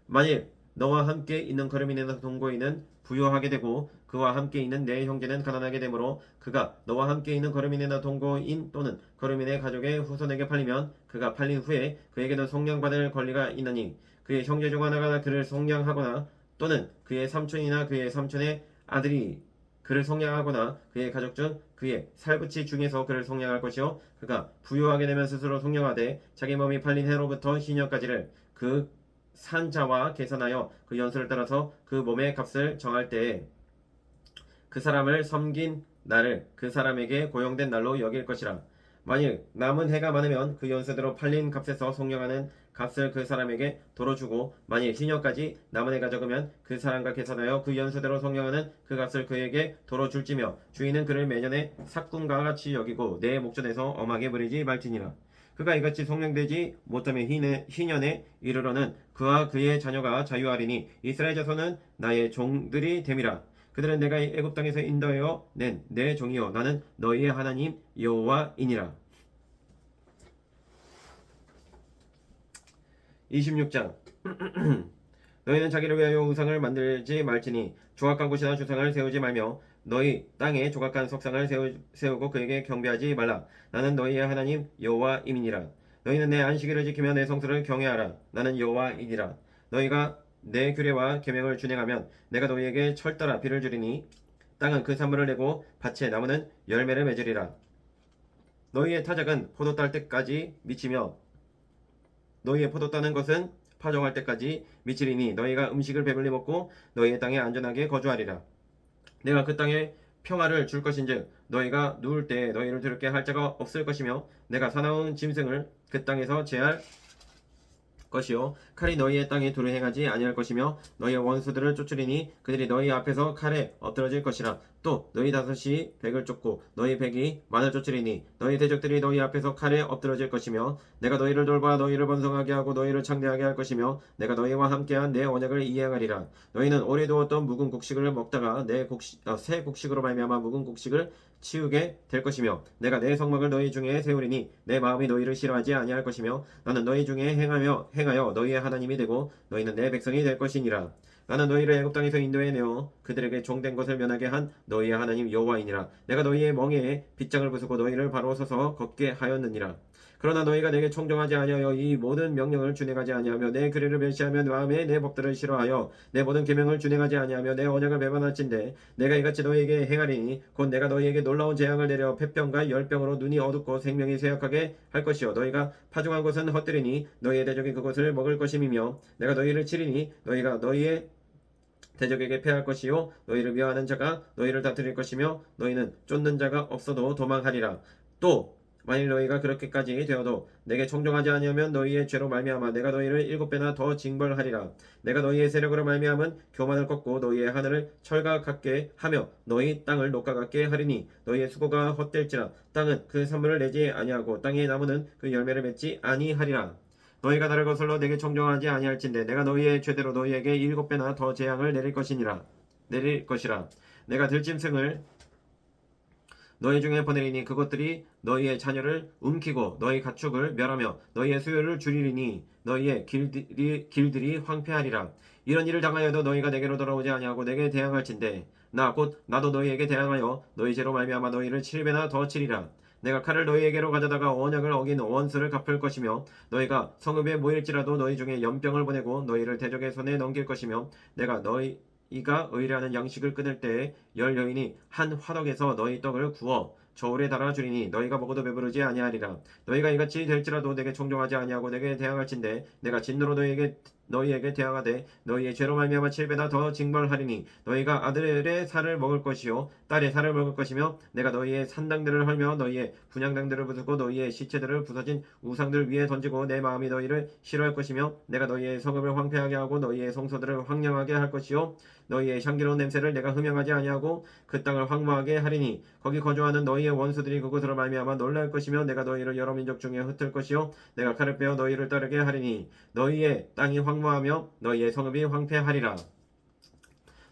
만일 너와 함께 있는 거류민이나 동거인은 부유하게 되고 그와 함께 있는 내 형제는 가난하게 되므로 그가 너와 함께 있는 거류민이나 동거인 또는 거류민의 가족의 후손에게 팔리면 그가 팔린 후에 그에게는 속량받을 권리가 있나니 그의 형제 중 하나가 그를 속량하거나 또는 그의 삼촌이나 그의 삼촌의 아들이 그를 속량하거나 그의 가족 중 그의 살붙이 중에서 그를 속량할 것이요 그가 부유하게 되면 스스로 속량하되 자기 몸이 팔린 해로부터 희년까지를 그 산자와 계산하여 그 연수를 따라서 그 몸의 값을 정할 때에 그 사람을 섬긴 날을 그 사람에게 고용된 날로 여길 것이라. 만일 남은 해가 많으면 그 연수대로 팔린 값에서 속량하는 값을 그 사람에게 도로 주고 만일 희년까지 남은 해가 적으면 그 사람과 계산하여 그 연수대로 속량하는 그 값을 그에게 도로 줄지며 주인은 그를 매년의 삭군과 같이 여기고 내 목전에서 엄하게 버리지 말지니라. 그가 이같이 속량되지 못하면 희년에 이르러는 그와 그의 자녀가 자유하리니 이스라엘 자손은 나의 종들이 됨이라. 그들은 내가 애굽 땅에서 인도하여 낸 내 종이요 나는 너희의 하나님 여호와이니라. 26장 너희는 자기를 위하여 우상을 만들지 말지니 조각한 곳이나 주상을 세우지 말며 너희 땅에 조각한 석상을 세우고 그에게 경배하지 말라. 나는 너희의 하나님 여호와임이니라. 너희는 내 안식일을 지키며 내 성수를 경외하라. 나는 여호와이니라. 너희가 내 규례와 계명을 준행하면 내가 너희에게 철따라 비를 주리니 땅은 그 산물을 내고 밭에 나무는 열매를 맺으리라. 너희의 타작은 포도 딸 때까지 미치며 너희의 포도 따는 것은 파종할 때까지 미치리니 너희가 음식을 배불리 먹고 너희의 땅에 안전하게 거주하리라. 내가 그 땅에 평화를 줄 것인즉 너희가 누울 때 너희를 두렵게 할 자가 없을 것이며 내가 사나운 짐승을 그 땅에서 제할 것이요 칼이 너희의 땅에 두루 행하지 아니할 것이며 너희의 원수들을 쫓으리니 그들이 너희 앞에서 칼에 엎드러질 것이라. 또 너희 다섯이 백을 쫓고 너희 백이 만을 쫓으리니 너희 대적들이 너희 앞에서 칼에 엎드러질 것이며 내가 너희를 돌봐 너희를 번성하게 하고 너희를 창대하게 할 것이며 내가 너희와 함께한 내 언약을 이행하리라. 너희는 오래 두었던 묵은 곡식을 먹다가 새 곡식으로 말미암아 묵은 곡식을 치우게 될 것이며 내가 내 성막을 너희 중에 세우리니 내 마음이 너희를 싫어하지 아니할 것이며 나는 너희 중에 행하여 너희의 하나님이 되고 너희는 내 백성이 될 것이니라. 나는 너희를 애굽 땅에서 인도해 내어 그들에게 종된 것을 면하게 한 너희의 하나님 여호와이니라. 내가 너희의 멍에에 빗장을 부수고 너희를 바로 서서 걷게 하였느니라. 그러나 너희가 내게 청종하지 아니하여 이 모든 명령을 준행하지 아니하며 내 규례를 멸시하며 마음에 내 법들을 싫어하여 내 모든 계명을 준행하지 아니하며 내 언약을 배반할진대 내가 이같이 너희에게 행하리니 곧 내가 너희에게 놀라운 재앙을 내려 폐병과 열병으로 눈이 어둡고 생명이 쇠약하게 할 것이요 너희가 파종한 것은 헛되리니 너희의 대적이 그것을 먹을 것임이며 내가 너희를 치리니 너희가 너희의 대적에게 패할 것이요 너희를 미워하는 자가 너희를 다스릴 것이며 너희는 쫓는 자가 없어도 도망하리라. 또 만일 너희가 그렇게까지 되어도 내게 청종하지 아니하면 너희의 죄로 말미암아 내가 너희를 7배나 더 징벌하리라. 내가 너희의 세력으로 말미암은 교만을 꺾고 너희의 하늘을 철과 같게 하며 너희 땅을 녹과 같게 하리니 너희의 수고가 헛될지라. 땅은 그 산물을 내지 아니하고 땅의 나무는 그 열매를 맺지 아니하리라. 너희가 나를 거슬러 내게 청종하지 아니할진대 내가 너희의 죄대로 너희에게 7배나 더 재앙을 내릴 것이라. 내가 들짐승을 너희 중에 보내리니 그것들이 너희의 자녀를 움키고 너희 가축을 멸하며 너희의 수요를 줄이리니 너희의 길들이 황폐하리라. 이런 일을 당하여도 너희가 내게로 돌아오지 아니하고 내게 대항할진대 나도 너희에게 대항하여 너희 죄로 말미암아 너희를 7배나 더 치리라. 내가 칼을 너희에게로 가져다가 언약을 어긴 원수를 갚을 것이며 너희가 성읍에 모일지라도 너희 중에 연병을 보내고 너희를 대적의 손에 넘길 것이며 내가 너희가 의뢰하는 양식을 끊을 때에 열 여인이 한 화덕에서 너희 떡을 구워 저울에 달아주리니 너희가 먹어도 배부르지 아니하리라. 너희가 이같이 될지라도 내게 청종하지 아니하고 내게 대항할진대 내가 진노로 너희에게 대항하되 너희의 죄로 말미암아 7배나 더 징벌하리니 너희가 아들의 살을 먹을 것이요 딸의 살을 먹을 것이며 내가 너희의 산당들을 헐며 너희의 분향당들을 부수고 너희의 시체들을 부서진 우상들 위에 던지고 내 마음이 너희를 싫어할 것이며 내가 너희의 성읍을 황폐하게 하고 너희의 성소들을 황량하게 할 것이요 너희의 향기로운 냄새를 내가 흠양하지 아니하고 그 땅을 황무하게 하리니 거기 거주하는 너희의 원수들이 그곳으로 말미암아 놀랄 것이며 내가 너희를 여러 민족 중에 흩을 것이요 내가 칼을 빼어 너희를 따르게 하리니 너희의 땅이 황무하며 너희의 성읍이 황폐하리라.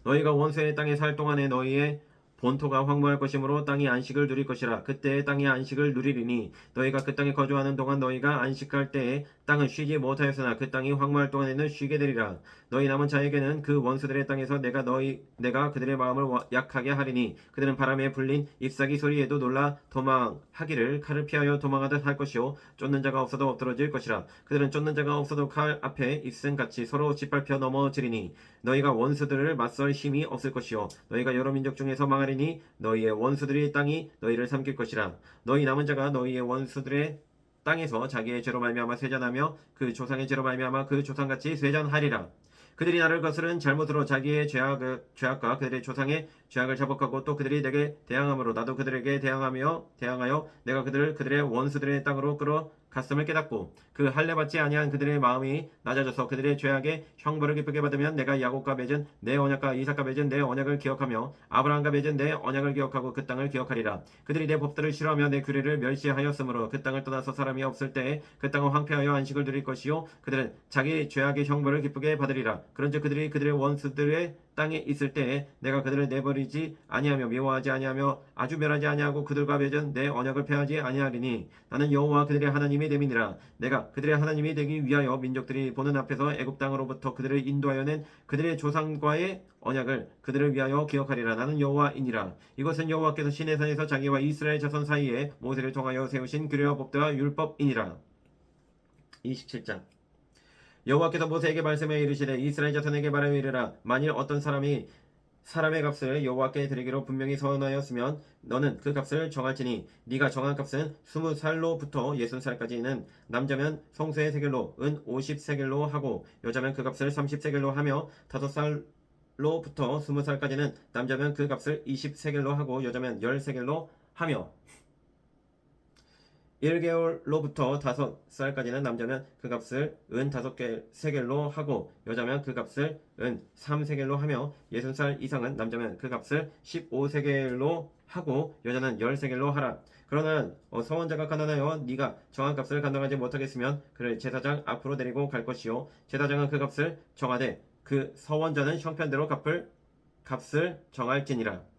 너희가 원수의 땅에 살 동안에 너희의 본토가 황무할 것이므로 땅이 안식을 누릴 것이라. 그때에 땅이 안식을 누리리니 너희가 그 땅에 거주하는 동안 너희가 안식할 때에 땅은 쉬지 못하였으나 그 땅이 황무할 동안에는 쉬게 되리라. 너희 남은 자에게는 그 원수들의 땅에서 내가 그들의 마음을 약하게 하리니 그들은 바람에 불린 잎사귀 소리에도 놀라 도망하기를 칼을 피하여 도망하듯 할 것이요 쫓는 자가 없어도 엎드러질 것이라. 그들은 쫓는 자가 없어도 칼 앞에 입승같이 서로 짓밟혀 넘어지리니 너희가 원수들을 맞설 힘이 없을 것이요 너희가 여러 민족 중에서 망하리니 너희의 원수들의 땅이 너희를 삼킬 것이라. 너희 남은 자가 너희의 원수들의 땅에서 자기의 죄로 말미암아 쇠잔하며 그 조상의 죄로 말미암아 그 조상같이 쇠잔하리라. 그들이 나를 거스른 잘못으로 자기의 죄악과 그들의 조상의 죄악을 자복하고 또 그들이 내게 대항함으로 나도 그들에게 대항하여 내가 그들의 원수들의 땅으로 끌어갔음을 깨닫고 그 할례 받지 아니한 그들의 마음이 낮아져서 그들의 죄악의 형벌을 기쁘게 받으면 내가 야곱과 맺은 내 언약과 이삭과 맺은 내 언약을 기억하며 아브라함과 맺은 내 언약을 기억하고 그 땅을 기억하리라. 그들이 내 법들을 싫어하며 내 규례를 멸시하였으므로 그 땅을 떠나서 사람이 없을 때에 그 땅은 황폐하여 안식을 누릴 것이요 그들은 자기 죄악의 형벌을 기쁘게 받으리라. 그런즉 그들이 그들의 원수들의 땅에 있을 때에 내가 그들을 내버리지 아니하며 미워하지 아니하며 아주 멸하지 아니하고 그들과 맺은 내 언약을 폐하지 아니하리니 나는 여호와 그들의 하나님이 됨이니라. 내가 그들의 하나님이 되기 위하여 민족들이 보는 앞에서 애굽 땅으로부터 그들을 인도하여 낸 그들의 조상과의 언약을 그들을 위하여 기억하리라. 나는 여호와이니라. 이것은 여호와께서 시내산에서 자기와 이스라엘 자손 사이에 모세를 통하여 세우신 규례와 법도와 율법이니라. 27장 여호와께서 모세에게 말씀하여 이르시되 이스라엘 자손에게 말하여 이르라. 만일 어떤 사람이 사람의 값을 여호와께 드리기로 분명히 선언하였으면 너는 그 값을 정할지니 네가 정한 값은 20살로부터 60살까지는 남자면 성소의 세겔로 은 50세겔로 하고 여자면 그 값을 30세겔로 하며 5살로부터 20살까지는 남자면 그 값을 20세겔로 하고 여자면 10세겔로 하며 1개월로부터 5살까지는 남자면 그 값을 은 5세겔로 하고 여자면 그 값을 은 3세겔로 하며 60살 이상은 남자면 그 값을 15세겔로 하고 여자는 10세겔로 하라. 그러나 서원자가 가난하여 네가 정한 값을 감당하지 못하겠으면 그를 제사장 앞으로 데리고 갈 것이요 제사장은 그 값을 정하되 그 서원자는 형편대로 값을 정할지니라.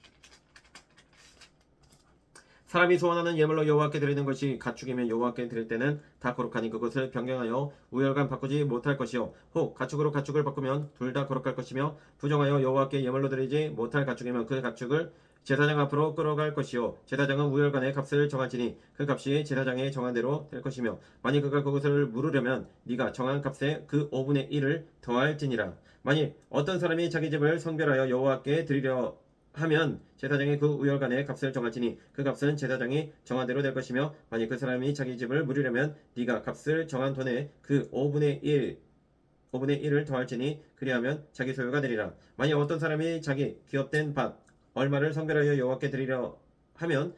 사람이 소원하는 예물로 여호와께 드리는 것이 가축이면 여호와께 드릴 때는 다 거룩하니 그것을 변경하여 우열간 바꾸지 못할 것이요 혹 가축으로 가축을 바꾸면 둘 다 거룩할 것이며 부정하여 여호와께 예물로 드리지 못할 가축이면 그 가축을 제사장 앞으로 끌어갈 것이요 제사장은 우열간의 값을 정할지니 그 값이 제사장의 정한 대로 될 것이며 만일 그가 그것을 물으려면 네가 정한 값에 그 5분의 1을 더할지니라. 만일 어떤 사람이 자기 집을 성별하여 여호와께 드리려 하면 제사장이 그 우열간의 값을 정할지니 그 값은 제사장이 정한 대로 될 것이며 만일 그 사람이 자기 집을 물으려면 네가 값을 정한 돈에 그 5분의 1을 더할지니 그리하면 자기 소유가 되리라. 만일 어떤 사람이 자기 기업된 밭 얼마를 성별하여 여호와께 드리려 하면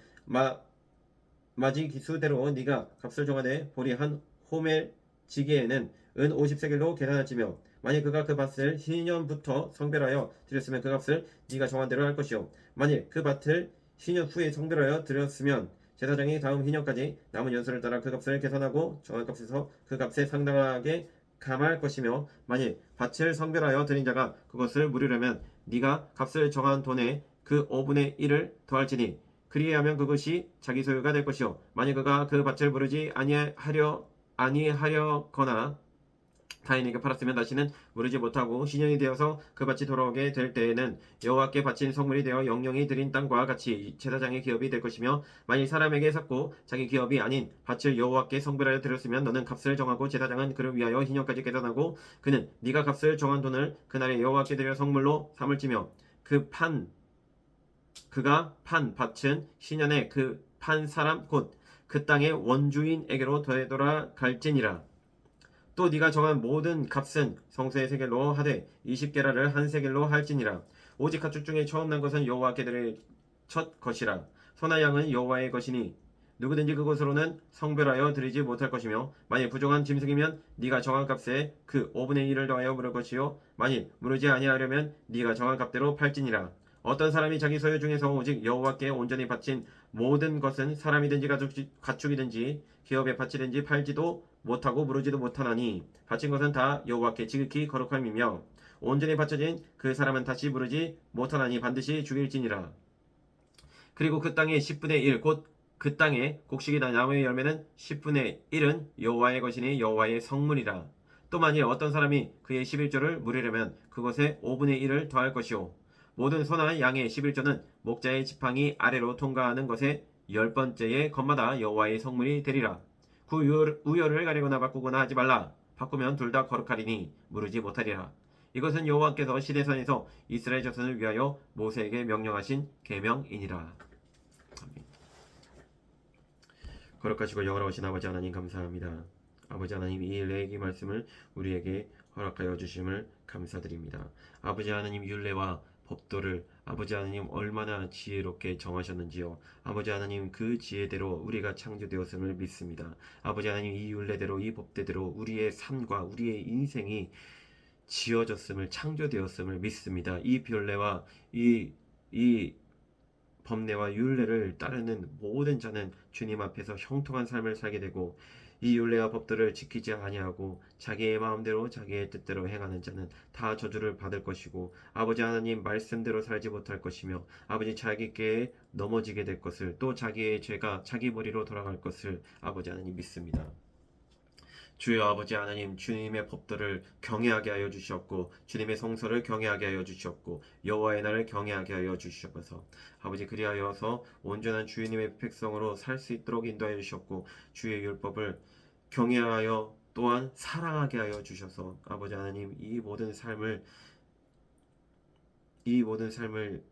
마지 기수대로 네가 값을 정하되 보리 한 호멜 지기에는 은 50세겔로 계산할지며 만일 그가 그 밭을 신년부터 성별하여 드렸으면 그 값을 네가 정한 대로 할 것이요 만일 그 밭을 신년 후에 성별하여 드렸으면 제사장이 다음 희년까지 남은 연수를 따라 그 값을 계산하고 정한 값에서 그 값에 상당하게 감할 것이며 만일 밭을 성별하여 드린 자가 그것을 물으려면 네가 값을 정한 돈에 그 5분의 1을 더할지니 그리하면 그것이 자기 소유가 될 것이요 만일 그가 그 밭을 무르지 아니하려거나 타인에게 팔았으면 다시는 무르지 못하고 신년이 되어서 그 밭이 돌아오게 될 때에는 여호와께 바친 성물이 되어 영영이 드린 땅과 같이 제사장의 기업이 될 것이며 만일 사람에게 샀고 자기 기업이 아닌 밭을 여호와께 성별하여 드렸으면 너는 값을 정하고 제사장은 그를 위하여 희년까지 계산하고 그는 네가 값을 정한 돈을 그날에 여호와께 드려 성물로 삼을지며 그가 판 밭은 신년에 그 판 사람 곧 그 땅의 원주인에게로 되돌아갈지니라. 또 네가 정한 모든 값은 성소의 세겔로 하되 20게라를 한 세겔로 할지니라. 오직 가축 중에 처음 난 것은 여호와께 드릴 첫 것이라. 소나 양은 여호와의 것이니 누구든지 그것으로는 성별하여 드리지 못할 것이며 만일 부정한 짐승이면 네가 정한 값에 그 5분의 1을 더하여 물을 것이요 만일 물으지 아니하려면 네가 정한 값대로 팔지니라. 어떤 사람이 자기 소유 중에서 오직 여호와께 온전히 바친 모든 것은 사람이든지 가축이든지 기업에 바치든지 팔지도 못하고 무르지도 못하나니 바친 것은 다 여호와께 지극히 거룩함이며 온전히 바쳐진 그 사람은 다시 무르지 못하나니 반드시 죽일지니라. 그리고 그 땅의 10분의 1 곧 그 땅에 곡식이 나무의 열매는 10분의 1은 여호와의 것이니 여호와의 성물이라. 또 만일 어떤 사람이 그의 11조를 물으려면 그것에 5분의 1을 더할 것이요 모든 소나 양의 11조는 목자의 지팡이 아래로 통과하는 것에 열 번째의 것마다 여호와의 성물이 되리라. 그 우열을 가리거나 바꾸거나 하지 말라. 바꾸면 둘 다 거룩하리니 무르지 못하리라. 이것은 여호와께서 시내산에서 이스라엘 자손을 위하여 모세에게 명령하신 계명이니라. 거룩하시고 영원하신 아버지 하나님 감사합니다. 아버지 하나님 이 레위기 말씀을 우리에게 허락하여 주심을 감사드립니다. 아버지 하나님 율례와 법도를 아버지 하나님 얼마나 지혜롭게 정하셨는지요. 아버지 하나님 그 지혜대로 우리가 창조되었음을 믿습니다. 아버지 하나님 이 율례대로 이 법대로 우리의 삶과 우리의 인생이 지어졌음을 창조되었음을 믿습니다. 이 율례와 이 법례와 율례를 따르는 모든 자는 주님 앞에서 형통한 삶을 살게 되고 이 율례와 법들을 지키지 아니하고 자기의 마음대로 자기의 뜻대로 행하는 자는 다 저주를 받을 것이고 아버지 하나님 말씀대로 살지 못할 것이며 아버지 자기께 넘어지게 될 것을 또 자기의 죄가 자기 머리로 돌아갈 것을 아버지 하나님 믿습니다. 주여 아버지 하나님 주님의 법들을 경외하게 하여 주시옵고 주님의 성서를 경외하게 하여 주시옵고 여호와의 날을 경외하게 하여 주시옵소서. 아버지 그리하여서 온전한 주님의 백성으로 살 수 있도록 인도하여 주시옵고 주의 율법을 경외하여 또한 사랑하게 하여 주셔서 아버지 하나님 이 모든 삶을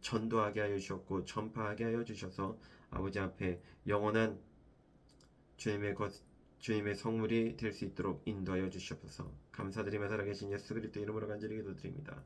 전도하게 하여 주셨고 전파하게 하여 주셔서 아버지 앞에 영원한 주님의 것 주님의 성물이 될 수 있도록 인도하여 주시옵소서. 감사드리며 살아계신 예수 그리스도 이름으로 간절히 기도드립니다.